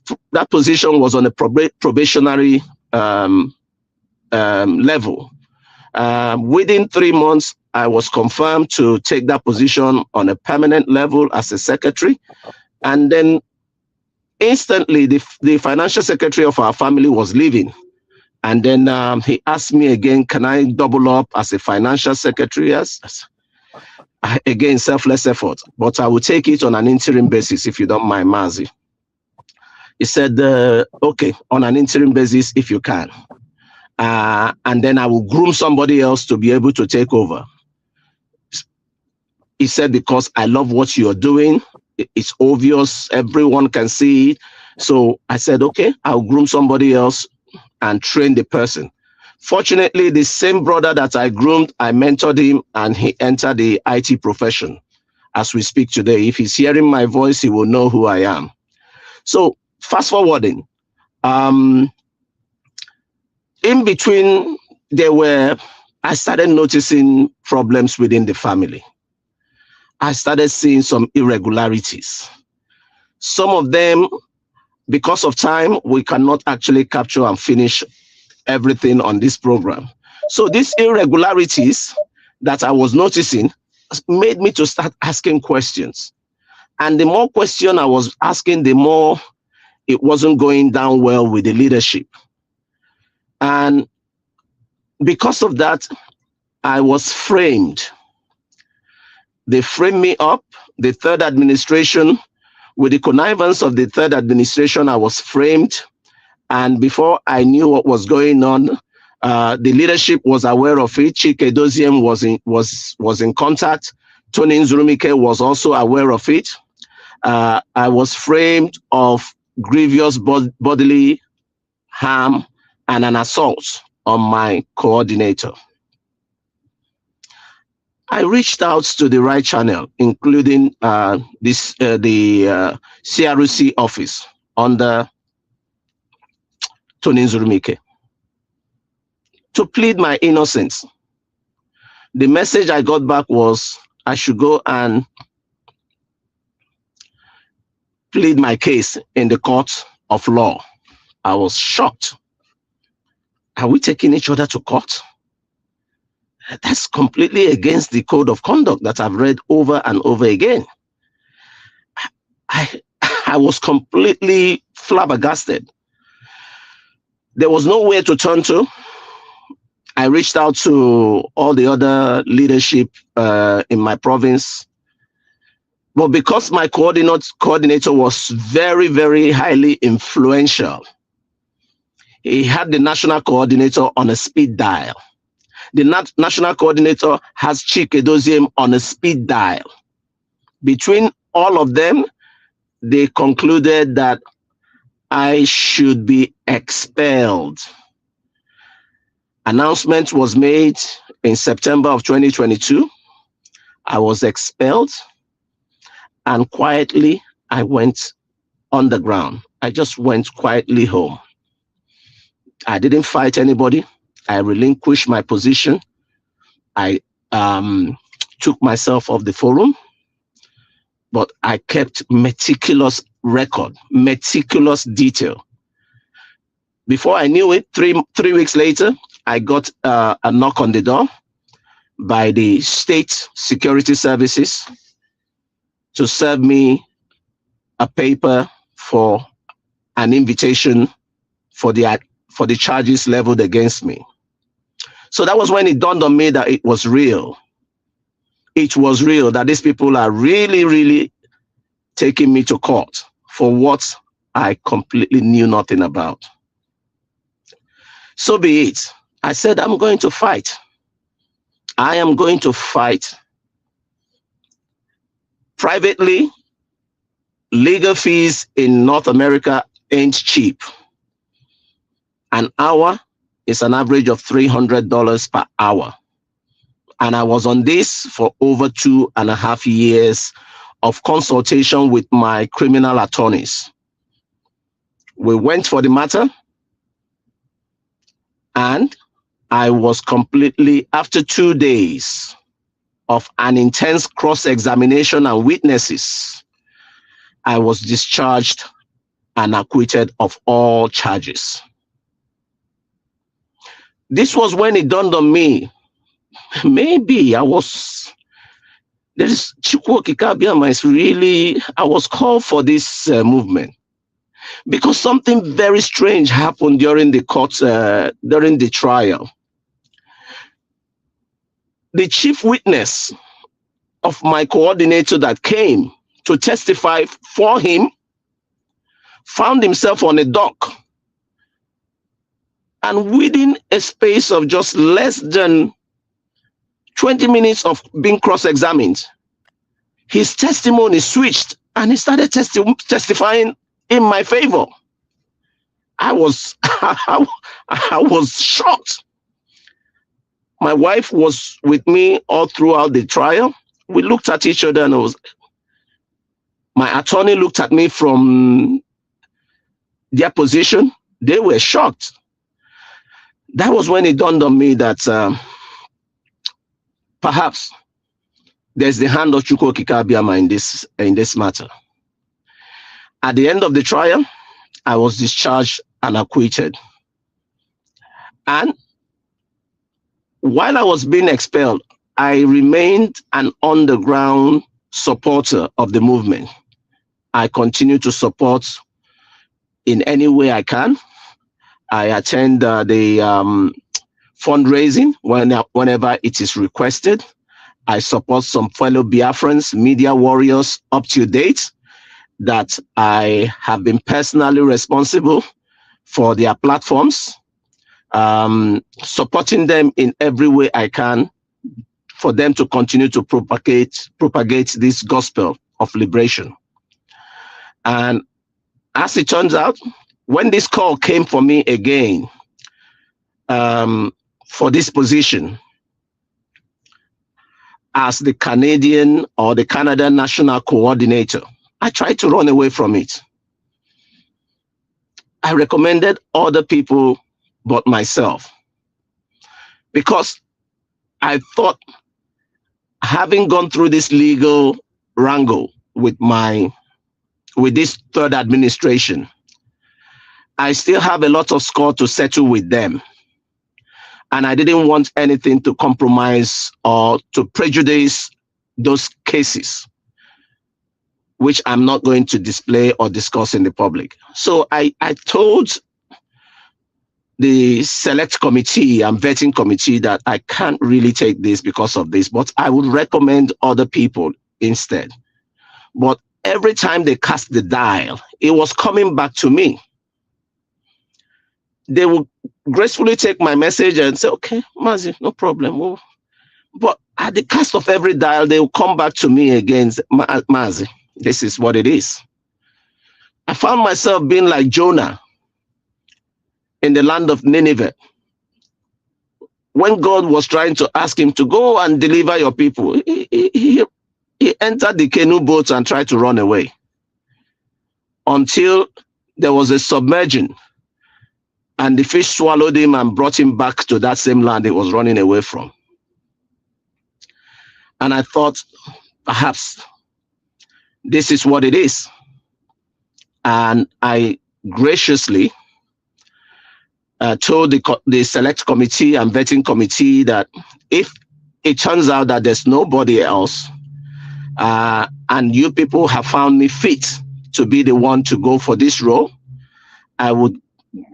position was on a probationary level. Within 3 months, I was confirmed to take that position on a permanent level as a secretary. And then instantly, the financial secretary of our family was leaving. And then he asked me again, can I double up as a financial secretary? Yes. Again, selfless effort, but I will take it on an interim basis if you don't mind, Mazi. He said, okay, on an interim basis if you can. And then I will groom somebody else to be able to take over. He said, because I love what you're doing. It's obvious, everyone can see it. So I said, okay, I'll groom somebody else and train the person. Fortunately, the same brother that I groomed, I mentored him and he entered the IT profession as we speak today. If he's hearing my voice, he will know who I am. So fast forwarding, in between, I started noticing problems within the family. I started seeing some irregularities. Some of them, because of time, we cannot actually capture and finish everything on this program. So these irregularities that I was noticing made me to start asking questions. And the more questions I was asking, the more it wasn't going down well with the leadership. And because of that, I was framed. They framed me up. The third administration, with the connivance of the third administration, I was framed. And before I knew what was going on, the leadership was aware of it. Chike Doziem was in contact. Tony Nzurumike was also aware of it. I was framed of grievous bodily harm and an assault on my coordinator. I reached out to the right channel, including the CRC office under Tony Nzurumike, to plead my innocence. The message I got back was I should go and plead my case in the court of law. I was shocked. Are we taking each other to court? That's completely against the code of conduct that I've read over and over again. I was completely flabbergasted. There was nowhere to turn to. I reached out to all the other leadership in my province. But because my coordinator was very, very highly influential, he had the national coordinator on a speed dial. The national coordinator has Chike Doziem on a speed dial. Between all of them, they concluded that I should be expelled. Announcement was made in September of 2022. I was expelled, and quietly I went underground. I just went quietly home. I didn't fight anybody. I relinquished my position. I took myself off the forum, but I kept meticulous record, meticulous detail. Before I knew it, three weeks later, I got a knock on the door by the state security services to serve me a paper for an invitation for the charges leveled against me. So that was when it dawned on me that it was real. It was real, that these people are really, really taking me to court for what I completely knew nothing about. So be it. I said, I'm going to fight. I am going to fight. Privately, legal fees in North America ain't cheap. An hour is an average of $300 per hour. And I was on this for over 2.5 years of consultation with my criminal attorneys. We went for the matter, and I was completely, after 2 days of an intense cross-examination and witnesses, I was discharged and acquitted of all charges. This was when it dawned on me, maybe I was called for this movement. because something very strange happened during the during the trial. The chief witness of my coordinator that came to testify for him found himself on a dock, and within a space of just less than 20 minutes of being cross-examined, his testimony switched and he started testifying in my favor. I was I was shocked. My wife was with me all throughout the trial. We looked at each other, and my attorney looked at me from their position. They were shocked. That was when it dawned on me that perhaps there's the hand of Chukwu Okike Abiama in this matter. At the end of the trial, I was discharged and acquitted. And while I was being expelled, I remained an underground supporter of the movement. I continue to support in any way I can. I attend the fundraising whenever it is requested. I support some fellow Biafrans, media warriors up to date, that I have been personally responsible for their platforms, supporting them in every way I can for them to continue to propagate this gospel of liberation. And as it turns out, when this call came for me again for this position as the Canadian or the Canada National Coordinator, I tried to run away from it. I recommended other people but myself, because I thought, having gone through this legal wrangle with this third administration, I still have a lot of score to settle with them. And I didn't want anything to compromise or to prejudice those cases, which I'm not going to display or discuss in the public. So I told the select committee and vetting committee that I can't really take this because of this, but I would recommend other people instead. But every time they cast the dial, it was coming back to me. They would gracefully take my message and say, okay, Mazi, no problem. Well, but at the cast of every dial, they will come back to me again, Mazi, this is what it is. I found myself being like Jonah in the land of Nineveh, when God was trying to ask him to go and deliver your people. He entered the canoe boat and tried to run away until there was a submersion, and the fish swallowed him and brought him back to that same land he was running away from. And I thought, perhaps this is what it is. And I graciously told the select committee and vetting committee that if it turns out that there's nobody else, and you people have found me fit to be the one to go for this role, I would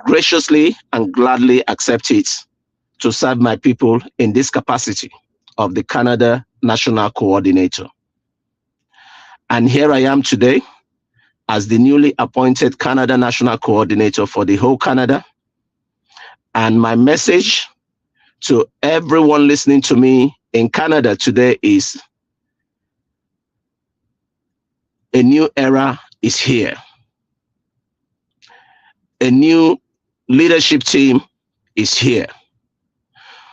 graciously and gladly accept it to serve my people in this capacity of the Canada National Coordinator. And here I am today as the newly appointed Canada National Coordinator for the whole Canada. And my message to everyone listening to me in Canada today is, a new era is here. A new leadership team is here.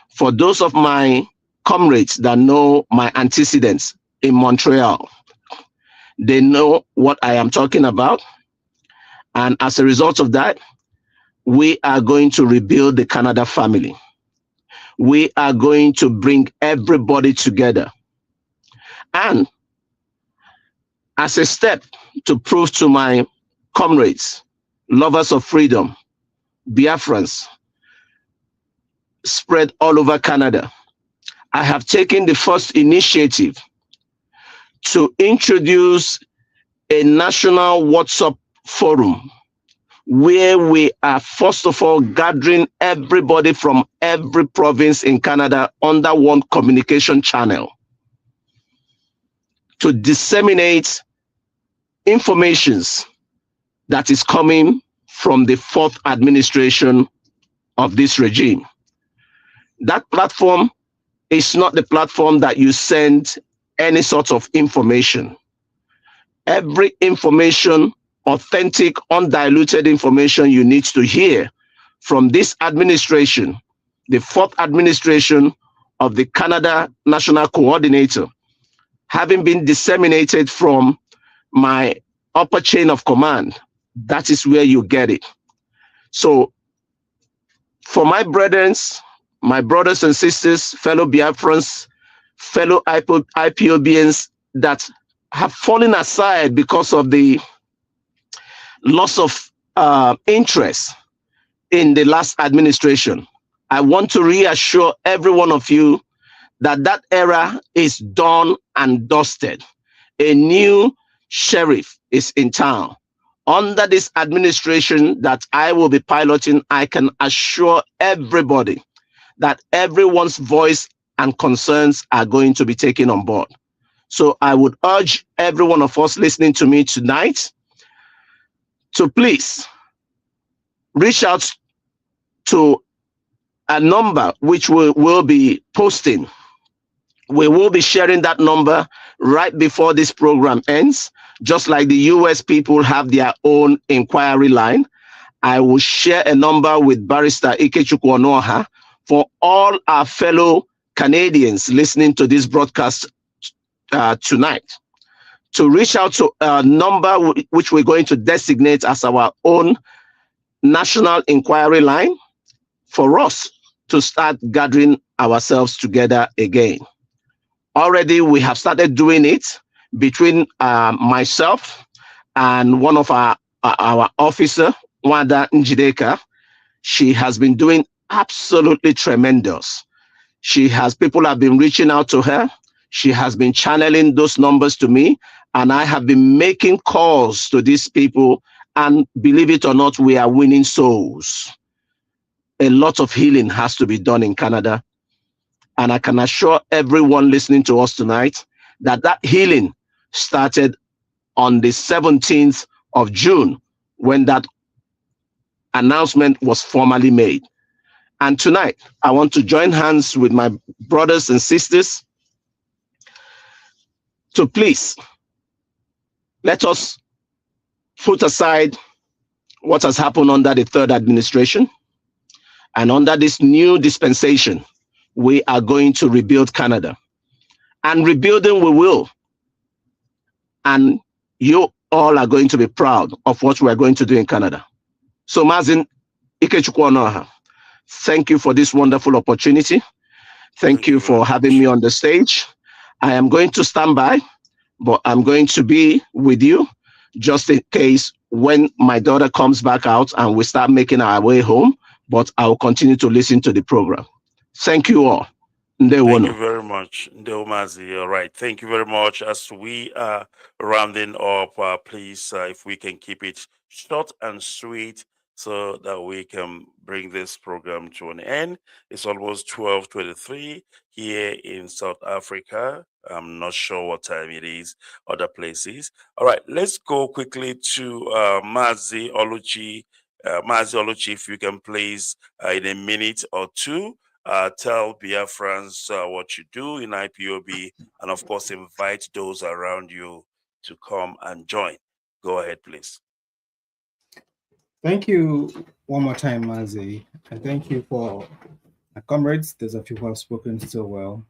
For those of my comrades that know my antecedents in Montreal, they know what I am talking about. And as a result of that, we are going to rebuild the Canada family. We are going to bring everybody together. And as a step to prove to my comrades, lovers of freedom, Biafrans, spread all over Canada, I have taken the first initiative to introduce a national WhatsApp forum where we are first of all gathering everybody from every province in Canada under one communication channel to disseminate informations that is coming from the fourth administration of this regime. That platform is not the platform that you send any sort of information. Every information, authentic, undiluted information you need to hear from this administration, the fourth administration of the Canada National Coordinator, having been disseminated from my upper chain of command, that is where you get it. So for my brothers and sisters, fellow Biafrans, fellow IPOBians that have fallen aside because of the loss of interest in the last administration, I want to reassure every one of you that that era is done and dusted. A new sheriff is in town. Under this administration that I will be piloting, I can assure everybody that everyone's voice and concerns are going to be taken on board. So I would urge every one of us listening to me tonight to please reach out to a number which we will be posting. We will be sharing that number right before this program ends. Just like the US people have their own inquiry line, I will share a number with Barrister Ikechukwu for all our fellow Canadians listening to this broadcast tonight, to reach out to a number which we're going to designate as our own national inquiry line for us to start gathering ourselves together again. Already we have started doing it between myself and one of our officer, Wanda Njideka. She has been doing absolutely tremendous. People have been reaching out to her. She has been channeling those numbers to me, and I have been making calls to these people, and believe it or not, we are winning souls. A lot of healing has to be done in Canada, and I can assure everyone listening to us tonight that that healing started on the 17th of June when that announcement was formally made. And tonight, I want to join hands with my brothers and sisters to please let us put aside what has happened under the third administration, and under this new dispensation, we are going to rebuild Canada. And rebuilding we will. And you all are going to be proud of what we are going to do in Canada. So Mazin Ikechukwu, thank you for this wonderful opportunity. Thank you for having me on the stage. I am going to stand by, but I'm going to be with you just in case when my daughter comes back out and we start making our way home, but I'll continue to listen to the program. Thank you all. Thank you very much, Ndeomazi. All right, thank you very much. As we are rounding up, please, if we can keep it short and sweet so that we can bring this program to an end. It's almost 12:23 here in South Africa. I'm not sure what time it is other places. All right, let's go quickly to Mazi Oluchi. Mazi Oluchi, if you can please, in a minute or two, tell Biafrans what you do in IPOB, and of course invite those around you to come and join. Go ahead, please. Thank you one more time, Mazi, and thank you for my comrades. Those of you who have spoken so well.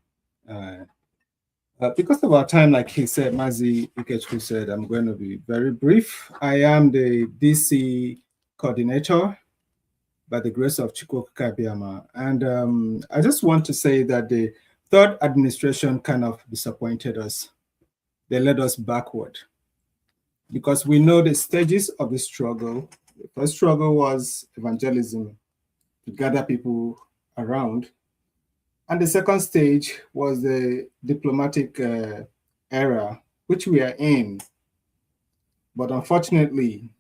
Because of our time, like he said, Mazi Ikechukwu said, I'm going to be very brief. I am the DC coordinator by the grace of Chukwu Kabiama. And I just want to say that the third administration kind of disappointed us. They led us backward because we know the stages of the struggle. The first struggle was evangelism, to gather people around. And the second stage was the diplomatic era, which we are in. But unfortunately,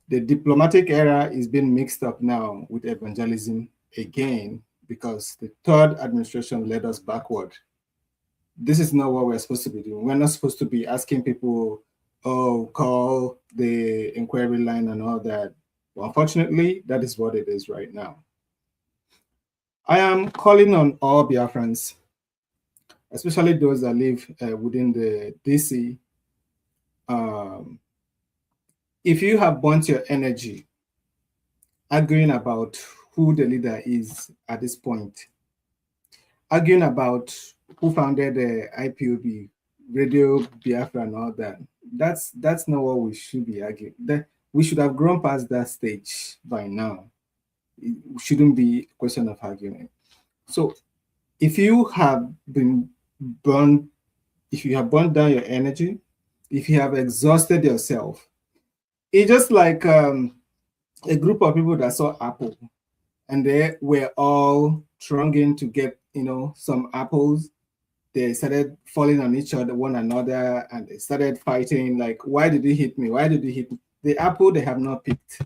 The diplomatic era is being mixed up now with evangelism again because the third administration led us backward. This is not what we're supposed to be doing. We're not supposed to be asking people, oh, call the inquiry line and all that. Well, unfortunately, that is what it is right now. I am calling on all Biafrans, especially those that live within the DC. If you have burnt your energy arguing about who the leader is at this point, arguing about who founded the IPOB, Radio Biafra and all that, that's not what we should be arguing. We should have grown past that stage by now. It shouldn't be a question of argument. So if you have been burned, if you have burned down your energy, if you have exhausted yourself, it's just like a group of people that saw apple and they were all trying to get, some apples. They started falling on each other, one another, and they started fighting like, why did you hit me? Why did you hit me? The apple they have not picked.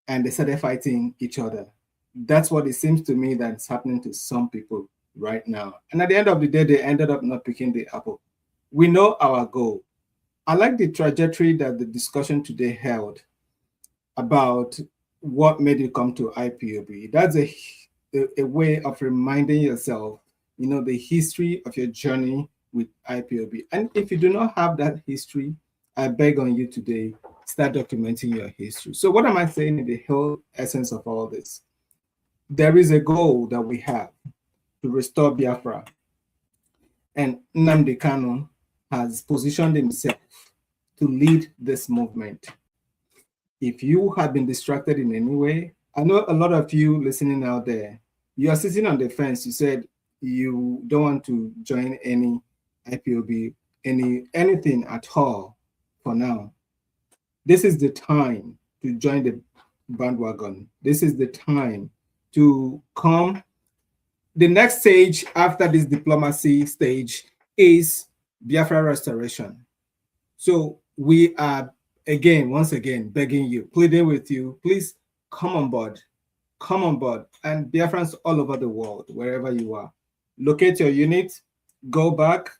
And they started fighting each other. That's what it seems to me that's happening to some people right now. And at the end of the day, they ended up not picking the apple. We know our goal. I like the trajectory that the discussion today held about what made you come to IPOB. That's a way of reminding yourself, the history of your journey with IPOB. And if you do not have that history, I beg on you today, start documenting your history. So what am I saying in the whole essence of all this? There is a goal that we have to restore Biafra. And Nnamdi Kanu has positioned himself to lead this movement. If you have been distracted in any way, I know a lot of you listening out there, you are sitting on the fence. You said you don't want to join any IPOB, anything at all for now. This is the time to join the bandwagon. This is the time to come. The next stage after this diplomacy stage is Biafra restoration. So we are, once again, begging you, pleading with you, please come on board. Come on board. And Biafrans all over the world, wherever you are, locate your unit, go back,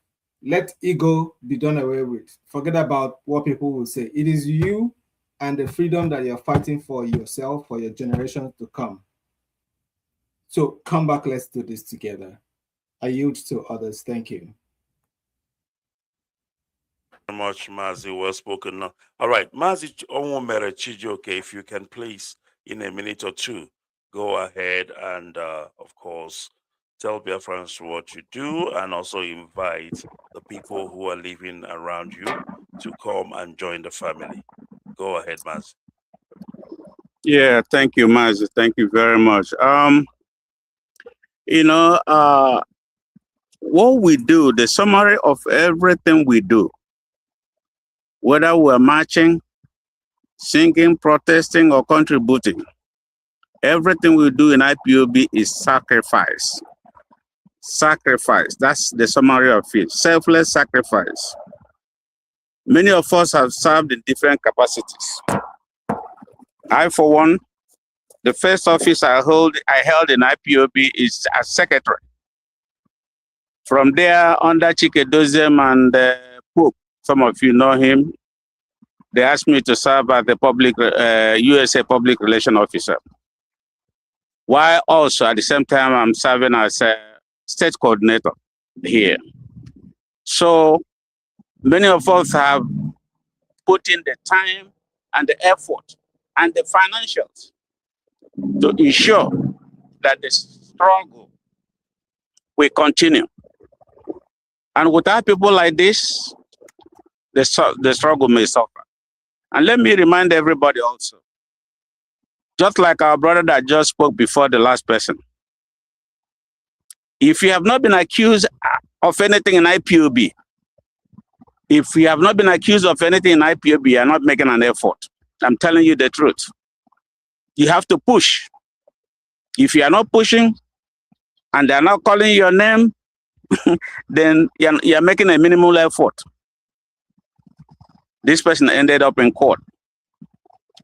let ego be done away with. Forget about what people will say. It is you and the freedom that you're fighting for yourself, for your generations to come. So come back, let's do this together. I yield to others. Thank you. Very much, Mazi. Well spoken. All right, Mazi Onwomere Chijioke, if you can please, in a minute or two, go ahead and, of course, tell Biafrans what you do and also invite the people who are living around you to come and join the family. Go ahead, Mazi. Yeah, thank you, Mazi. Thank you very much. What we do, the summary of everything we do, whether we're marching, singing, protesting, or contributing, everything we do in IPOB is sacrifice. Sacrifice, that's the summary of it. Selfless sacrifice. Many of us have served in different capacities. I, for one, the first office I held in IPOB is as secretary. From there, under Chikedozem and Pope, some of you know him, they asked me to serve as the USA Public Relations Officer. While also at the same time, I'm serving as a state coordinator here. So many of us have put in the time and the effort and the financials to ensure that the struggle will continue. And without people like this, the struggle may suffer. And let me remind everybody also, just like our brother that just spoke before the last person, if you have not been accused of anything in IPOB, if you have not been accused of anything in IPOB, you are not making an effort. I'm telling you the truth. You have to push. If you are not pushing and they are not calling your name, then you are making a minimal effort. This person ended up in court.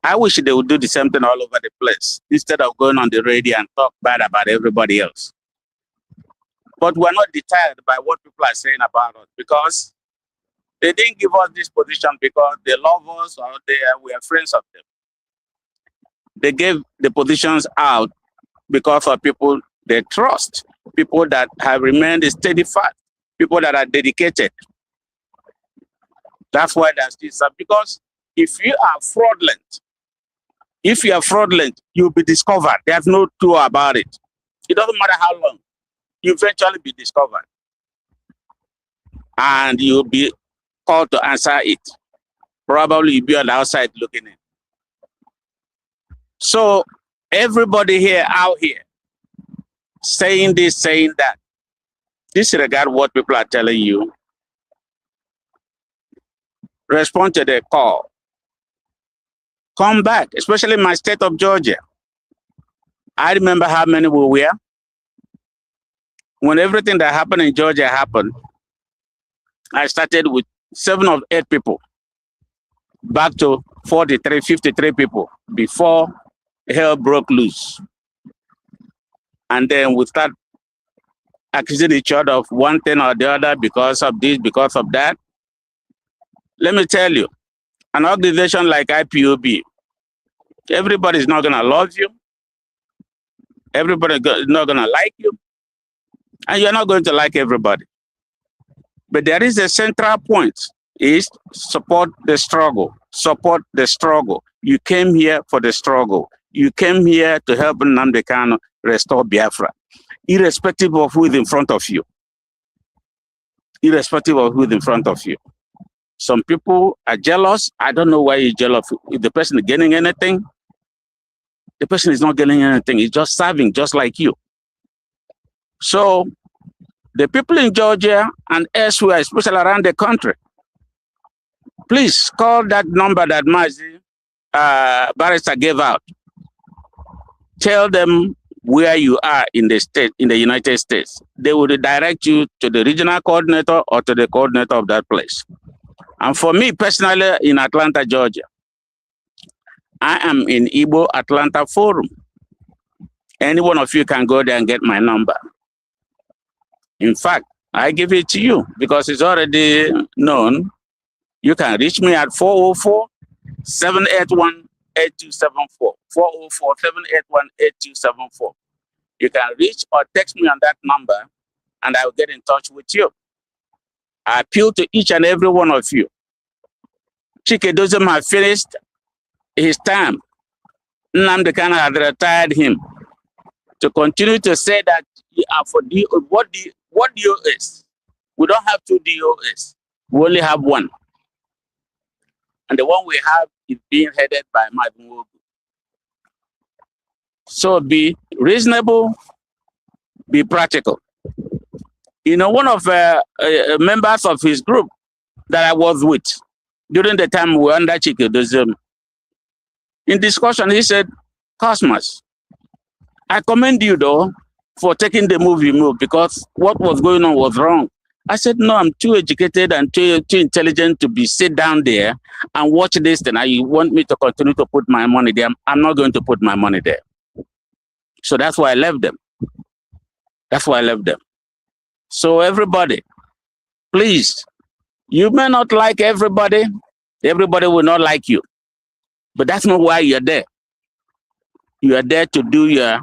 I wish they would do the same thing all over the place instead of going on the radio and talk bad about everybody else. But we're not deterred by what people are saying about us because they didn't give us this position because they love us or we are friends of them. They gave the positions out because of people they trust, people that have remained steadfast, people that are dedicated. That's why that's this. Because if you are fraudulent, you'll be discovered. There's no two about it. It doesn't matter how long. You eventually be discovered. And you'll be called to answer it. Probably you'll be on the outside looking in. So everybody here out here saying this, saying that, disregard what people are telling you. Respond to the call. Come back, especially in my state of Georgia. I remember how many we were. When everything that happened in Georgia happened, I started with 7 or 8 people, back to 43, 53 people before hell broke loose. And then we start accusing each other of one thing or the other because of this, because of that. Let me tell you, an organization like IPOB, everybody's not going to love you. Everybody is not going to like you. And you're not going to like everybody. But there is a central point, is support the struggle. Support the struggle. You came here for the struggle. You came here to help Nnamdi Kanu restore Biafra, irrespective of who is in front of you. Irrespective of who is in front of you. Some people are jealous. I don't know why you're jealous. If the person is getting anything, the person is not getting anything. He's just serving, just like you. So the people in Georgia and elsewhere, especially around the country, please call that number that Mazi Barrister gave out. Tell them where you are in the state, in the United States. They will direct you to the regional coordinator or to the coordinator of that place. And for me personally, in Atlanta, Georgia, I am in Igbo Atlanta Forum. Any one of you can go there and get my number. In fact, I give it to you because it's already known. You can reach me at 404-781-8274. 404-781-8274. You can reach or text me on that number and I will get in touch with you. I appeal to each and every one of you. Chike Dozem has finished his time. Nnamdi Kanu had retired him. To continue to say that you are for what DOS? We don't have 2 DOS. We only have one. And the one we have is being headed by Madam Wogu. So be reasonable, be practical. You know, one of members of his group that I was with during the time we were under Chike Dozem, in discussion, he said, Cosmos, I commend you though for taking the move you moved because what was going on was wrong. I said, no, I'm too educated and too intelligent to be sit down there and watch this and you want me to continue to put my money there. I'm not going to put my money there. So that's why I left them. That's why I left them. So everybody, please, you may not like everybody. Everybody will not like you. But that's not why you're there. You are there to do your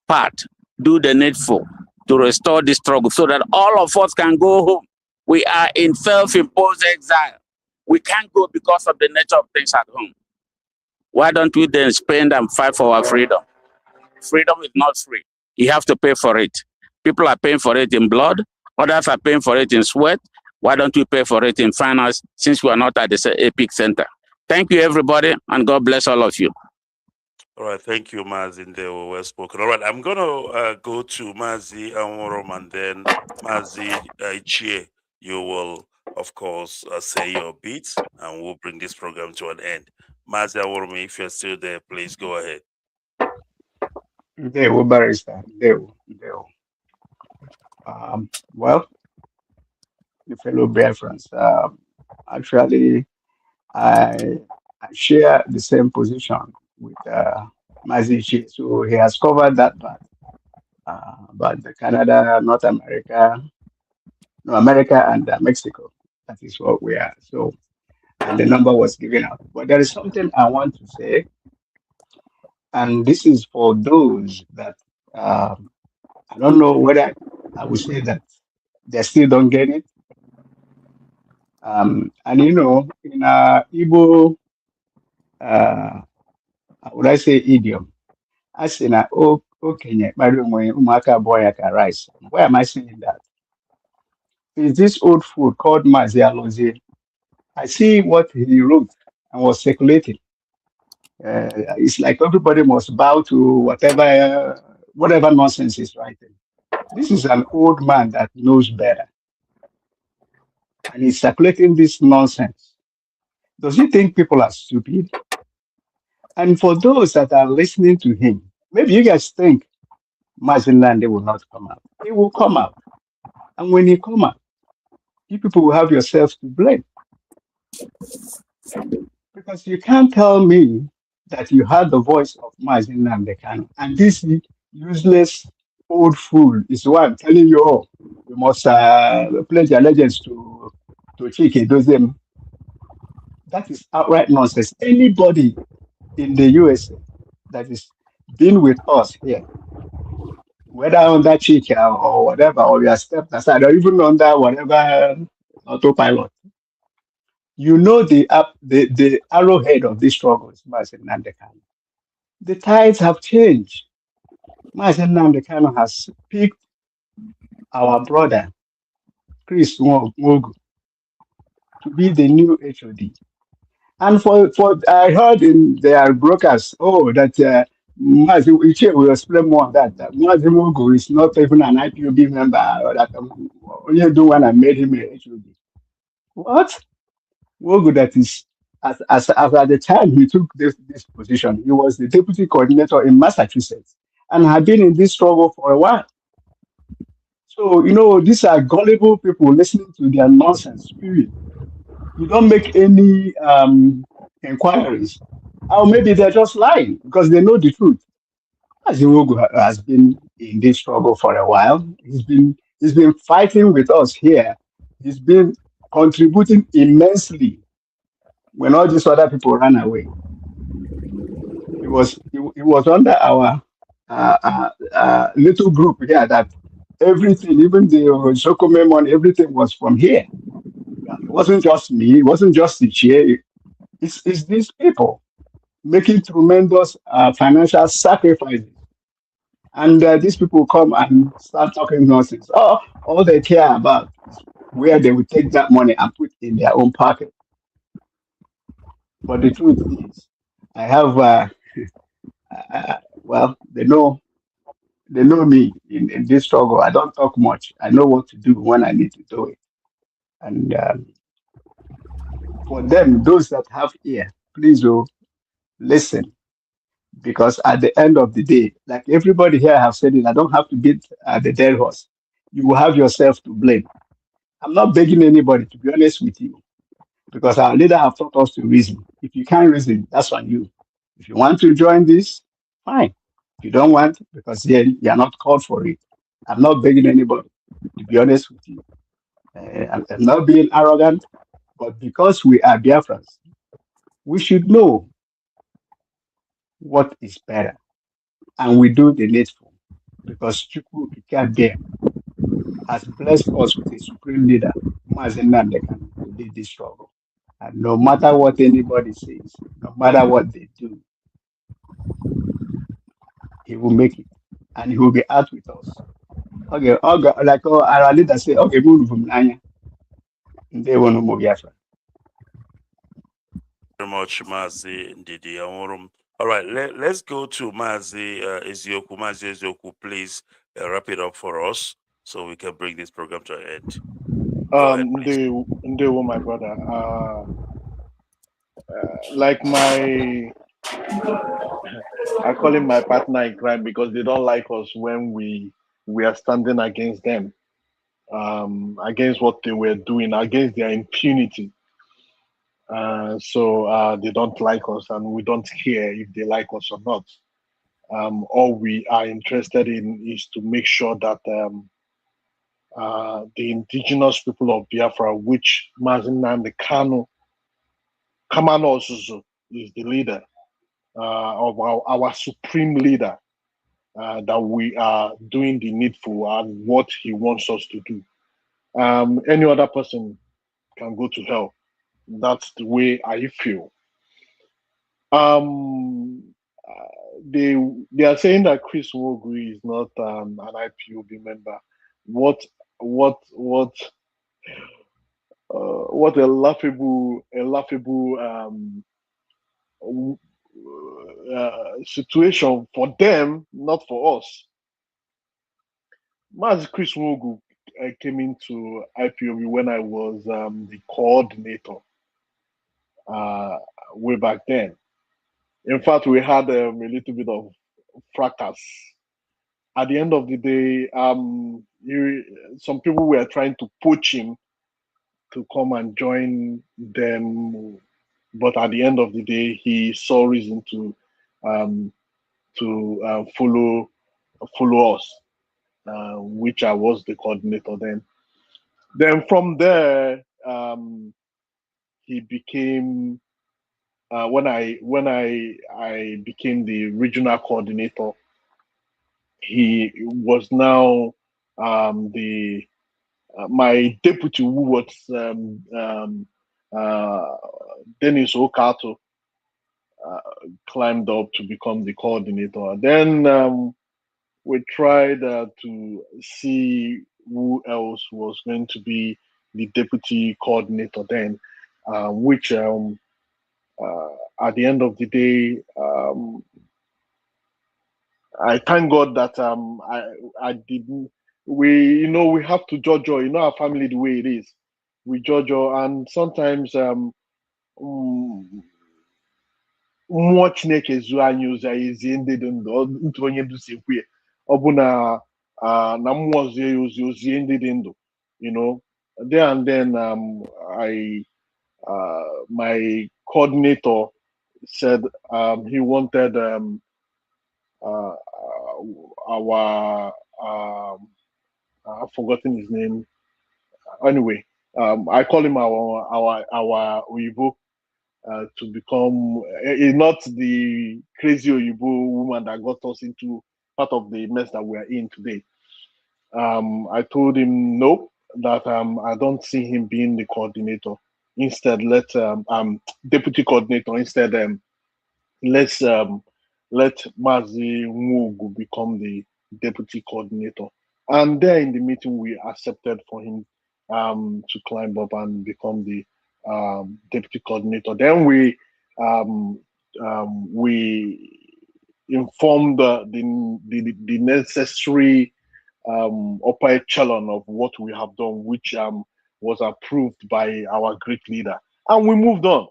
part, do the needful to restore the struggle so that all of us can go home. We are in self-imposed exile. We can't go because of the nature of things at home. Why don't we then spend and fight for our freedom? Freedom is not free. You have to pay for it. People are paying for it in blood. Others are paying for it in sweat. Why don't we pay for it in finance since we are not at the epic center? Thank you, everybody, and God bless all of you. All right, thank you, Mazi. They were well spoken. All right, I'm going to go to Mazi Anworom and then Mazi Ichie. You will, of course, say your beats and we'll bring this program to an end. Mazi Anworom, if you're still there, please go ahead. Deo, Barrister, Deo. Well, the fellow Biafrans, actually, I I share the same position with Mazichi. So he has covered that part. But the Canada, North America, no, America and Mexico, that is what we are. So, and the number was given out. But there is something I want to say, and this is for those that I don't know whether I would say that they still don't get it. And you know, in Igbo, would I say idiom? I say na okay, umaka rice. Why am I saying that? Is this old food called Mazialozi? I see what he wrote and was circulating. It's like everybody must bow to whatever nonsense he's writing. This is an old man that knows better, and he's circulating this nonsense. Does he think people are stupid? And for those that are listening to him, maybe you guys think Mazinlande will not come out. He will come out. And when he come out, you people will have yourselves to blame. Because you can't tell me that you heard the voice of Mazinlande Kanu. And this useless old fool is why I'm telling you all. You must pledge allegiance to Chike Dozem. That is outright nonsense. Anybody in the USA that is been with us here, whether under Chike or whatever, or you are stepped aside, or even under whatever autopilot, you know the arrowhead of this struggle is Mazen Nandekano. The tides have changed. Mazen Nandekano has picked our brother, Chris Wogu, to be the new HOD. And for I heard in their brokers, that Iche will explain more on that. Mazen Wogu is not even an IPOB member, or that only do when I made him a HOD. What? Wogu, that is, as at the time he took this position, he was the deputy coordinator in Massachusetts and had been in this struggle for a while. So, you know, these are gullible people listening to their nonsense, period. You don't make any inquiries. Or maybe they're just lying because they know the truth. Aziwogu has been in this struggle for a while. He's been fighting with us here. He's been contributing immensely when all these other people ran away. He was under our little group here that everything, even the Sokome money, everything was from here. It wasn't just me. It wasn't just the chair. It's these people making tremendous financial sacrifices. And these people come and start talking nonsense. All they care about is where they will take that money and put in their own pocket. But the truth is, I have, well, they know me in this struggle. I don't talk much. I know what to do when I need to do it. And for them, those that have ear, please listen. Because at the end of the day, like everybody here have said it, I don't have to beat the dead horse. You will have yourself to blame. I'm not begging anybody, to be honest with you, because our leader have taught us to reason. If you can't reason, that's on you. If you want to join this, fine. If you don't want, because then you are not called for it. I'm not begging anybody, to be honest with you. I'm not being arrogant, but because we are Biafrans, we should know what is better. And we do the needful, because Chukwu Ikabem has blessed us with a supreme leader, Mazen Namdekan, to lead this struggle. And no matter what anybody says, no matter what they do, he will make it. And he will be out with us. Okay, like our leader say, okay, move from Nanya. They want to move Biafra. Very much, Mazi Ndidi Aworum. All right, let's go to Mazi Ezioku. Mazi Ezioku, please wrap it up for us so we can bring this program to an end. Ndewo, my brother. Like I call him my partner in crime because they don't like us when we are standing against them, against what they were doing, against their impunity. So they don't like us, and we don't care if they like us or not. All we are interested in is to make sure that the indigenous people of Biafra, which Mazi Nnamdi Kanu Kamano Ozuzu is the leader of our supreme leader, that we are doing the needful and what he wants us to do. Any other person can go to hell. That's the way I feel. They are saying that Chris Wogu is not an IPOB member. What a laughable situation for them, not for us. Mas Chris Wogu came into IPOB when I was the coordinator way back then. In fact, we had a little bit of fracas. At the end of the day, some people were trying to poach him to come and join them, but at the end of the day, he saw reason to follow us, which I was the coordinator then. Then from there, he became when I became the regional coordinator. He was now the my deputy, who was Dennis Okato, climbed up to become the coordinator. Then we tried to see who else was going to be the deputy coordinator then, which at the end of the day, I thank God that I didn't. We have to judge, our family the way it is. We judge, and sometimes mmụọ Chineke zuo anyị ozi anyị ezie ndị dị ndụ ntụ onye ndu si ekwu ya ọ bụ na mmụọ zie ya ozi ozie ndị dị ndụ, there and then my coordinator said he wanted our I've forgotten his name. Anyway, I call him our Oyibo. To become not the crazy Oyibo woman that got us into part of the mess that we are in today. I told him no, that I don't see him being the coordinator. Instead, let deputy coordinator. Instead, let Mazi Mugu become the deputy coordinator. And there in the meeting, we accepted for him to climb up and become the deputy coordinator. Then we informed the necessary upper echelon of what we have done, which was approved by our great leader, and we moved on.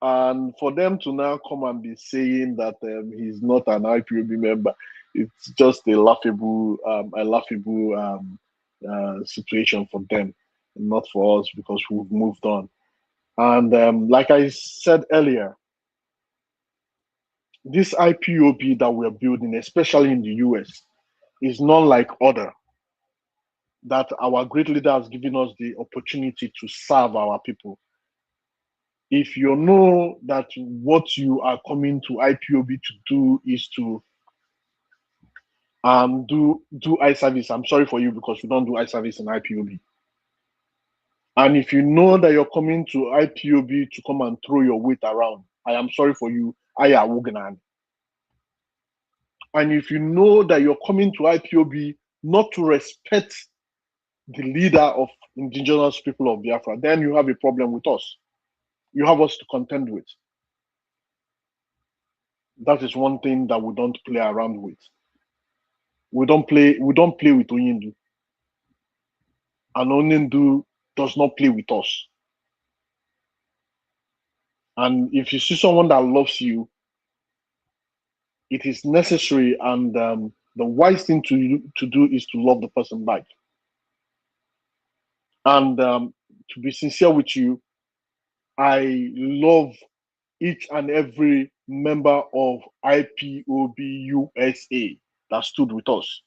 And for them to now come and be saying that he's not an IPOB member, it's just a laughable situation for them, not for us, because we've moved on. And like I said earlier, this IPOB that we're building, especially in the US, is not like other, that our great leader has given us the opportunity to serve our people. If you know that what you are coming to IPOB to do is to do eye service, I'm sorry for you, because we don't do eye service in IPOB. And if you know that you're coming to IPOB to come and throw your weight around, I am sorry for you, I am Woganan. And if you know that you're coming to IPOB not to respect the leader of indigenous people of Biafra, then you have a problem with us. You have us to contend with. That is one thing that we don't play around with. We don't play with Oyindu. And Oyindu does not play with us. And if you see someone that loves you, it is necessary, and the wise thing to do is to love the person back. And to be sincere with you, I love each and every member of IPOB USA that stood with us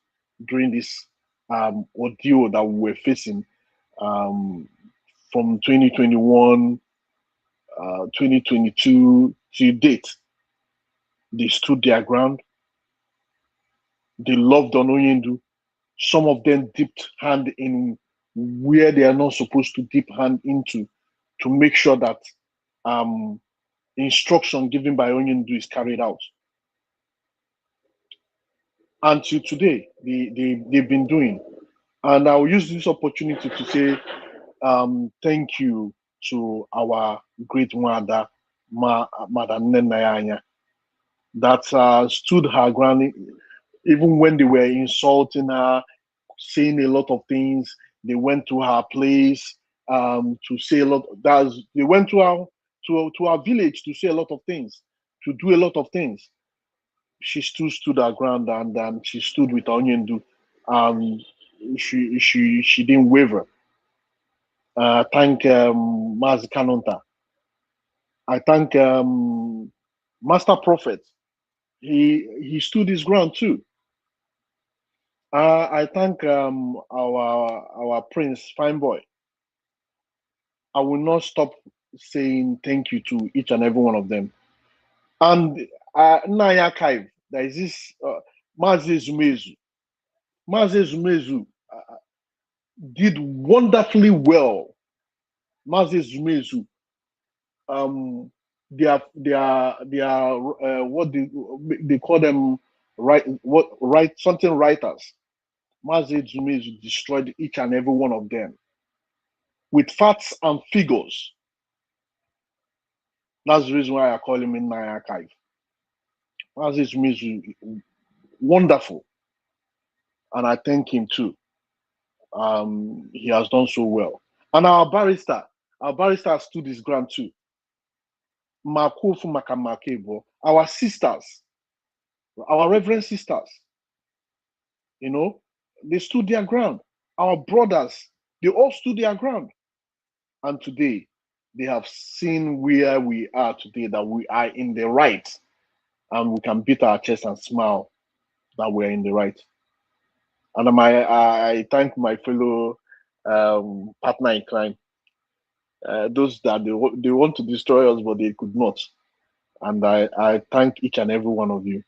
during this ordeal that we were facing um, from 2021, 2022 to date. They stood their ground. They loved Onoyendu. Some of them dipped hand in where they are not supposed to dip hand into to make sure that instruction given by Onyendu is carried out. Until today, they've been doing. And I'll use this opportunity to say thank you to our great mother, Madam Nenayanya, that stood her ground even when they were insulting her, saying a lot of things. They went to her place to say a lot. They went to our village to say a lot of things, to do a lot of things. She still stood her ground, and she stood with Onyendu. She didn't waver. Thank Maz Kanonta. I thank Master Prophet. He stood his ground too. I thank our Prince, fine boy. I will not stop saying thank you to each and every one of them. And Naya Archive, there is this Mazi Zumezu. Mazi Zumezu did wonderfully well. Mazi Zumezu, they are what they call them, something writers. Mazi Zumezu destroyed each and every one of them with facts and figures. That's the reason why I call him in my archive. Mazi Zumezu, wonderful, and I thank him too. He has done so well. And our barrister stood his ground too. Makofu Makamakebo, our sisters, our reverend sisters, they stood their ground. Our brothers, they all stood their ground. And today, they have seen where we are today, that we are in the right, and we can beat our chest and smile that we're in the right. And I thank my fellow partner in crime, those that they want to destroy us, but they could not. And I thank each and every one of you.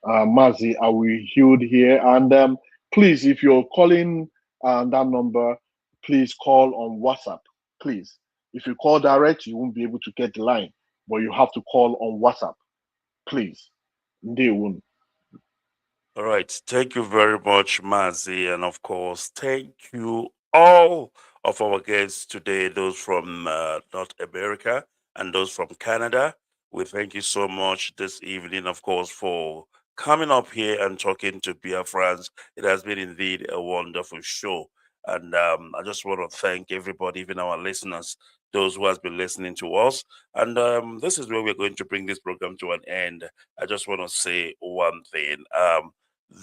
Mazi, are we healed here? And please, if you're calling that number, please call on WhatsApp, please. If you call direct, you won't be able to get the line, but you have to call on WhatsApp, please. They won't. All right. Thank you very much, Mazi. And of course, thank you all of our guests today, those from North America and those from Canada. We thank you so much this evening, of course, for coming up here and talking to Biafrans. It has been indeed a wonderful show. And I just want to thank everybody, even our listeners, those who has been listening to us. And this is where we're going to bring this program to an end. I just want to say one thing.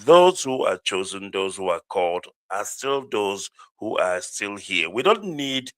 Those who are chosen, those who are called, are still those who are still here. We don't need,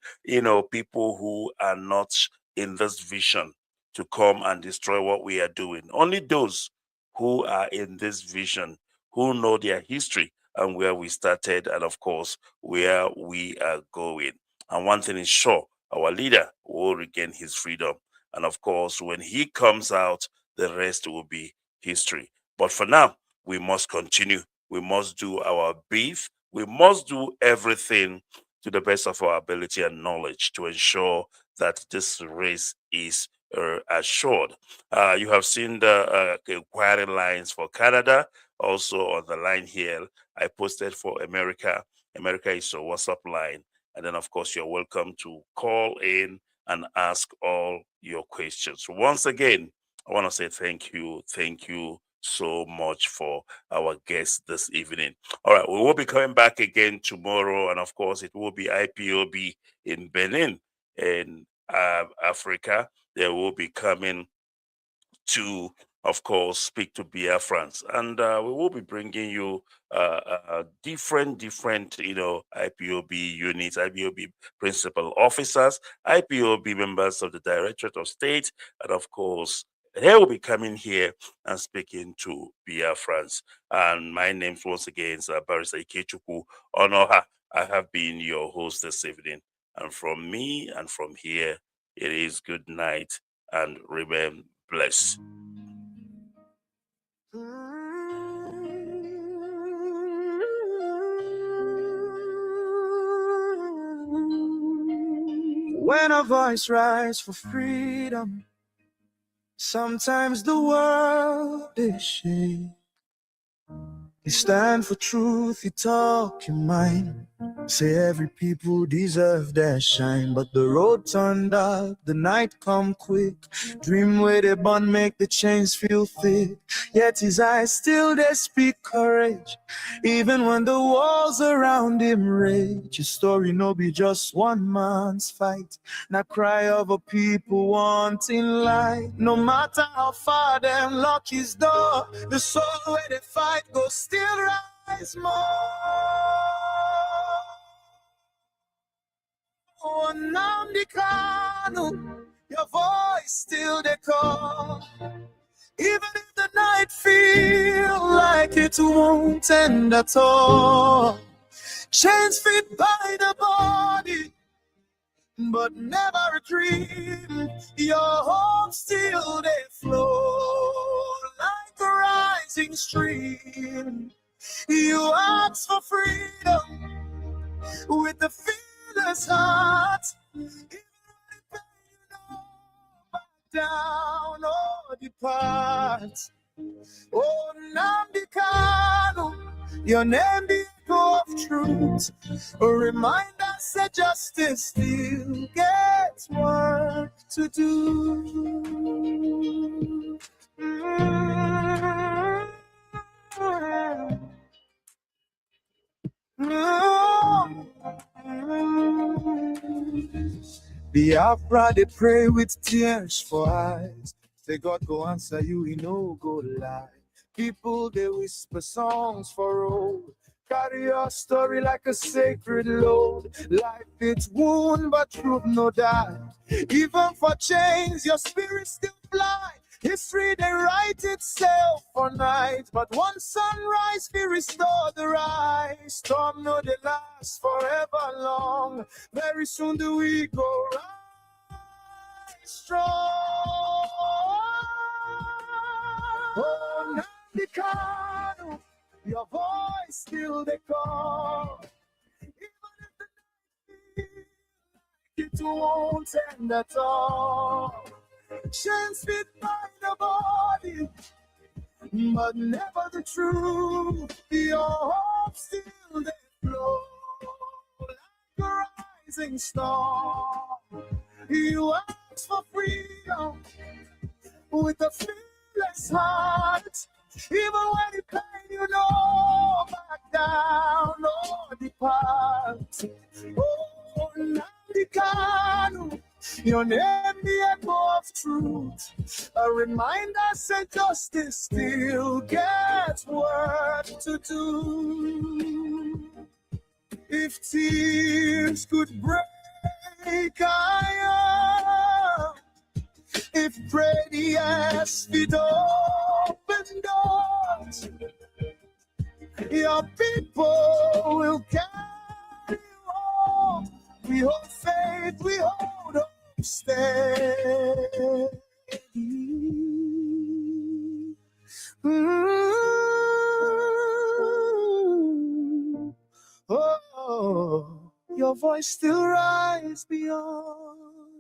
people who are not in this vision to come and destroy what we are doing. Only those who are in this vision, who know their history and where we started, and of course, where we are going. And one thing is sure, our leader will regain his freedom. And of course, when he comes out, the rest will be history. But for now, we must continue. We must do our brief. We must do everything to the best of our ability and knowledge to ensure that this race is assured. You have seen the inquiry lines for Canada. Also on the line here, I posted for America. America is a WhatsApp line. And then, of course, you're welcome to call in and ask all your questions. Once again, I want to say thank you. Thank you so much for our guest this evening. All right, we will be coming back again tomorrow, and of course, it will be IPOB in Benin in Africa. They will be coming to of course, speak to Biafrans. And we will be bringing you different, IPOB units, IPOB principal officers, IPOB members of the Directorate of State, and of course, they will be coming here and speaking to Biafrans. And my name, once again, is Barr Onoha. I have been your host this evening. And from me and from here, it is good night and remain blessed. When a voice rise for freedom, sometimes the world is shake. You stand for truth, you talk your mind. Say every people deserve their shine, but the road turned dark, the night come quick. Dream where they burn make the chains feel thick. Yet his eyes still they speak courage, even when the walls around him rage. His story no be just one man's fight, not cry of a people wanting light. No matter how far them lock his door, the soul where they fight goes still rise more. Oh, Nnamdi Kanu, your voice still they call. Even if the night feel like it won't end at all. Chains fit by the body, but never a dream. Your hope still they flow like a rising stream. You ask for freedom with the fearless heart. Even if you know, back down or depart. Oh, Nnamdi Kanu, your name be echo of truth. A reminder that justice still gets work to do. Biafra, they pray with tears for eyes. Say God go answer you, he no go lie. People, they whisper songs for old. Carry your story like a sacred load. Life it's wound, but truth no die. Even for chains, your spirit still fly. History, they write itself for night. But one sunrise, we restore the rise. Storm no, they last forever long. Very soon do we go rise strong. Oh, Nnamdi Kanu, your voice still they call. Even if the night it won't end at all. Chains fit by the body, but never the truth. Your hope still they flow like a rising storm. You ask for freedom with a fearless heart. Even when you pain, you know, back down or depart. Oh, Nnamdi Kanu, your name the echo of truth. A reminder that justice still gets work to do. If tears could break iron, if prayers could open doors, your people will carry on. We hold faith, we hold hope steady. Oh, your voice still rise beyond.